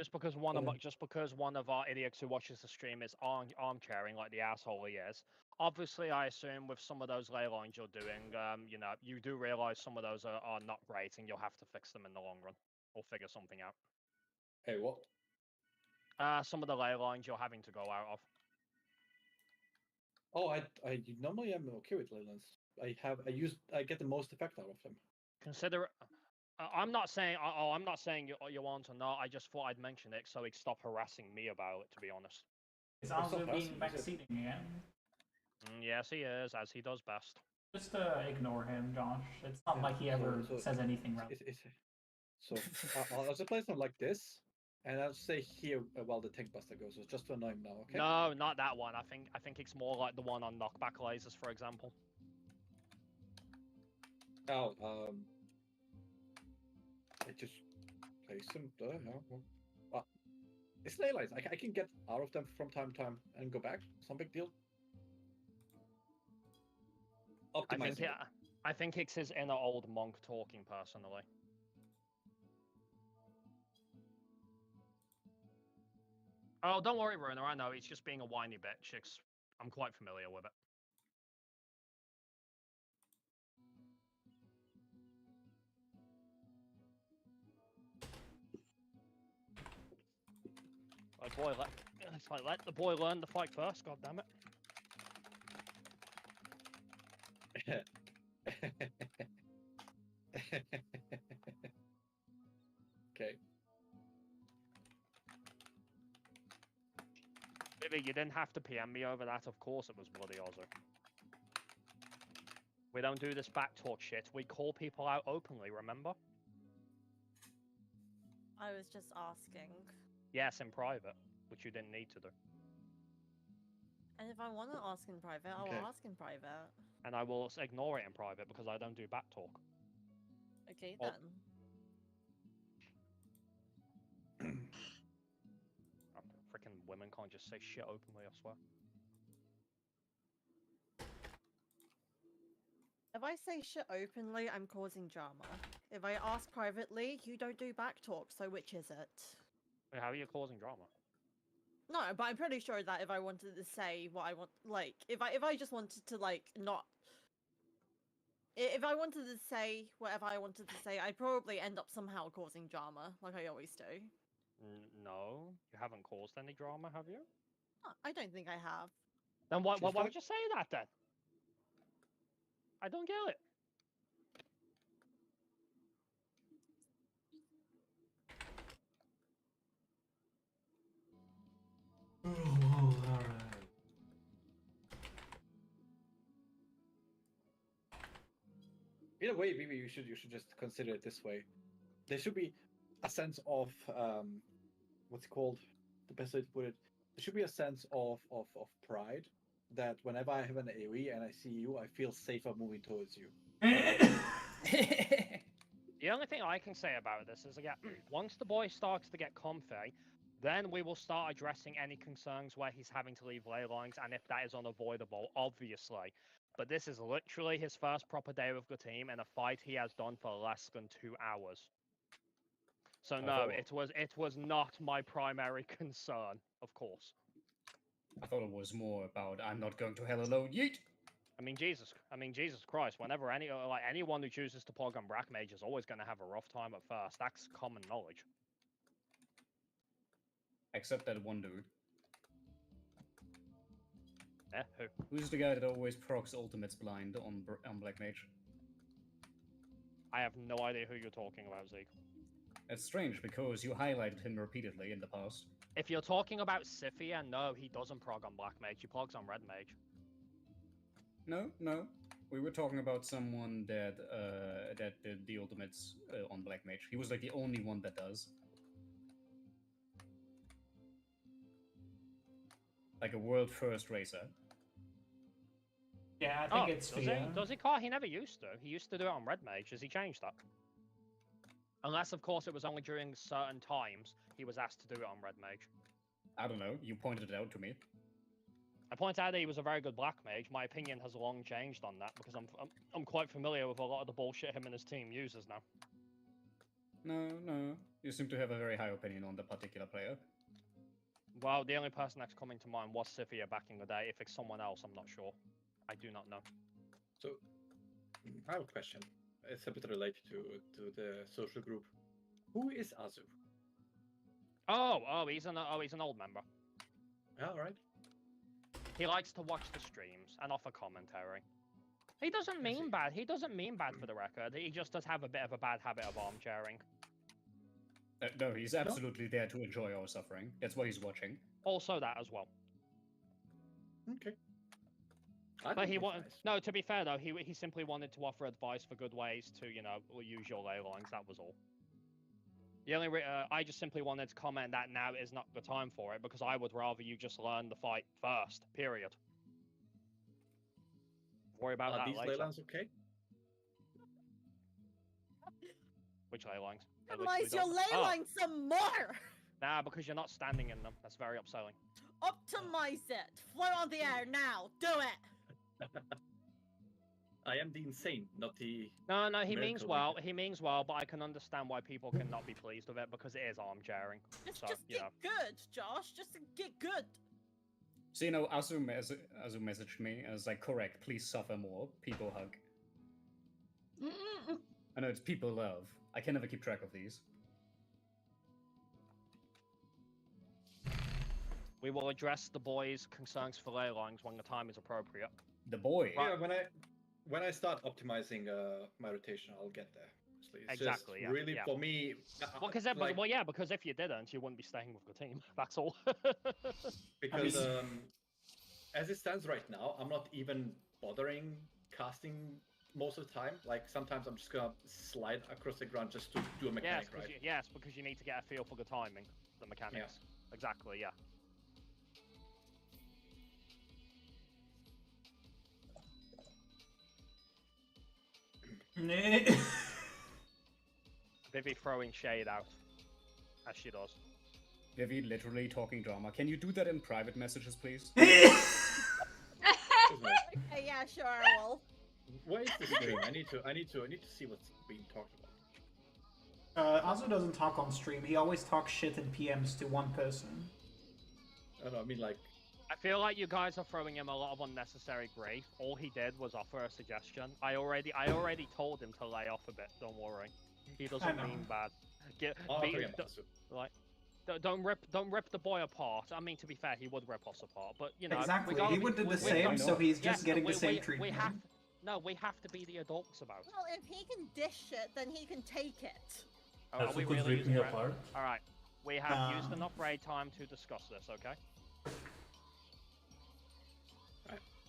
Just because one of our idiots who watches the stream is armchairing like the asshole he is. Obviously, I assume with some of those ley lines you're doing, you do realize some of those are not great, and you'll have to fix them in the long run or figure something out. Hey, what? Some of the ley lines you're having to go out of. Oh, I normally am okay with ley lines. I get the most effect out of them. Consider. I'm not saying. I'm not saying you want or not. I just thought I'd mention it so he'd stop harassing me about it. To be honest. Is also being backseating again? Yes, he is, as he does best. Just ignore him, Josh. It's not like he ever says anything wrong. So I'll just play something like this, and I'll stay here while the tank buster goes. So just to annoy him now, okay? No, not that one. I think it's more like the one on knockback lasers, for example. Oh, I just place them there. No. It's ley lines. I can get out of them from time to time and go back. It's no big deal. I think it's his inner old monk talking, personally. Oh, don't worry, Runa. I know he's just being a whiny bitch. I'm quite familiar with it. Let the boy learn to fight first. God damn it. Okay. Vivi, you didn't have to PM me over that. Of course it was bloody Ozzy. We don't do this backtalk shit. We call people out openly, remember? I was just asking. Yes, in private, which you didn't need to do. And if I want to ask in private, I will ask in private. And I will ignore it in private because I don't do backtalk. Okay, then. Freaking women can't just say shit openly, I swear. If I say shit openly, I'm causing drama. If I ask privately, you don't do backtalk, so which is it? Wait, how are you causing drama? No, but I'm pretty sure that if I wanted to say what I want, like, if I just wanted to, like, not... If I wanted to say whatever I wanted to say, I'd probably end up somehow causing drama, like I always do. No, you haven't caused any drama, have you? I don't think I have. Then why would you say that, then? I don't get it. Oh, alright. Either way, maybe you should just consider it this way. There should be a sense of what's it called? The best way to put it. There should be a sense of pride that whenever I have an AoE and I see you, I feel safer moving towards you. The only thing I can say about this is, again, once the boy starts to get comfy, then we will start addressing any concerns where he's having to leave ley lines, and if that is unavoidable, obviously. But this is literally his first proper day with the team, and a fight he has done for less than 2 hours. So no, it was not my primary concern, of course. I thought it was more about I'm not going to hell alone. Yeet. I mean, Jesus Christ! Whenever anyone who chooses to plug on Black Mage is always going to have a rough time at first. That's common knowledge. Except that one dude. Who? Who's the guy that always procs ultimates blind on Black Mage? I have no idea who you're talking about, Zeke. It's strange because you highlighted him repeatedly in the past. If you're talking about Scythia, no, he doesn't prog on Black Mage. He progs on Red Mage. No. We were talking about someone that did the ultimates on Black Mage. He was like the only one that does. Like a world first racer. Yeah, I think it's Fia. Does he, Carl? He never used to. He used to do it on Red Mage. Has he changed that? Unless, of course, it was only during certain times he was asked to do it on Red Mage. I don't know. You pointed it out to me. I pointed out that he was a very good Black Mage. My opinion has long changed on that because I'm quite familiar with a lot of the bullshit him and his team uses now. No. You seem to have a very high opinion on the particular player. Well, the only person that's coming to mind was Scythia back in the day. If it's someone else, I'm not sure. I do not know. So, I have a question. It's a bit related to the social group. Who is Azu? He's an old member. All right. He likes to watch the streams and offer commentary. He doesn't mean bad. He doesn't mean bad for the record. He just does have a bit of a bad habit of armchairing. No, he's absolutely there to enjoy our suffering. That's why he's watching. Also that as well. Okay. But he wanted... Nice. No, to be fair though, he simply wanted to offer advice for good ways to, use your ley lines. That was all. The only I just simply wanted to comment that now is not the time for it, because I would rather you just learn the fight first, period. Worry about that later. Are these ley lines okay? Which ley lines? Optimize your ley lines some more! Nah, because you're not standing in them. That's very upselling. Optimize it! Float on the air now! Do it! I am the insane, not the... No, he means well. He means well, but I can understand why people cannot be pleased with it, because it is armchairing. Just get good, Josh. Just get good. So, Azu messaged me and was like, correct, please suffer more. People hug. I know it's people love. I can never keep track of these. We will address the boys' concerns for ley lines when the time is appropriate. The boy? Yeah, when I start optimizing my rotation, I'll get there. It's exactly. Just really, for me. Because if you didn't, you wouldn't be staying with the team. That's all. Because as it stands right now, I'm not even bothering casting most of the time. Like sometimes I'm just gonna slide across the ground just to do a mechanic, right? Yes, because you need to get a feel for the timing, the mechanics. Yeah. Exactly. Yeah. Vivi throwing shade out, as she does. Vivi literally talking drama. Can you do that in private messages, please? Okay, yeah, sure, I will. Where is the stream? I need to see what's being talked about. Azu doesn't talk on stream. He always talks shit in PMs to one person. I don't know, I mean like... I feel like you guys are throwing him a lot of unnecessary grief. All he did was offer a suggestion. I already told him to lay off a bit. Don't worry. He doesn't mean bad. Don't rip the boy apart. I mean, to be fair, he would rip us apart, but exactly. He would do the same, so he's just getting the same treatment. We have to be the adults about it. Well, if he can dish it, then he can take it. Are we really using apart? All right. We have used enough raid time to discuss this. Okay.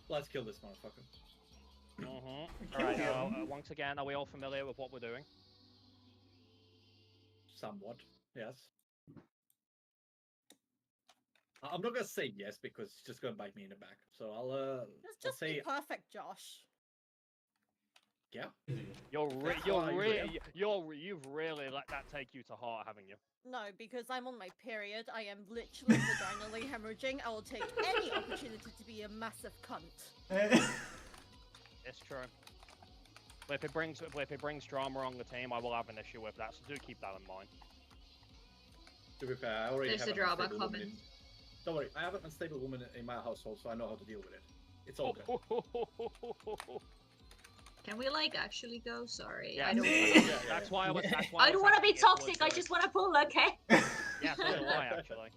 Let's kill this motherfucker. Alright, once again, are we all familiar with what we're doing? Somewhat, yes. I'm not gonna say yes because it's just gonna bite me in the back. So I'll just say be perfect, Josh. Yeah. You've really let that take you to heart, haven't you? No, because I'm on my period. I am literally vaginally hemorrhaging. I will take any opportunity to be a massive cunt. It's true. But if it brings drama on the team, I will have an issue with that. So do keep that in mind. To be fair, I already There's have a drama coming. Don't worry, I have an unstable woman in my household, so I know how to deal with it. It's all good. Can we actually go? Sorry, yeah, I don't. That's why I was. I don't want to be toxic. I just want to pull. Okay. Yeah, so do I actually.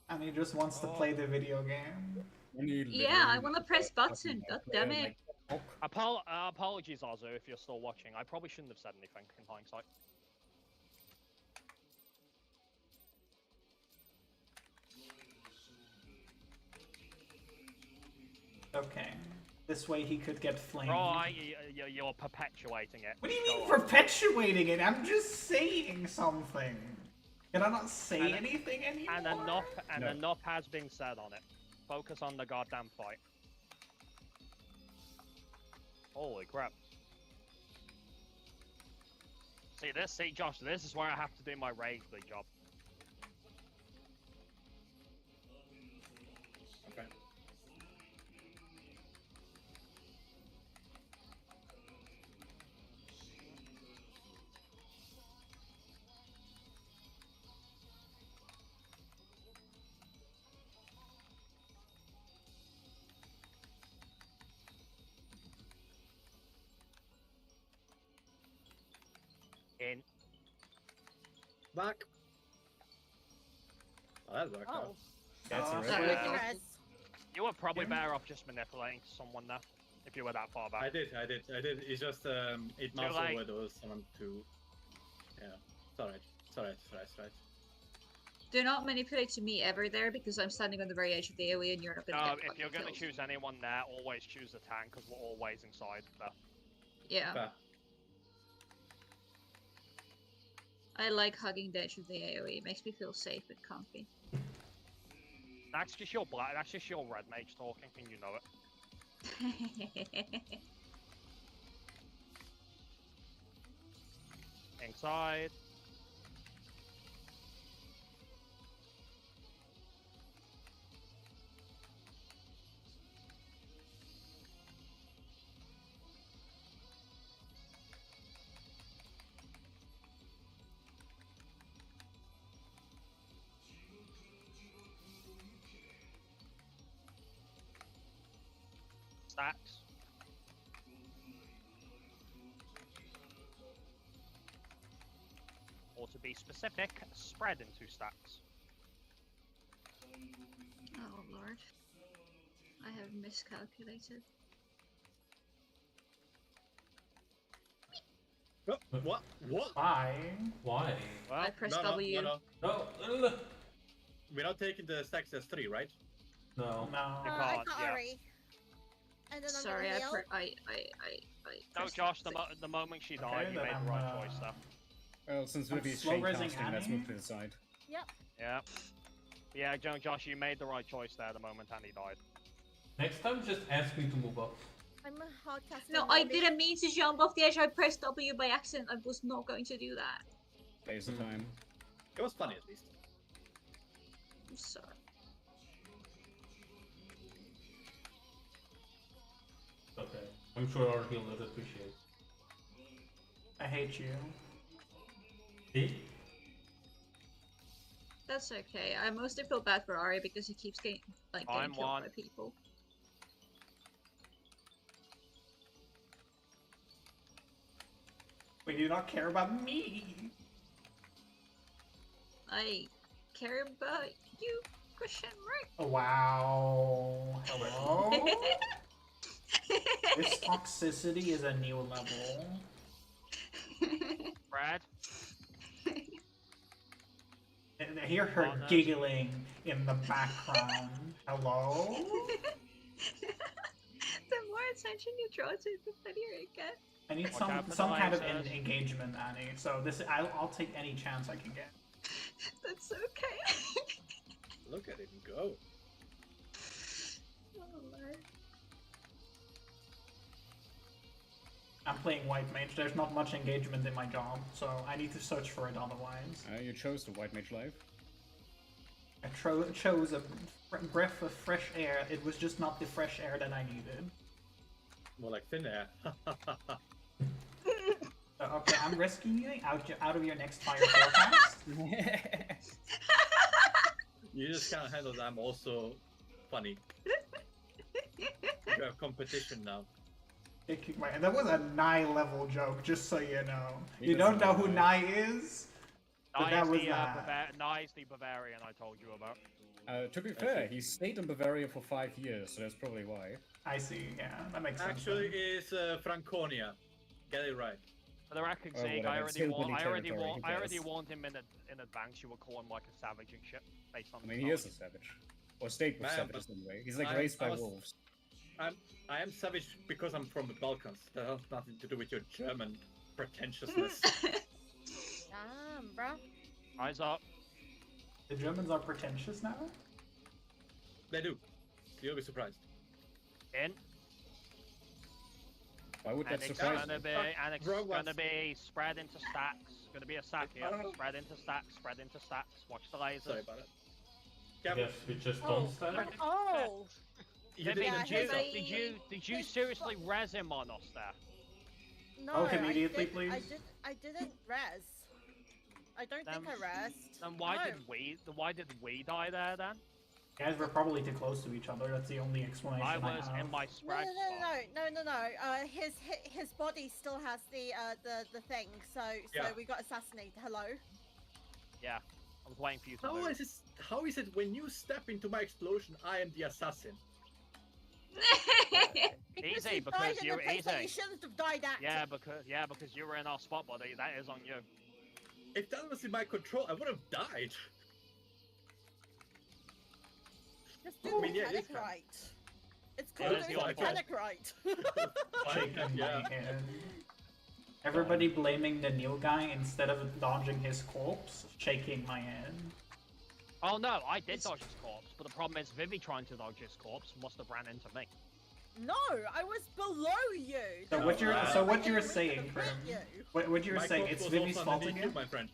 And he just wants to play the video game. Yeah, I want to press button. God damn it. Apologies, Azu, if you're still watching. I probably shouldn't have said anything in hindsight. Okay. This way he could get flamed. Oh, you're perpetuating it. What do you mean perpetuating it? I'm just saying something. Can I not say anything anymore? And enough has been said on it. Focus on the goddamn fight. Holy crap. See, Josh, this is where I have to do my rage bleed job. Okay. In. Back. Oh, that worked out. That's a res. You were probably better off just manipulating someone there, if you were that far back. I did. It's just, it mouse over those someone to... Yeah. It's alright. Do not manipulate to me ever there, because I'm standing on the very edge of the AoE and you're not gonna get if you're gonna choose anyone there, always choose the tank, because we're always inside there. Yeah. Fair. I like hugging the edge of the AoE. It makes me feel safe and comfy. That's just your red mage talking, and you know it. Inside. Stacks. Or to be specific, spread into stacks. Oh lord. I have miscalculated. What? Why? Why? Well, I pressed W. No. We're not taking the stacks as 3, right? No. I got Ari. And then Sorry, I'm no, Josh, the moment she died, you made the right choice there. Well, since Vivi's chain casting, let's move to the side. Yep. Yeah, Josh, you made the right choice there the moment Annie died. Next time, just ask me to move up. I'm a hard caster. No, I didn't mean to jump off the edge. I pressed W by accident. I was not going to do that. Days of time. It was funny at least. I'm sorry. Okay. I'm sure our healers appreciate. I hate you. See? That's okay. I mostly feel bad for Ari because he keeps getting killed by people. But you don't care about me. I care about you, question mark. Oh, wow. Hello? This toxicity is a new level. Brad? And I hear her giggling in the background. Hello? The more attention you draw to it, the funnier it gets. I need some kind of engagement, Annie. So I'll take any chance I can get. That's okay. Look at him go. Oh Lord. I'm playing white mage. There's not much engagement in my job, so I need to search for it otherwise. You chose the white mage life. I chose a breath of fresh air. It was just not the fresh air that I needed. More like thin air. Okay, I'm rescuing you out of your next fire forecast. You just can't handle that. I'm also funny. You have competition now. That was a Nye level joke, just so you know. You don't know who Nye is? But that was Nye is the Bavarian I told you about. To be fair, he stayed in Bavaria for 5 years, so that's probably why. I see, yeah, that makes sense. Actually, it's Franconia. Get it right. For the record's sake, I already warned him in advance. You would call him like a savage and shit, based on. I mean, he is a savage, or state with savages anyway. He's like raised by wolves. I am savage because I'm from the Balkans. That has nothing to do with your German pretentiousness. Damn, bro. Eyes up. The Germans are pretentious now? They do. You'll be surprised. In. Why would that surprise me? It's gonna be spread into stacks. Gonna be a stack here. Spread into stacks. Spread into stacks. Watch the lasers. Sorry about it. Yes, we just don't stack. Oh. Did you seriously res him on us there? No, okay, immediately, please. I didn't res. I don't think I resed. Then why did we die there then? Guys, we're probably too close to each other. That's the only explanation I was have. in my spread No. His body still has the thing. So we got assassinated. Hello. Yeah, I was waiting for you to move. How is it when you step into my explosion, I am the assassin? Easy, because you're easy. You shouldn't have died at. Yeah, because you were in our spot, buddy. That is on you. If that was in my control, I would have died. Just do mechanic right. It's called mechanic right. Yeah. Everybody blaming the new guy instead of dodging his corpse, shaking my head. Oh no, I did dodge his corpse, but the problem is Vivi trying to dodge his corpse must have ran into me. No, I was below you. So what you're saying, Prim? What you're saying? It's Vivi's fault again, my friend.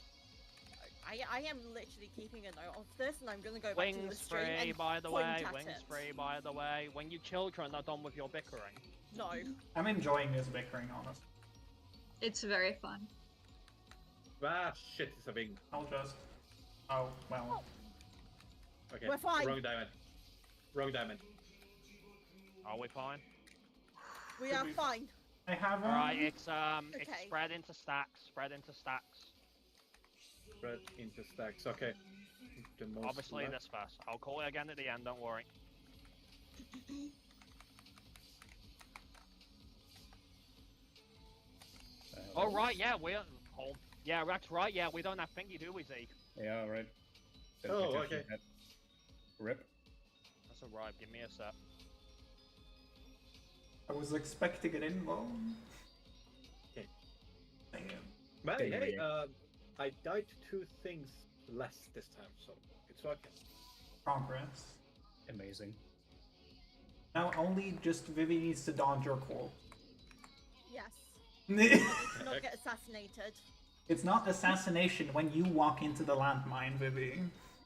I am literally keeping a note of this, and I'm gonna go back to the stream and Wings free, by the way. When you children are done with your bickering. No. I'm enjoying this bickering, honestly. It's very fun. Ah, shit, it's a big. I'll just. Oh, well. Okay, we're fine. Wrong diamond. Wrong diamond. Are we fine? We are fine. I have Alright, it's spread into stacks. Spread into stacks. Spread into stacks, okay. Obviously this first. I'll call it again at the end, don't worry. Oh right, yeah, we're home. Yeah, that's right, yeah, we don't have thingy, do we, Zeke? Yeah, right. Oh, okay. Rip. That's alright, give me a sec. I was expecting an invo. Okay. Damn. Man, hey, I died to 2 things less this time, so it's okay. Progress. Amazing. Now only just Vivi needs to dodge your call. Yes. Not get assassinated. It's not assassination when you walk into the landmine, Vivi.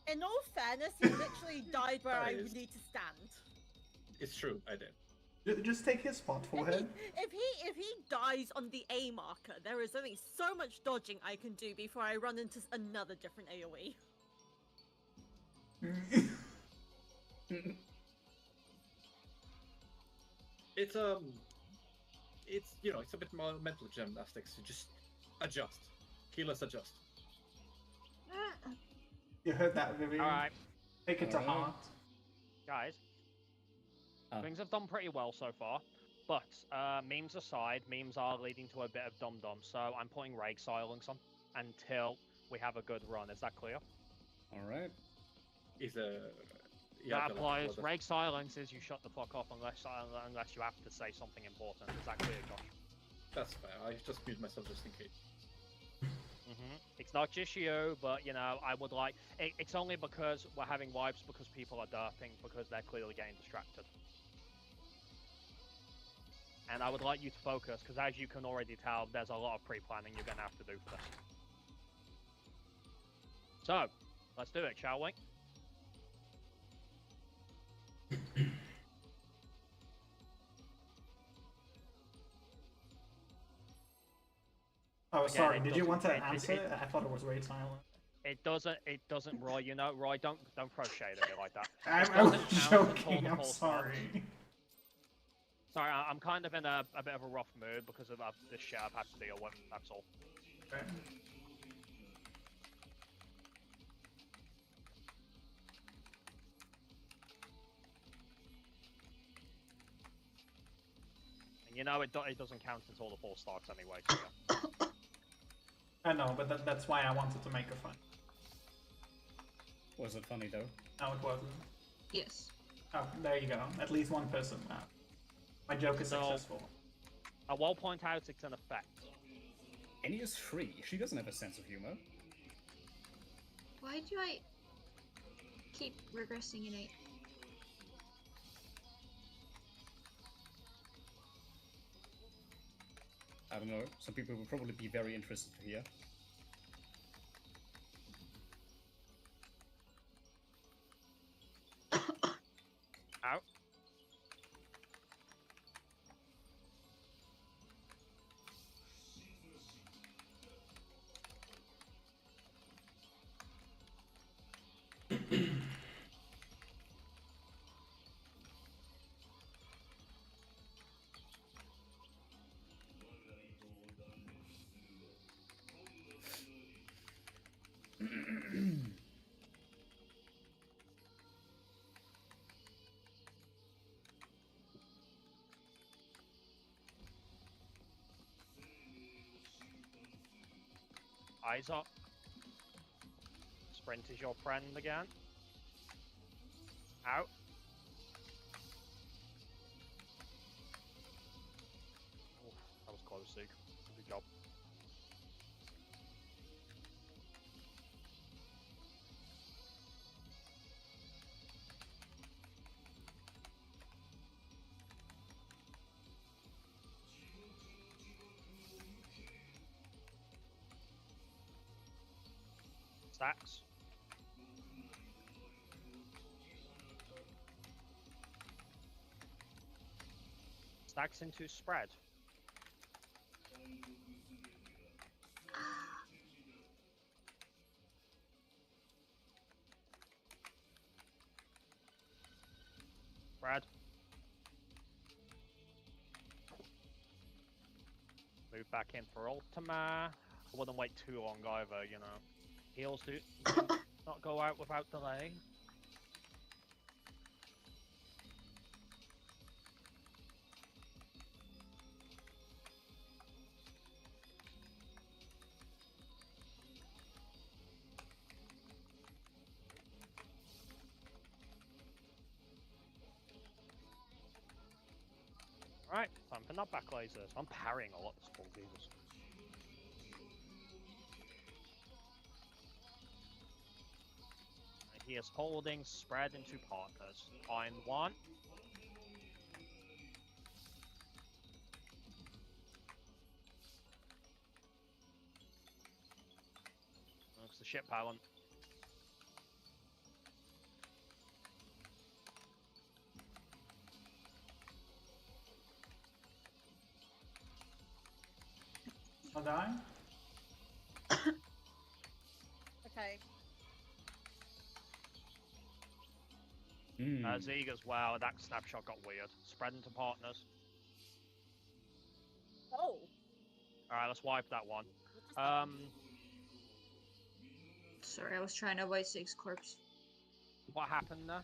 In all fairness, he literally died where I would need to stand. It's true, I did. Just take his spot, forehead. If he dies on the A marker, there is only so much dodging I can do before I run into another different AoE. It's it's a bit more mental gymnastics. You just adjust. Healers adjust. You heard that, Vivi. Alright. Take it to heart. Guys. Things have done pretty well so far, but memes aside, memes are leading to a bit of dum-dum, so I'm putting Rage Silence on until we have a good run. Is that clear? Alright. That applies. Rage Silence is you shut the fuck off unless you have to say something important. Is that clear, Josh? That's fair. I just mute myself just in case. It's not just you, but you know, I would like. It's only because we're having wipes because people are derping because they're clearly getting distracted. And I would like you to focus, because as you can already tell, there's a lot of pre-planning you're going to have to do for this. So, let's do it, shall we? Oh, sorry, did you want to answer? I thought it was Raid Silent. It doesn't, Roy, you know, Roy, don't throw shade at me like that. I'm joking, I'm sorry. Sorry, I'm kind of in a bit of a rough mood because of this shit I've had to deal with, that's all. Okay. And you know, it doesn't count until the 4 starts anyway, so yeah. I know, but that's why I wanted to make it fun. Was it funny though? No, it wasn't. Yes. Oh, there you go. At least one person now. My joke is successful. I will point out it's an effect. Annie is free. She doesn't have a sense of humor. Why do I keep regressing in 8? I don't know. Some people will probably be very interested to hear. Out. Eyes up. Sprint is your friend again. Out. Oof, that was close, Sig. Good job. Stacks. Stacks into spread. Spread. Move back in for Ultima. I wouldn't wait too long either, you know. Heals do not go out without delay. Alright, time for knockback lasers. I'm parrying a lot this ball, Jesus. He is holding spread into partners. Find one. Looks the ship talent. I'll die. Okay. Zeke as well. That snapshot got weird. Spread into partners. Oh. Alright, let's wipe that one. Sorry, I was trying to avoid Sig's corpse. What happened there?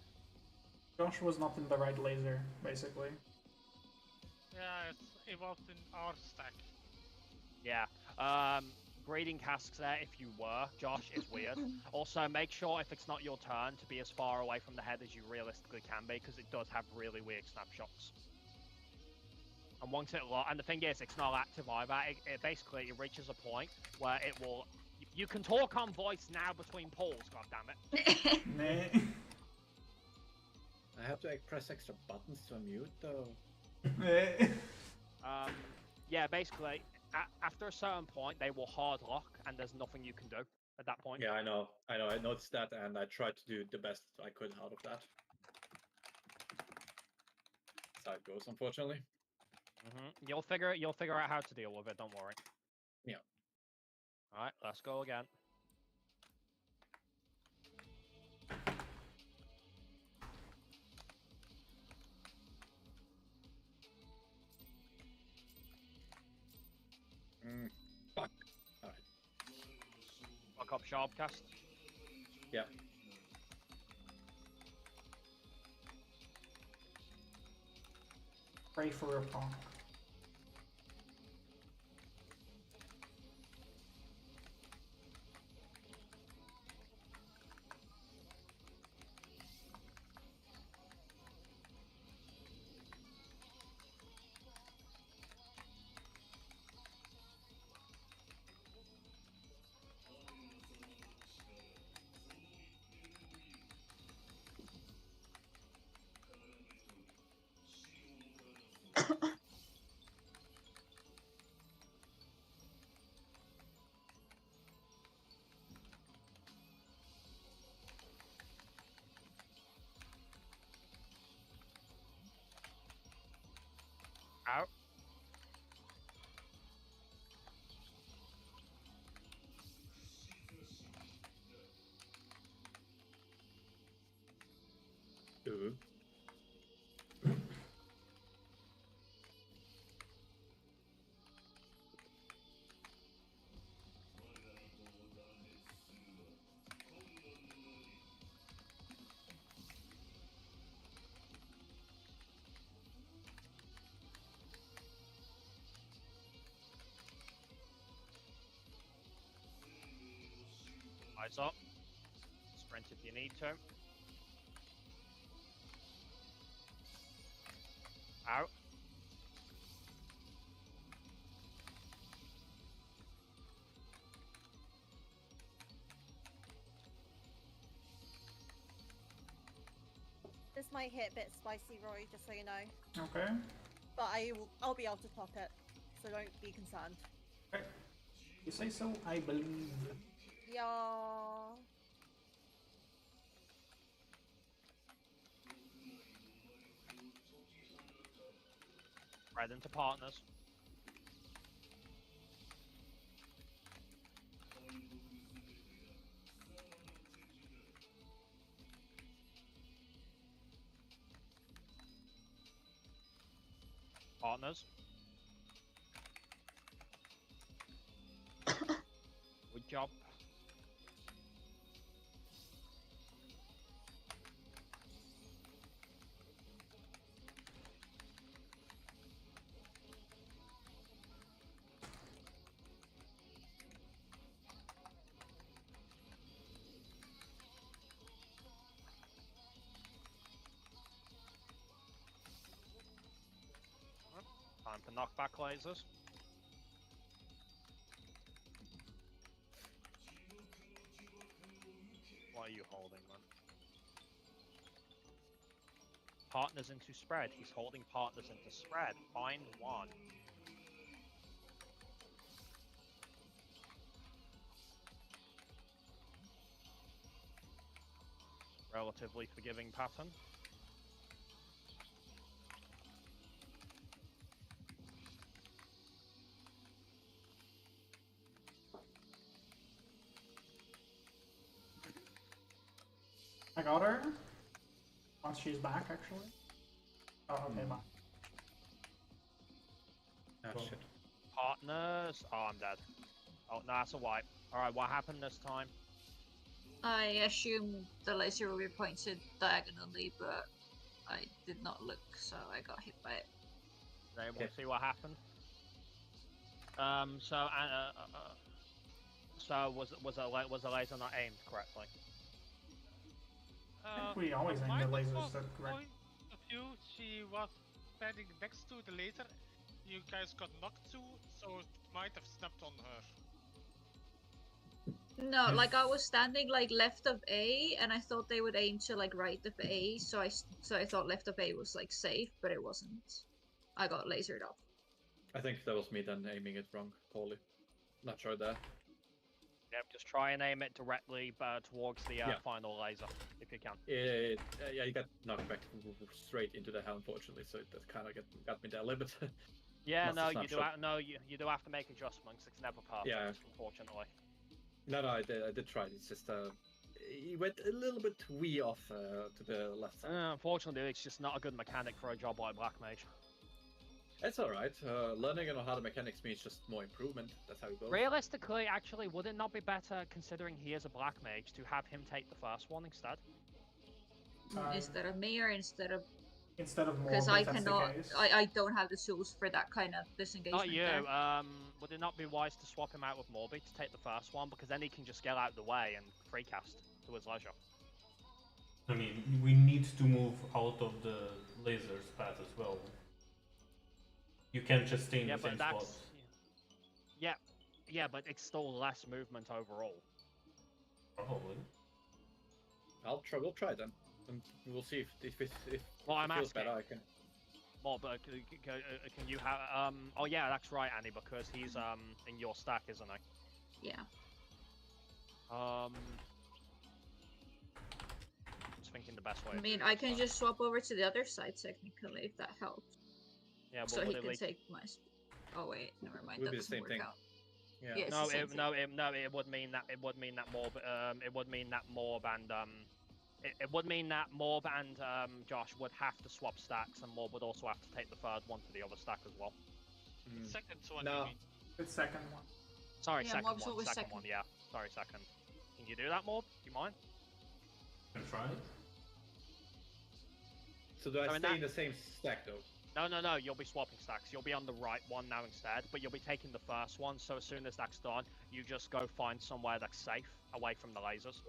Josh was not in the right laser, basically. Yeah, it's evolved in our stack. Yeah. Breeding casks there if you were. Josh, is weird. Also, make sure if it's not your turn to be as far away from the head as you realistically can be, because it does have really weird snapshots. And once it and the thing is, it's not active either. It basically it reaches a point where it will. You can talk on voice now between pulls. God damn it. I have to press extra buttons to unmute though. Yeah, basically, after a certain point, they will hard lock, and there's nothing you can do at that point. Yeah, I know. I noticed that, and I tried to do the best I could out of that. That's how it goes, unfortunately. You'll figure out how to deal with it. Don't worry. Yeah. All right, let's go again. Fuck. Alright. Fuck up Sharpcast. Yeah. Pray for a punk. Out. Rise up. Sprint if you need to. Out. This might hit a bit spicy, Roy, just so you know. Okay. But I'll be able to top it, so don't be concerned. Okay. You say so, I believe. Yeah. Right into partners. Partners. Good job. Time for knockback lasers. What are you holding, man? Partners into spread. He's holding partners into spread. Find one. Relatively forgiving pattern. I got her. Once she's back, actually. Oh, okay, bye. Oh, shit. Partners. Oh, I'm dead. Oh, no, that's a wipe. Alright, what happened this time? I assume the laser will be pointed diagonally, but I did not look, so I got hit by it. Then we'll see what happened. So was the laser not aimed correctly? We always aim the lasers at correct. Point of view, she was standing next to the laser. You guys got knocked too, so it might have snapped on her. No, like I was standing like left of A, and I thought they would aim to like right of A, so I thought left of A was like safe, but it wasn't. I got lasered off. I think that was me then aiming it wrong, poorly. Not sure there. Yep, just try and aim it directly towards the final laser, if you can. Yeah, you got knocked back straight into the hell, unfortunately, so that kind of got me there a little bit. Yeah, no, you do have to make adjustments. It's never perfect, unfortunately. No, I did try. It's just he went a little bit wee off to the left side. Unfortunately, it's just not a good mechanic for a job like Black Mage. It's alright. Learning how the mechanics means just more improvement. That's how it goes. Realistically, actually, would it not be better, considering he is a Black Mage, to have him take the first one instead? Instead of me, or instead of more, because I cannot, I don't have the tools for that kind of disengagement. Not you. There. Would it not be wise to swap him out with Morby to take the first one, because then he can just get out of the way and free cast to his leisure. I mean, we need to move out of the laser's path as well. You can't just stay in the same spot. Yeah, but it's still less movement overall. Probably. We'll try then. And we'll see if it I'm feels asking. better. I can. Well, but can you have? Oh yeah, that's right, Annie, because he's in your stack, isn't he? Yeah. Just thinking the best way. I mean, I can just swap over to the other side technically, if that helps. Yeah, so he can take my. Oh wait, never mind. That doesn't work out. Yeah. It would mean that Morb and Josh would have to swap stacks, and Morb would also have to take the third one to the other stack as well. Second one. No. It's second one. Sorry, yeah, second Morb's one. Second one. Yeah. Sorry, second. Can you do that, Morb? Do you mind? Can try. So do I stay in the same stack though? No, you'll be swapping stacks. You'll be on the right one now instead, but you'll be taking the first one, so as soon as that's done, you just go find somewhere that's safe, away from the lasers.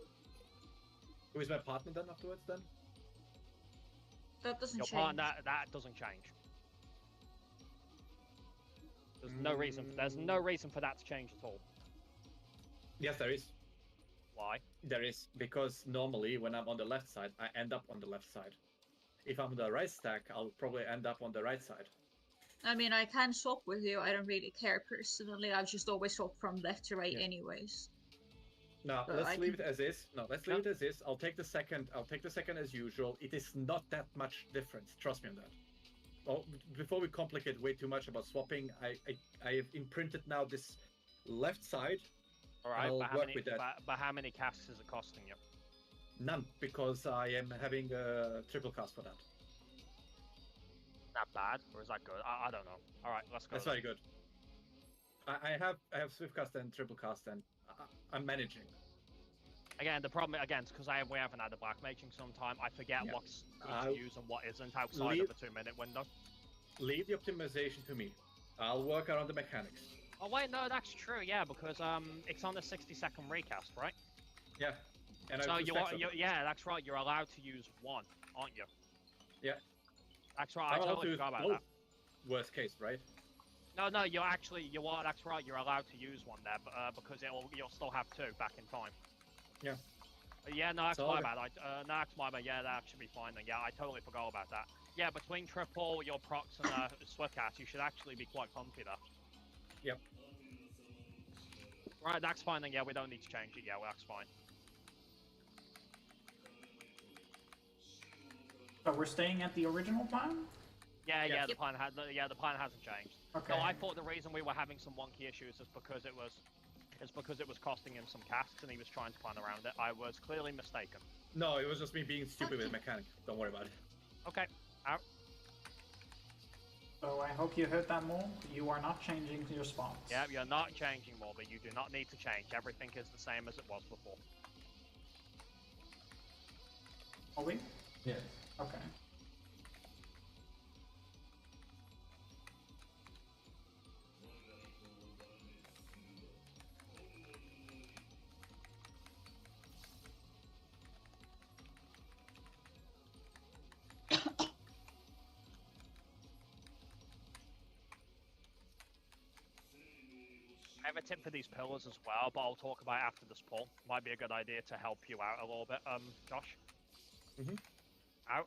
Who is my partner then afterwards then? That doesn't change. Your partner, that doesn't change. There's no reason for that to change at all. Yes, there is. Why? There is, because normally when I'm on the left side, I end up on the left side. If I'm on the right stack, I'll probably end up on the right side. I mean, I can swap with you. I don't really care personally. I've just always swapped from left to right anyways. No, let's leave it as is. No, let's leave it as is. I'll take the second as usual. It is not that much difference. Trust me on that. Oh, before we complicate way too much about swapping, I have imprinted now this left side. All right, but how many casks is it costing you? None, because I am having a triple cast for that. That bad, or is that good? I don't know. All right, let's go. That's very good. I have swift cast and triple cast, and I'm managing. Again, the problem is because we haven't had a black mage in some time. I forget what's good to use and what isn't outside of the 2-minute window. Leave the optimization to me. I'll work around the mechanics. Oh wait, no, that's true. Yeah, because it's on the 60-second recast, right? Yeah. And so yeah, that's right. You're allowed to use one, aren't you? Yeah. That's right. I totally forgot about that. Worst case, right? No, you are. That's right. You're allowed to use one there, but because you'll still have two back in time. Yeah. Yeah, no, that's my bad. No, that's my bad. Yeah, that should be fine then. Yeah, I totally forgot about that. Yeah, between triple, your procs, and Swiftcast, you should actually be quite comfy there. Yep. Right, that's fine then. Yeah, we don't need to change it. Yeah, well, that's fine. So we're staying at the original plan? Yeah, the plan hasn't changed. Okay. No, I thought the reason we were having some wonky issues is because it was costing him some casks and he was trying to plan around it. I was clearly mistaken. No, it was just me being stupid with mechanic. Don't worry about it. Okay, out. So I hope you heard that, Mole. You are not changing your spots. Yeah, you're not changing more, but you do not need to change. Everything is the same as it was before. Ollie? Yes. Okay. I have a tip for these pillars as well, but I'll talk about it after this poll. Might be a good idea to help you out a little bit, Josh. Mm-hmm. Out.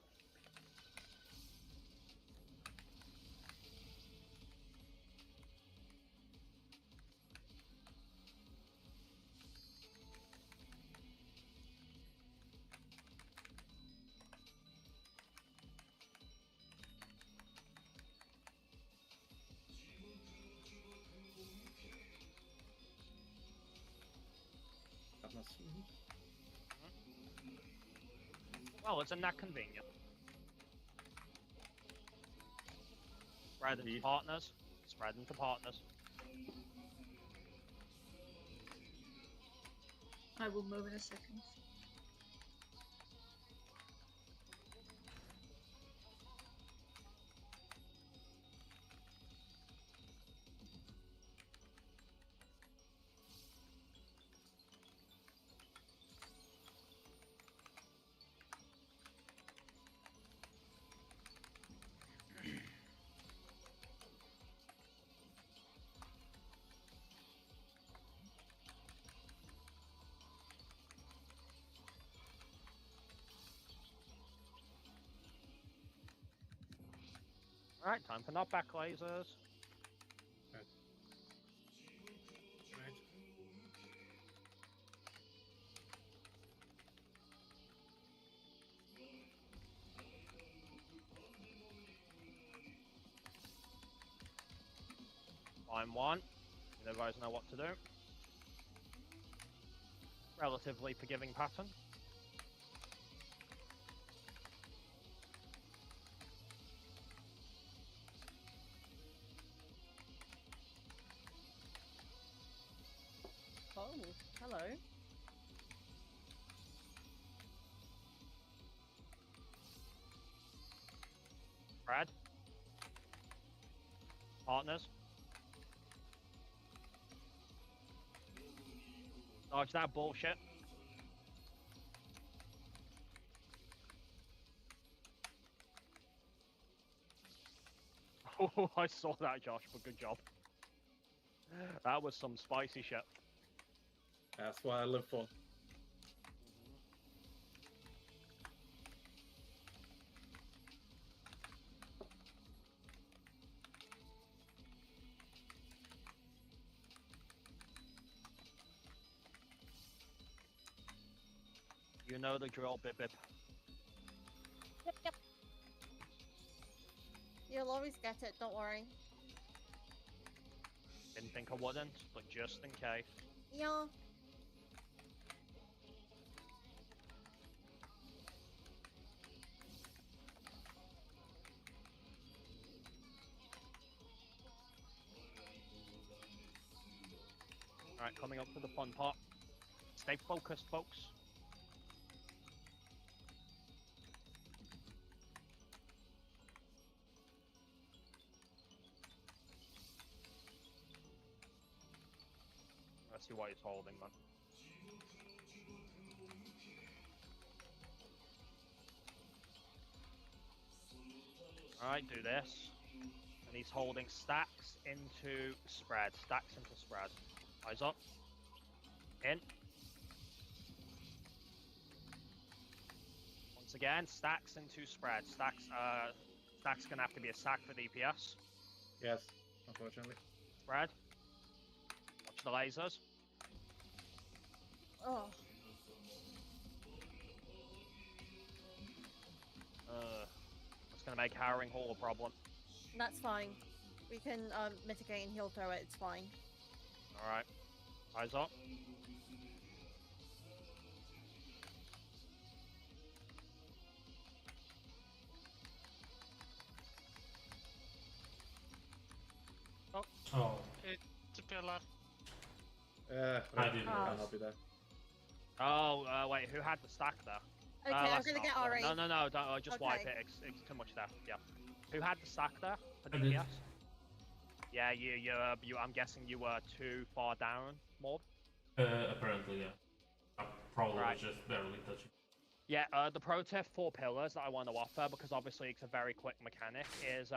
Well, isn't that convenient? Spread into partners. Spread into partners. I will move in a second. Alright, time for knockback lasers. Right. Line 1. You guys know what to do. Relatively forgiving pattern. Oh, hello. Brad? Partners. Dodge that bullshit. Oh, I saw that, Josh, but good job. That was some spicy shit. That's what I live for. You know the drill, Bip Bip. Yep. You'll always get it, don't worry. Didn't think I wouldn't, but just in case. Yeah. Alright, coming up to the fun part. Stay focused, folks. Let's see what he's holding, man. Alright, do this. And he's holding stacks into spread. Stacks into spread. Eyes up. In. Once again, stacks into spread. Stacks gonna have to be a sack for DPS. Yes, unfortunately. Spread. Watch the lasers. Oh. That's gonna make Harrowing Hall a problem. That's fine. We can mitigate and heal through it, it's fine. Alright. Eyes up. Oh. It's a pillar. I didn't help you there. Oh, wait, who had the stack there? Okay, I'm gonna get Ari. No, don't, just wipe it. It's too much there. Yeah. Who had the stack there for DPS? Yeah, you. I'm guessing you were too far down, Morb. Apparently, yeah. I probably was just barely touching. Yeah, the pro tip for pillars that I want to offer, because obviously it's a very quick mechanic, is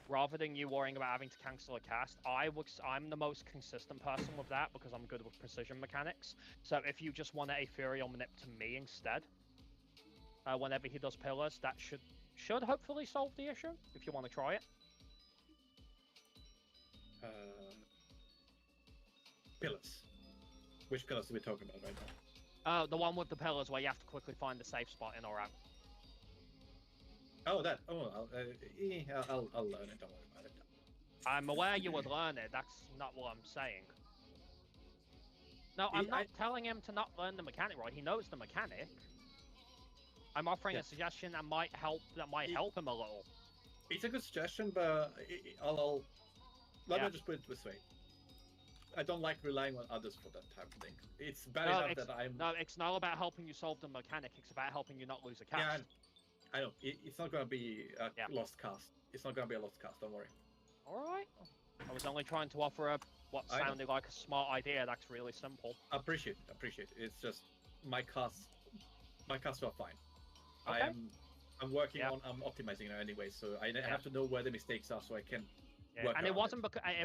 rather than you worrying about having to cancel a cast, I'm the most consistent person with that because I'm good with precision mechanics. So if you just want a Ethereal Manip to me instead, whenever he does pillars, that should hopefully solve the issue, if you want to try it. Pillars. Which pillars are we talking about right now? The one with the pillars where you have to quickly find the safe spot in or out. Oh, that. Oh, I'll learn it. Don't worry about it. I'm aware you would learn it. That's not what I'm saying. No, I'm not telling him to not learn the mechanic, right? He knows the mechanic. I'm offering a suggestion that might help. That might help him a little. It's a good suggestion, but let me just put it this way. I don't like relying on others for that type of thing. It's bad enough that I'm... No, it's not about helping you solve the mechanic. It's about helping you not lose a cast. Yeah, I know. It's not going to be a lost cast. It's not going to be a lost cast, don't worry. Alright. I was only trying to offer what sounded like a smart idea that's really simple. Appreciate it. It's just my casts are fine. Okay. I'm working on optimizing it anyway, so I have to know where the mistakes are so I can work and it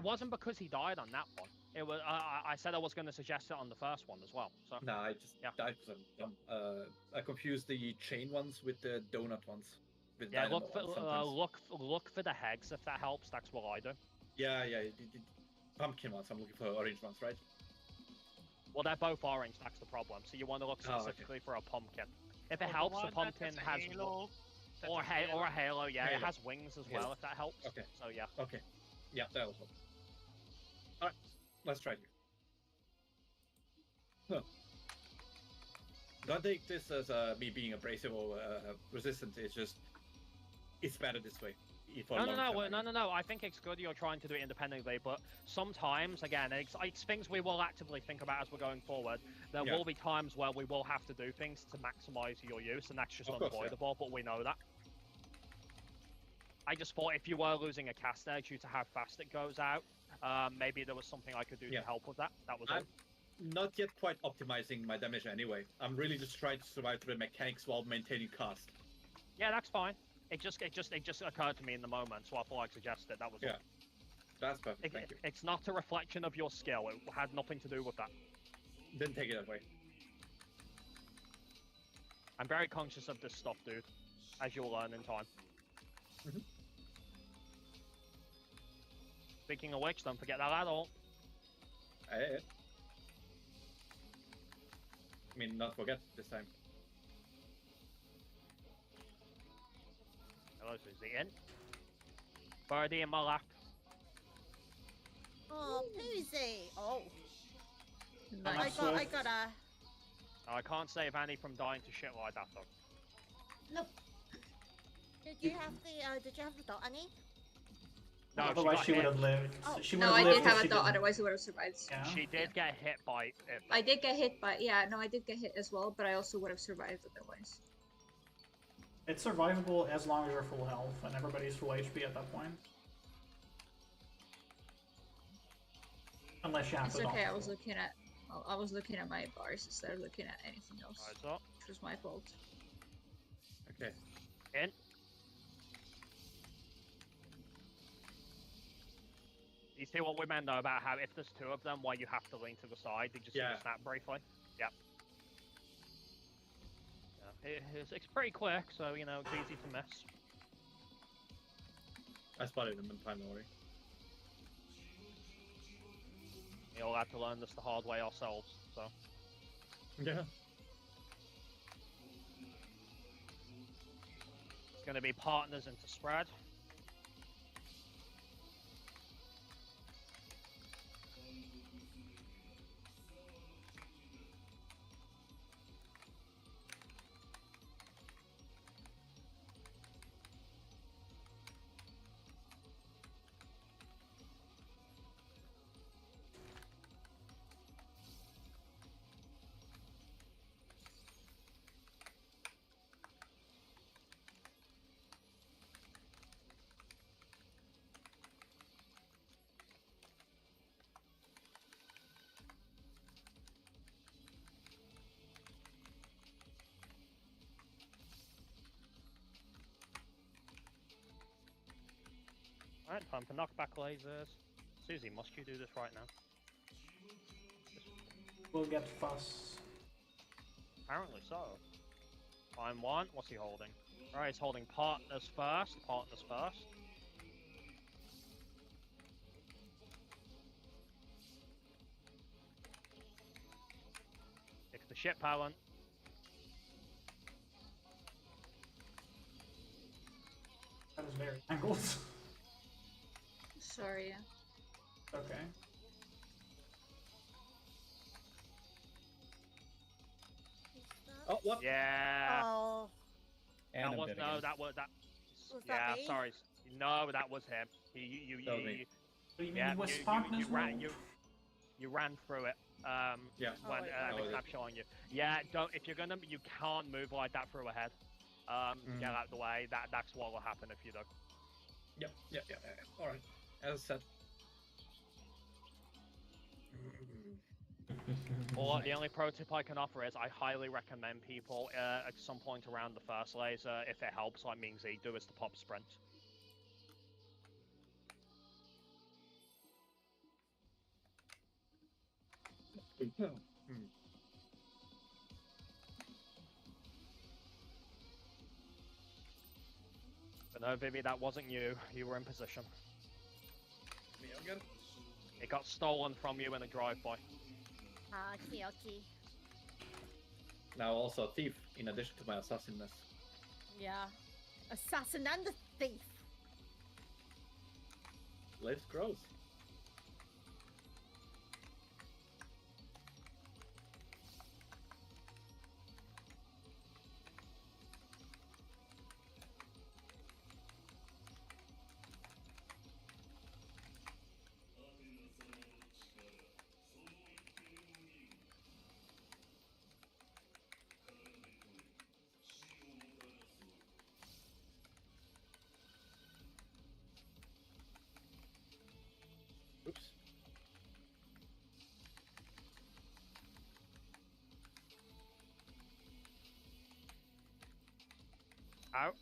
wasn't because he died on that one. It was I said I was going to suggest it on the first one as well. So no, I just died because I'm dumb. I confused the chain ones with the donut ones. With look for the hex if that helps. That's what I do. Yeah. The pumpkin ones. I'm looking for orange ones, right? Well, they're both orange. That's the problem. So you want to look specifically for a pumpkin. If it helps, the pumpkin has halo, or a halo. Yeah, it has wings as well. If that helps. Okay. So yeah. Okay. Yeah, that'll help. All right, let's try here. No. Don't take this as me being abrasive or resistant. It's better this way. No. I think it's good you're trying to do it independently, but sometimes, again, it's things we will actively think about as we're going forward. There will be times where we will have to do things to maximize your use, and that's just unavoidable, but we know that. I just thought if you were losing a caster due to how fast it goes out, maybe there was something I could do to help with that. That was all. Not yet quite optimizing my damage anyway. I'm really just trying to survive through the mechanics while maintaining cost. Yeah, that's fine. It just occurred to me in the moment, so I thought I'd suggest it. That was all. That's perfect. Thank you. It's not a reflection of your skill. It had nothing to do with that. Didn't take it that way. I'm very conscious of this stuff, dude, as you'll learn in time. Speaking of which, don't forget that adult. Hey. I mean, not forget this time. Hello, Susie. In. Birdie in my lap. Oh, Susie. Oh. Nice. I got a... I can't save Annie from dying to shit like that, though. Nope. Did you have the dot, Annie? No, otherwise she would have lived. Oh. She no, I did have a dot, otherwise it would have survived. Yeah. She did get hit by it. I did get hit by, I did get hit as well, but I also would have survived otherwise. It's survivable as long as you're full health and everybody's full HP at that point. Unless you have it's to. Okay, I was looking at my bars instead of looking at anything else. Which was my fault. Okay. In. You see what we meant though about how if there's two of them, why you have to lean to the side? Did you see the snap briefly? Yep. Yeah, it's pretty quick, so you know it's easy to miss. I spotted him in time, don't worry. We all had to learn this the hard way ourselves, so. Yeah. It's going to be partners into spread. Alright, time for knockback lasers. Susie, must you do this right now? We'll get fuss. Apparently so. Line one, what's he holding? Alright, he's holding partners first. Partners first. Pick the ship, Palan. That was very angled. Sorry, yeah. Okay. Oh, what? Yeah. Oh. And that was no, that was that. Was yeah, that me? sorry. No, that was him. You ran through it. When the snap showing you. Yeah, don't. If you're gonna, you can't move like that through ahead. Get out of the way. That's what will happen if you do. Yep. All right. As I said. Or the only pro tip I can offer is I highly recommend people at some point around the first laser, if it helps, like Ming Z, do is to pop sprint. But no, Vivi, that wasn't you. You were in position. Me again? It got stolen from you in a drive-by. Okay. Now also a thief, in addition to my assassinness. Yeah. Assassin and a thief. Lives grows. Out.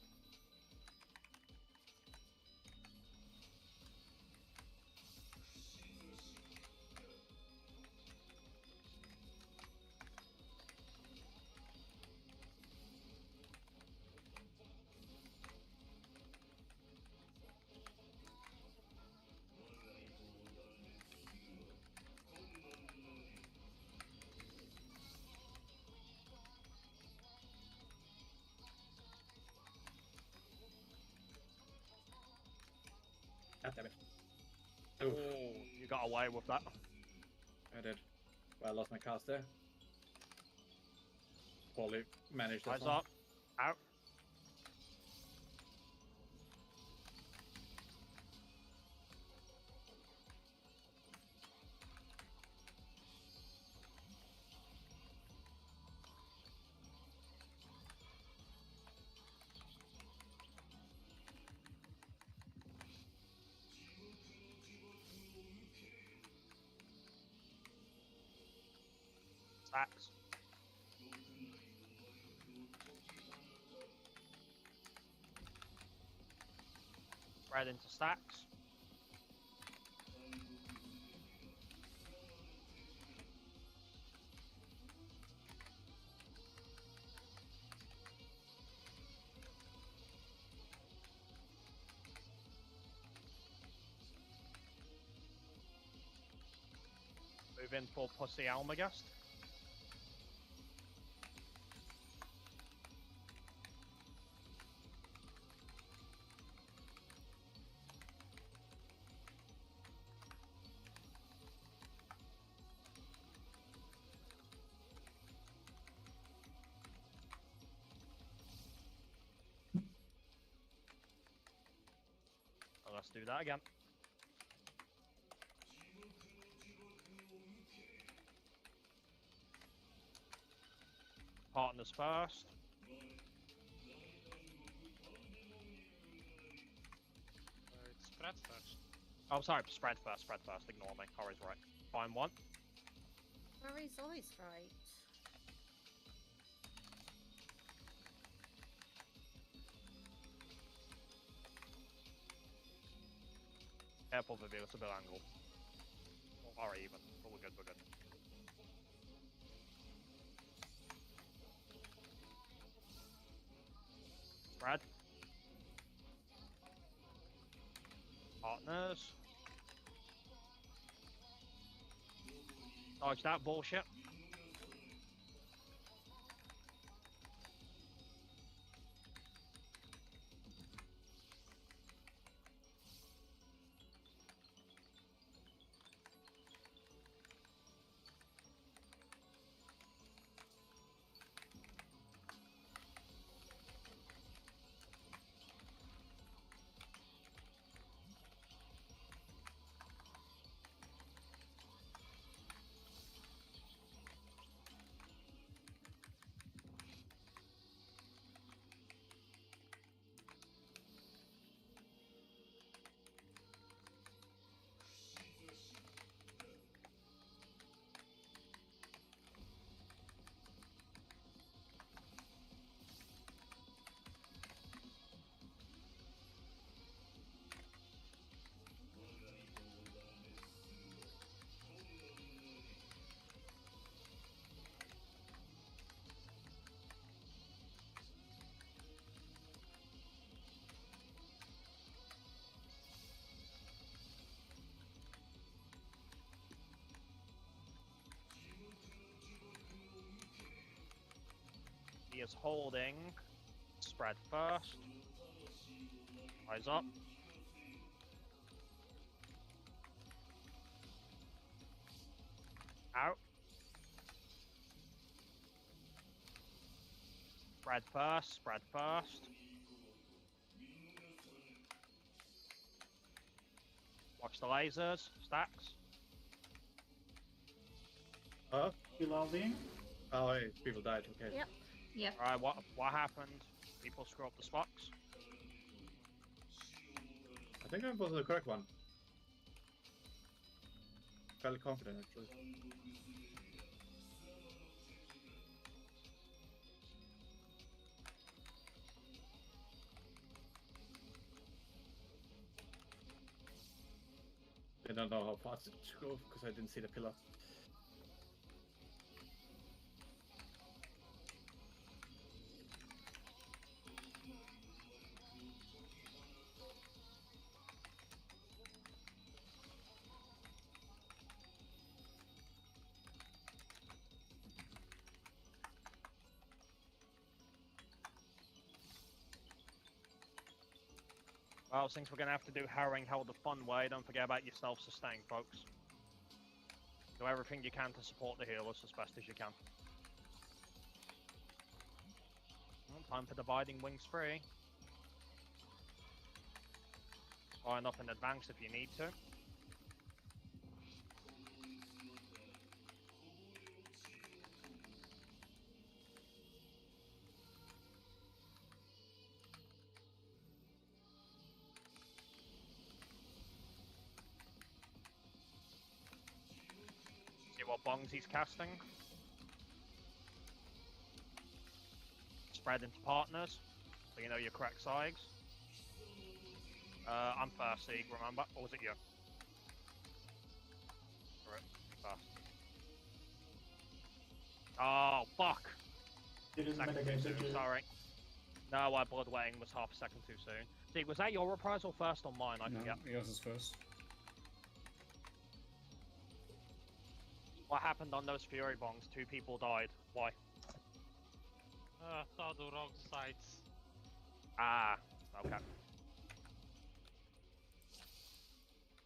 God damn it. Oh, you got away with that. I did. Well, I lost my cast there. Poorly managed this Eyes one. up. Out. Stacks. Spread into stacks. Move in for Pussy Almagast. Let's do that again. Partners first. It's spread first. Oh, sorry, spread first, ignore me. Corey's right. Fine one. Corey's always right. Careful, Vivi, it's a bit angled. Or even, but we're good, we're good. Spread. Partners. Dodge that bullshit. He is holding. Spread first. Eyes up. Out. Spread first, spread first. Watch the lasers. Stacks. Huh? P11? Oh, hey, people died, okay. Yep. Yep. Alright, what happened? People screw up the spots. I think I was the correct one. Fairly confident, actually. don't know how fast it should go because I didn't see the pillar. Well, since we're going to have to do harrowing hell the fun way, don't forget about your self-sustain, folks. Do everything you can to support the healers as best as you can. Well, time for dividing wings free. Line up in advance if you need to. See what bongs he's casting. Spread into partners, so you know your correct sides. I'm first, Sieg, remember? Or was it you? Alright, fast. Oh, fuck! You didn't mitigate, did you? Sorry. No, my bloodletting was half a second too soon. Sieg, was that your reprisal first or mine? I forget. Yours is first. What happened on those Fury bongs? 2 people died. Why? Saw the wrong sides. Ah, okay. I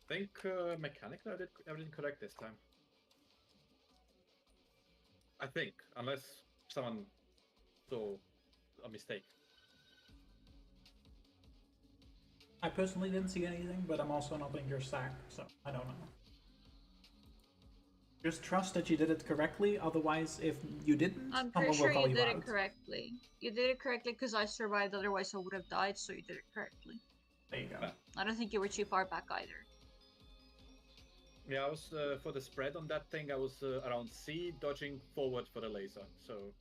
think mechanically I did everything correct this time. I think, unless someone saw a mistake. I personally didn't see anything, but I'm also not in your stack, so I don't know. Just trust that you did it correctly, otherwise if you didn't, I'm pretty sure you did it correctly. You did it correctly because I survived, otherwise I would have died, so you did it correctly. There you go. I don't think you were too far back either. Yeah, I was, for the spread on that thing, I was around C, dodging forward for the laser, so...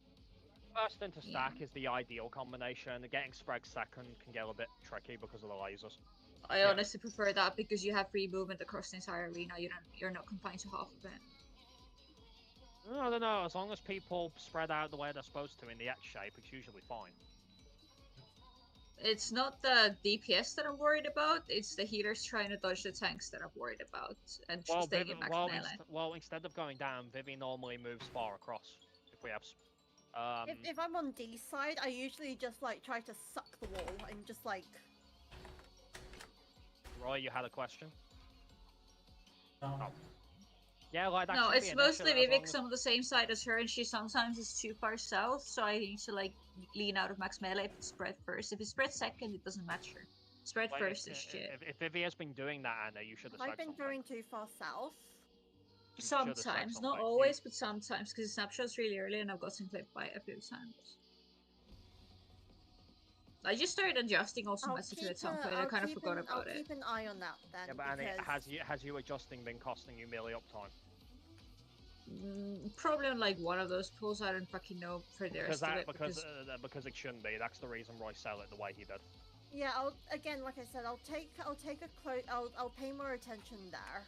First into stack is the ideal combination. Getting spread second can get a bit tricky because of the lasers. I honestly prefer that because you have free movement across the entire arena, you're not confined to half of it. I don't know, as long as people spread out the way they're supposed to in the X shape, it's usually fine. It's not the DPS that I'm worried about, it's the healers trying to dodge the tanks that I'm worried about, and just taking back melee. Instead of going down, Vivi normally moves far across, if we have... If I'm on D side, I usually just, like, try to suck the wall, and just, like... Roy, you had a question? Oh. Yeah, like that. No, it's mostly Vivek's on the same side as her, and she sometimes is too far south, so I need to like lean out of max melee if it's spread first. If it's spread second, it doesn't matter. Spread first is shit. If Vivi has been doing that, Anna, you should have said I've been going too far south. Sometimes, not always, but sometimes, because the snapshot's really early and I've gotten clipped by a few times. I just started adjusting also my secret at some point. I kind of forgot about it. I'll keep an eye on that then. Yeah, but Annie, has you adjusting been costing you melee uptime? Probably on like one of those pulls. I don't fucking know for the rest of it. Because it shouldn't be. That's the reason Roy sell it the way he did. Yeah, again, like I said, I'll pay more attention there.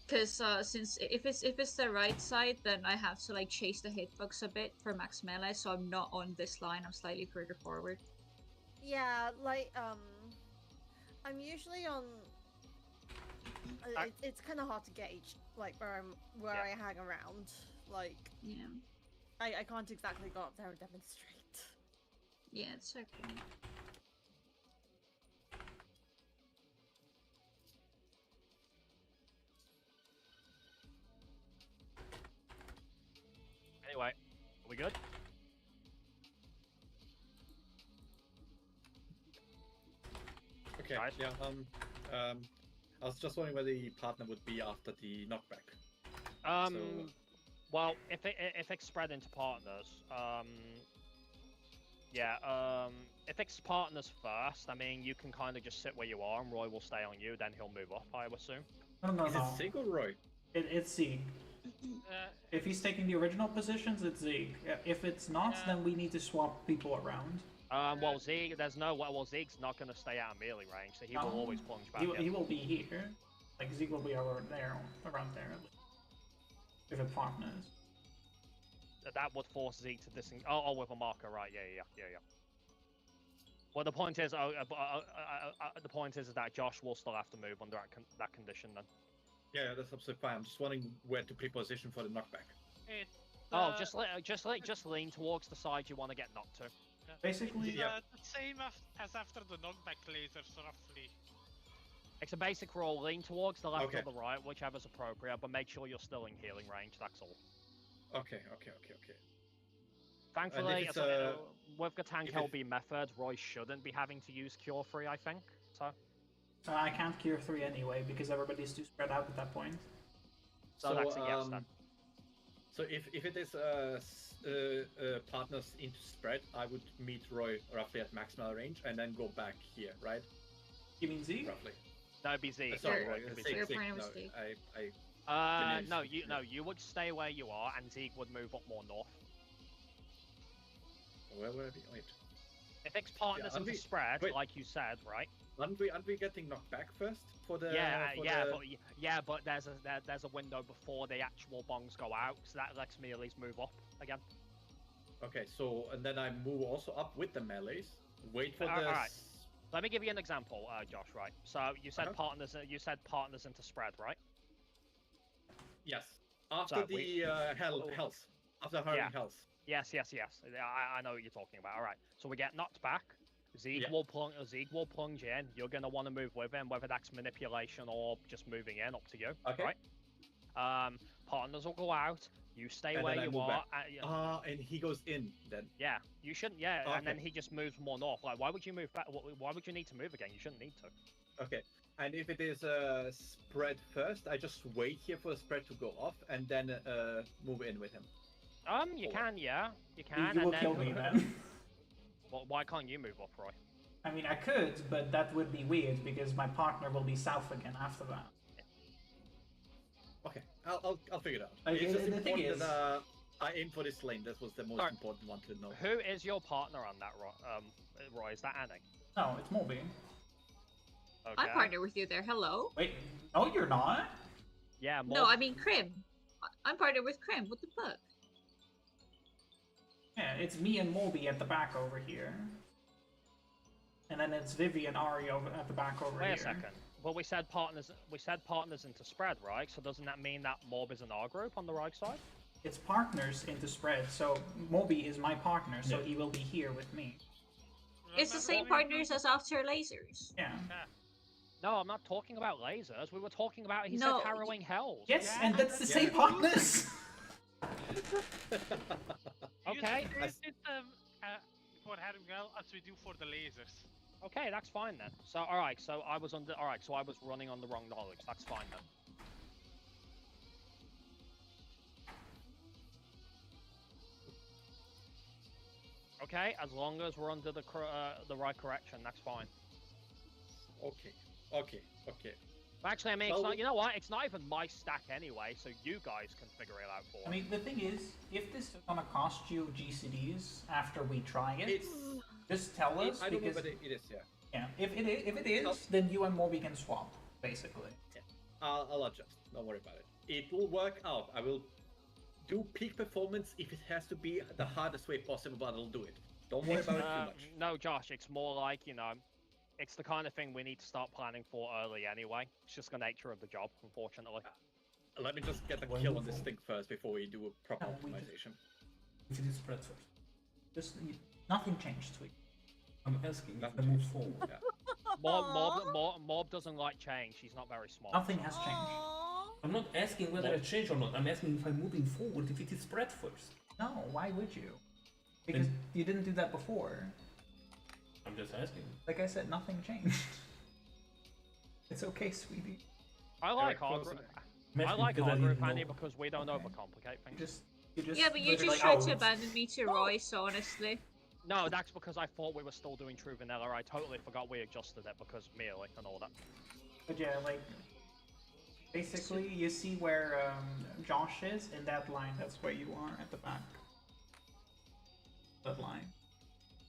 Because since if it's the right side, then I have to like chase the hitbox a bit for max melee, so I'm not on this line. I'm slightly further forward. Yeah, like I'm usually on. It's kind of hard to gauge, like where I hang around. Like, yeah, I can't exactly go up there and demonstrate. Yeah, it's okay. Anyway, are we good? Okay. Guys? Yeah. I was just wondering where the partner would be after the knockback. Well, if it's spread into partners, if it's partners first, I mean, you can kind of just sit where you are, and Roy will stay on you. Then he'll move up, I would assume. No. Is it Sieg or Roy? It's Sieg. If he's taking the original positions, it's Sieg. If it's not, then we need to swap people around. Well, Zeke, there's no way. Well, Zeke's not going to stay out of melee range, so he will always plunge back. He will be here. Like Zeke will be around there at least. If it partners. That would force Zeke to disengage. Oh, with a marker, right? Yeah. Well, the point is, the point is that Josh will still have to move under that condition then. Yeah, that's absolutely fine. I'm just wondering where to pre-position for the knockback. Just lean towards the side you want to get knocked to. Basically, the same as after the knockback lasers, roughly. It's a basic rule. Lean towards the left or the right, whichever's appropriate, but make sure you're still in healing range. That's all. Okay. Thankfully, with the tank LB method, Roy shouldn't be having to use Cure 3, I think. So I can't Cure 3 anyway, because everybody's too spread out at that point. So that's a yes then. So if it is partners into spread, I would meet Roy roughly at maximal range and then go back here, right? You mean Zeke? Roughly. That would be Zeke. Sorry, you would stay where you are, and Zeke would move up more north. Where would I be? Wait. If it's partners into spread, like you said, right? Aren't we getting knocked back first for the? But there's a window before the actual bongs go out, so that lets me at least move up again. Okay, so and then I move also up with the melees. Wait for the. All right. Let me give you an example, Josh. Right. So you said partners. You said partners into spread, right? Yes. After health. After hurling health. Yes. I know what you're talking about. All right. So we get knocked back. Zeke will plunge in. You're gonna want to move with him, whether that's manipulation or just moving in. Up to you. Okay. Right. Partners will go out. You stay where you are. And he goes in then. Yeah. You shouldn't. Yeah. Okay. And then he just moves more north. Like, why would you move back? Why would you need to move again? You shouldn't need to. Okay. And if it is spread first, I just wait here for the spread to go off and then move in with him. You can. You can. You will kill me then. Well, why can't you move up, Roy? I mean, I could, but that would be weird because my partner will be south again after that. Okay, I'll figure it out. Okay, it's just the thing important is, that I aim for this lane. That was the most important one to know. Who is your partner on that, Roy? Is that Annie? No, it's Moby. Okay. I'm partnered with you there. Hello. Wait, no, you're not. Yeah. No, I mean Krim. I'm partnered with Krim. What the fuck? Yeah, it's me and Moby at the back over here. And then it's Vivi and Ari at the back over here. Wait a second. Well, we said partners into spread, right? So doesn't that mean that Mob is in our group on the right side? It's partners into spread. So Moby is my partner, so he will be here with me. It's the same partners as after lasers. Yeah. No, I'm not talking about lasers. We were talking about, he said harrowing hells. Yes, and that's the same partners. Okay. You did for harrowing hell as we do for the lasers. Okay, that's fine then. So, alright, so I was running on the wrong knowledge. That's fine then. Okay, as long as we're under the right correction, that's fine. Okay. Actually, I mean, it's not, you know what? It's not even my stack anyway, so you guys can figure it out for me. I mean, the thing is, if this is gonna cost you GCDs after we try it, just tell us. I don't know whether it is, Yeah, if it is, then you and Moby can swap, basically. Yeah. I'll adjust. Don't worry about it. It will work out. I will do peak performance if it has to be the hardest way possible, but I'll do it. Don't worry about it too much. No, Josh, it's more like, you know, it's the kind of thing we need to start planning for early anyway. It's just the nature of the job, unfortunately. Let me just get the kill on this thing first before we do a proper optimization. If it is spread first. Just nothing changed, sweet. I'm asking if I move forward. Mob doesn't like change. He's not very smart. Nothing has changed. I'm not asking whether it changed or not. I'm asking if I'm moving forward, if it is spread first. No, why would you? Because you didn't do that before. I'm just asking. Like I said, nothing changed. It's okay, sweetie. I like our group. I like our group, Annie, because we don't overcomplicate things. Yeah, but you just tried to abandon me to Royce, honestly. No, that's because I thought we were still doing True Vanilla. I totally forgot we adjusted it because melee and all that. But yeah, like, basically, you see where Josh is in that line. That's where you are at the back. That line.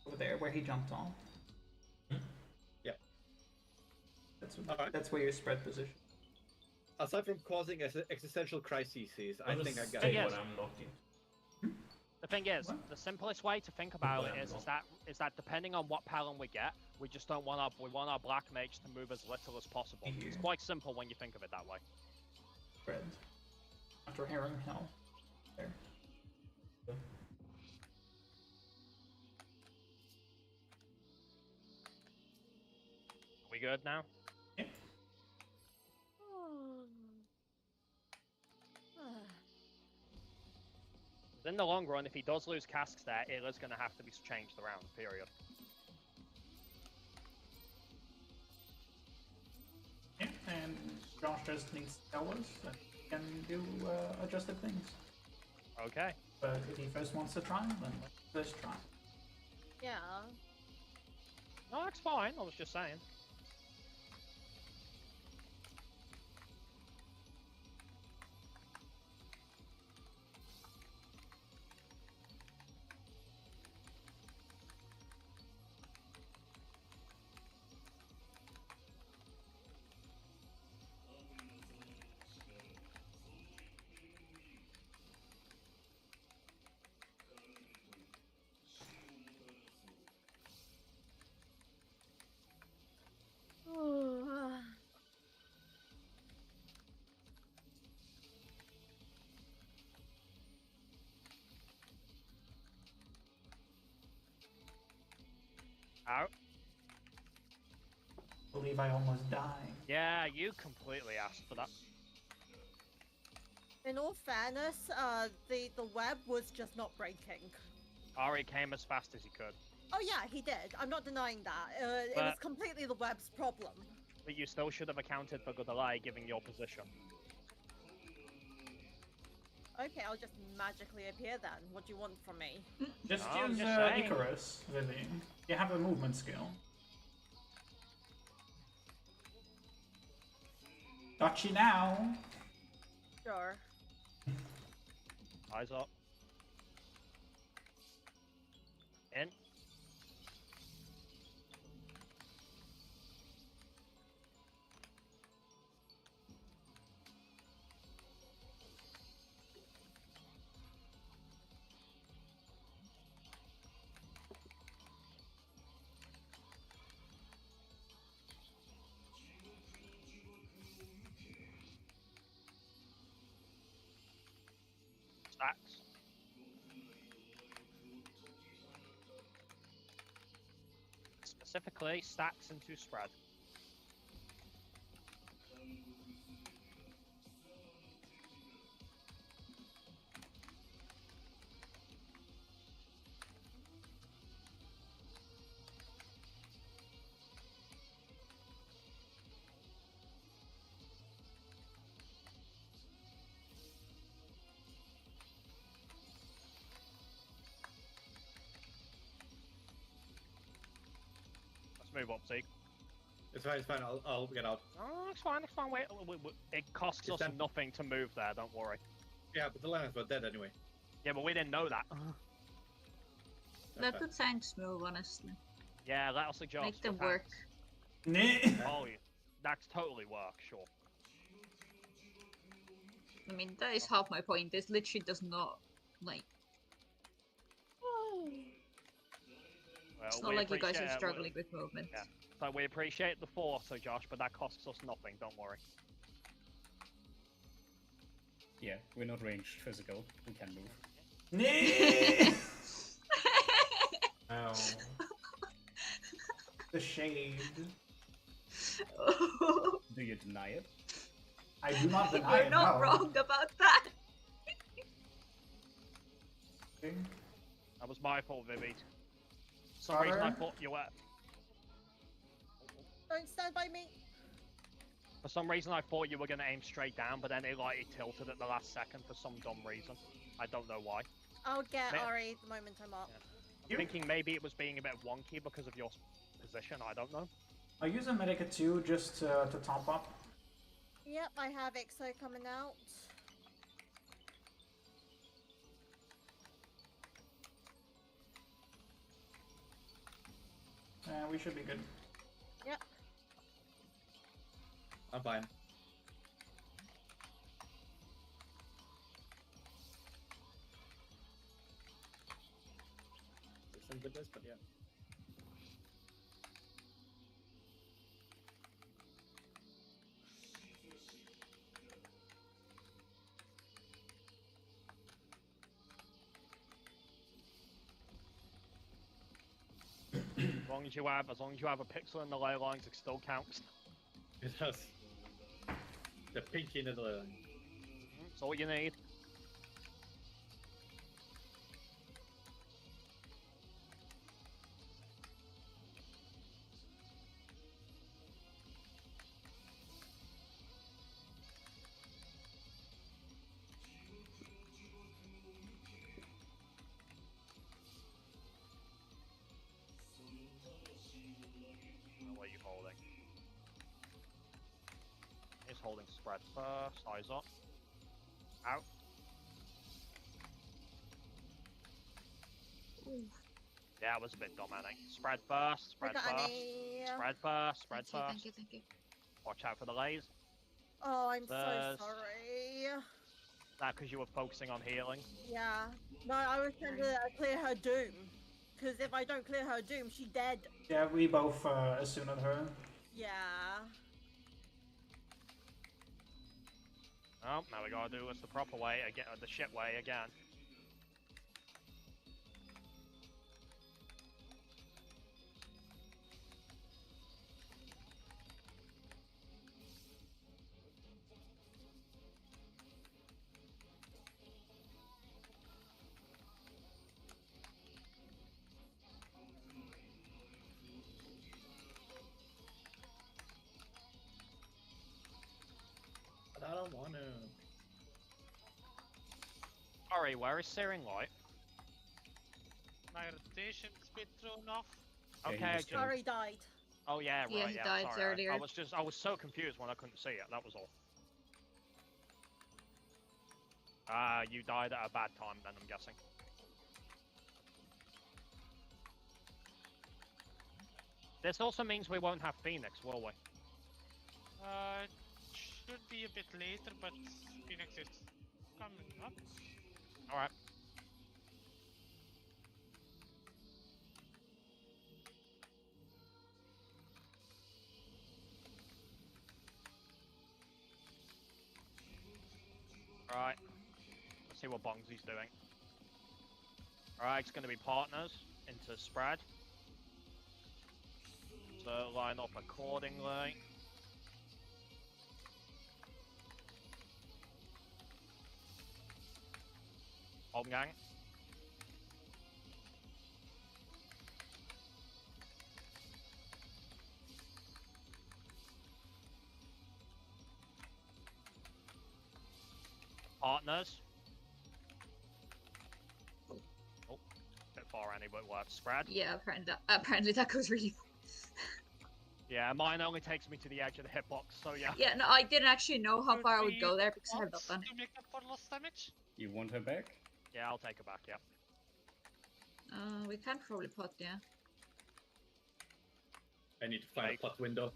Over there where he jumped off. Yeah. That's where your spread position. Aside from causing existential crises, I think I got what I'm not in. The thing is, the simplest way to think about it is that depending on what Palin we get, we just don't want our black mage to move as little as possible. It's quite simple when you think of it that way. Spread. After Herring Hill. There. We good now? Yeah. In the long run, if he does lose casks there, it is going to have to be changed around, period. Yeah, and Josh just needs to tell us that he can do adjusted things. Okay. But if he first wants to try, then let's try. Yeah. No, that's fine, I was just saying. Out. I believe I almost died. Yeah, you completely asked for that. In all fairness, the web was just not breaking. Ari came as fast as he could. Oh yeah, he did. I'm not denying that. It was completely the web's problem. But you still should have accounted for Godalai given your position. Okay, I'll just magically appear then. What do you want from me? Just use Icarus, Vivi. You have a movement skill. Got you now. Sure. Eyes up. In. Stacks. Specifically, stacks into spread. Move up, Zeke. It's fine, I'll get out. Oh, it's fine, wait. It costs us nothing to move there, don't worry. Yeah, but the lions were dead anyway. Yeah, but we didn't know that. Let the tanks move, honestly. Yeah, let us adjust. Make them work. Oh, yeah. That's totally work, sure. I mean, that is half my point. This literally does not, like... Well, it's not like you guys are struggling with movement. Yeah. So we appreciate the force, so Josh, but that costs us nothing, don't worry. Yeah, we're not ranged physical. We can move. Nee! Oh. The shade. Do you deny it? I do not deny it. You're not wrong about that. That was my fault, Vivi. For some reason I thought you were... Don't stand by me. For some reason I thought you were going to aim straight down, but then it tilted at the last second for some dumb reason. I don't know why. I'll get Ari the moment I'm up. Yeah. I'm thinking maybe it was being a bit wonky because of your position, I don't know. I'll use a Medica 2 just to top up. Yep, I have Exo coming out. We should be good. Yep. I'm fine. There's some goodness, but yeah. As long as you have a pixel in the ley lines, it still counts. It does. The pinky in the ley line. That's all you need. What are you holding? He's holding spread first. Eyes up. Out. Ooh. Yeah, it was a bit dumb, I think. Spread first. Spread first. Spread first. Spread first. Thank you. Watch out for the lays. Oh, I'm so sorry. That because you were focusing on healing? Yeah. No, I was trying to clear her doom. Because if I don't clear her doom, she's dead. Yeah, we both assumed her. Yeah. Oh, now we gotta do this the proper way again, the shit way again. But I don't want to. Sorry, where is Searing Light? My rotation's been thrown off. Okay, Sorry, died. Oh yeah, Yeah, right. he Yeah, died sorry. earlier. I was so confused when I couldn't see it. That was all. You died at a bad time then, I'm guessing. This also means we won't have Phoenix, will we? Should be a bit later, but Phoenix is coming up. Alright. Alright. Let's see what Bongsy's doing. Alright, it's going to be partners into spread. So line up accordingly. Home gang. Partners. Oh, bit far anyway, but it works. Spread. Yeah, apparently that goes really. Yeah, mine only takes me to the edge of the hitbox, so yeah. Yeah, no, I didn't actually know how far I would go there because I have not done it. To make up for lost damage? You want her back? Yeah, I'll take her back, yeah. We can probably pot, yeah. I need to find a pot window.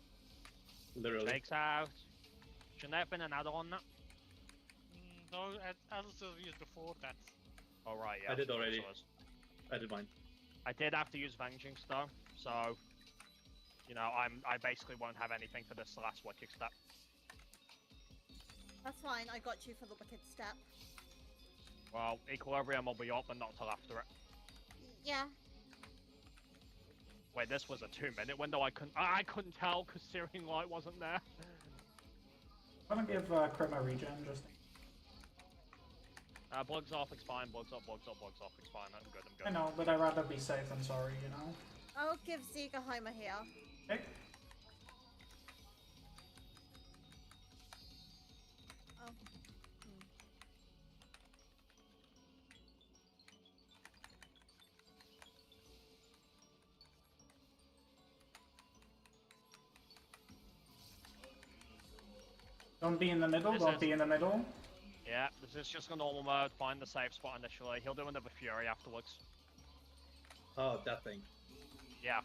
Literally. Takes out. Shouldn't there have been an add on that? No, add-ons were used before that. Oh, right, yeah. I did already. I did mine. I did have to use Vengeance though, so... You know, I basically won't have anything for this last wicked step. That's fine, I got you for the wicked step. Well, Equilibrium will be up, but not till after it. Yeah. Wait, this was a 2-minute window. I couldn't tell because Searing Light wasn't there. I'm gonna give Crim a regen just. Bugs off, it's fine. Bugs off, it's fine. I'm good. I know, but I'd rather be safe than sorry, you know. I'll give Zika Heimer here. Okay. Oh. Don't be in the middle, don't be in the middle. Yeah, this is just a normal mode. Find the safe spot initially. He'll do another Fury afterwards. Oh, that thing. Yeah.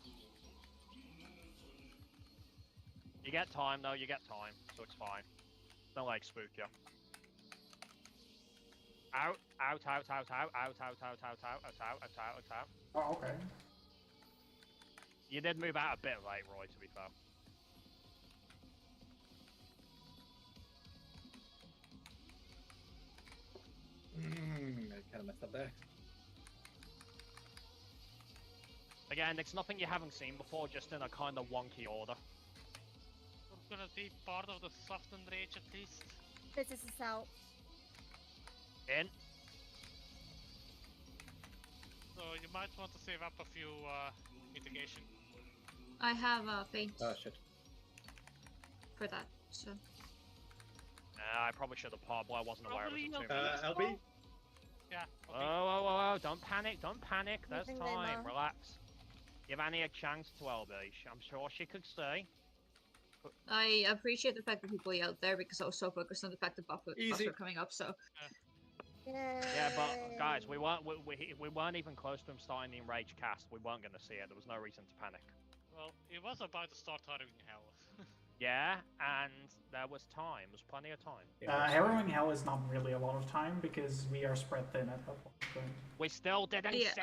You get time though, you get time, so it's fine. Don't like spook you. Out, out, out, out, out, out, out, out, out, out, out, out, out, out, out. Oh, okay. You did move out a bit late, Roy, to be fair. I kind of messed up there. Again, it's nothing you haven't seen before, just in a kind of wonky order. We're gonna be part of the softened rage at least. This is out. In. So you might want to save up a few mitigation. I have a feint Oh shit. for that, so. I probably should have popped, but I wasn't aware of it too much. LB? Yeah. Oh, don't panic, don't panic. There's Nothing time, there, Ma. relax. Give Annie a chance to LB. I'm sure she could stay. I appreciate the fact that people yelled there because I was so focused on the fact that buffs were coming up, so. Yeah, but guys, we weren't even close to him starting the enraged cast. We weren't going to see it. There was no reason to panic. Well, it was about to start harrowing hell. Yeah, and there was time. There was plenty of time. Harrowing Hell is not really a lot of time because we are spread thin at that point. We still didn't see it.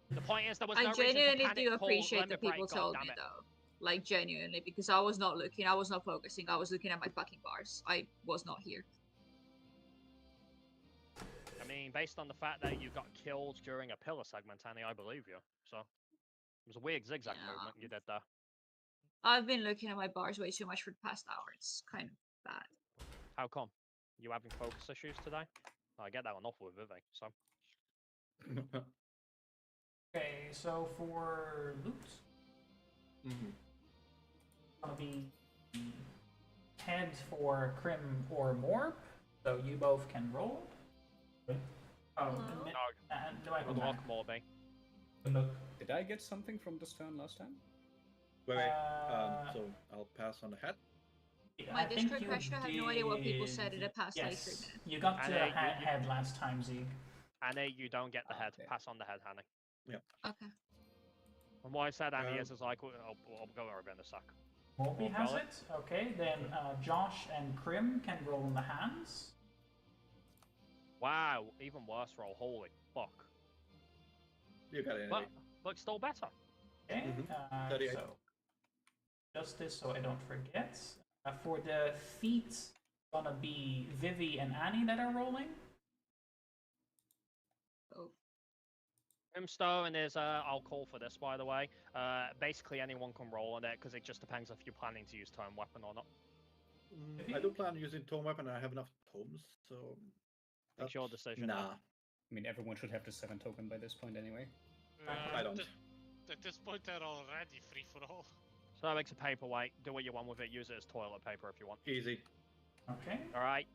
The point is, there was no I reason to genuinely panic. do appreciate Limit that break, people told me though. Like genuinely, because I was not looking, I was not focusing, I was looking at my fucking bars. I was not here. I mean, based on the fact that you got killed during a pillar segment, Annie, I believe you. So it was a weird zigzag movement you did there. I've been looking at my bars way too much for the past hour. It's kind of bad. How come? You having focus issues today? I get that enough with Vivek, so. Okay, so for loot, gonna be head for Crim or Morb, so you both can roll. Oh, and do I go back? Morby. Did I get something from this turn last time? Wait, so I'll pass on the head. My Discord question, I have no idea what people said in the past like 3 minutes. You got the head last time, Zeke. Annie, you don't get the head. Okay. Pass on the head, Annie. Yeah. Okay. And what I said, Annie, is like, I'll go over in a sec. Morby has it. Okay, then Josh and Crim can roll in the hands. Wow, even worse roll. Holy fuck. You got it anyway. But still better. Okay, so just this so I don't forget. For the feet, it's gonna be Vivi and Annie that are rolling. Brimstone is, I'll call for this, by the way. Basically, anyone can roll on it, because it just depends if you're planning to use tome weapon or not. I do plan on using tome weapon, and I have enough tomes, so... It's your decision. Nah. I mean, everyone should have the 7 token by this point anyway. I don't. At this point, they're already free for all. So that makes a paperweight. Do what you want with it. Use it as toilet paper if you want. Easy. Okay. All right.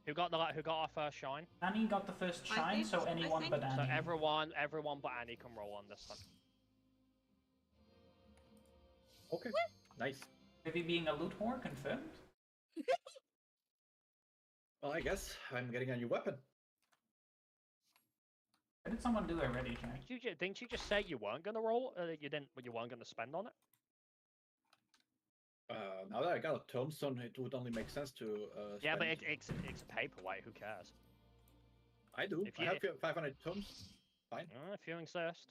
Who got our first shine? Annie got the first shine, so anyone but Annie. So everyone but Annie can roll on this one. Okay. Nice. Vivi being a loot whore confirmed. Well, I guess I'm getting a new weapon. What did someone do already, Jack? Didn't you just say you weren't gonna roll? You weren't gonna spend on it. Now that I got a tombstone, it would only make sense to. Yeah, but it's a paperweight. Who cares? I do. I have 500 tomes. Fine. If you insist.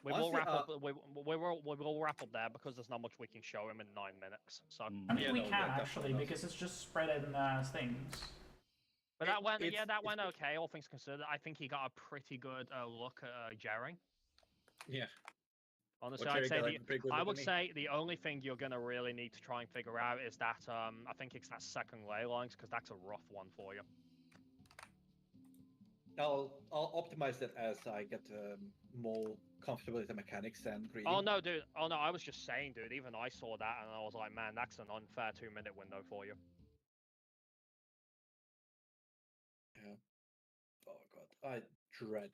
We will wrap up. We will wrap up there because there's not much we can show him in 9 minutes. So I mean, we can actually because it's just spread in things. But that went, that went okay. All things considered, I think he got a pretty good look at Jerry. Yeah. Honestly, I would say the only thing you're gonna really need to try and figure out is that I think it's that second ley lines because that's a rough one for you. I'll optimize that as I get more comfortable with the mechanics and reading. Oh no, dude! Oh no, I was just saying, dude. Even I saw that and I was like, man, that's an unfair 2-minute window for you. Yeah. Oh god, I dread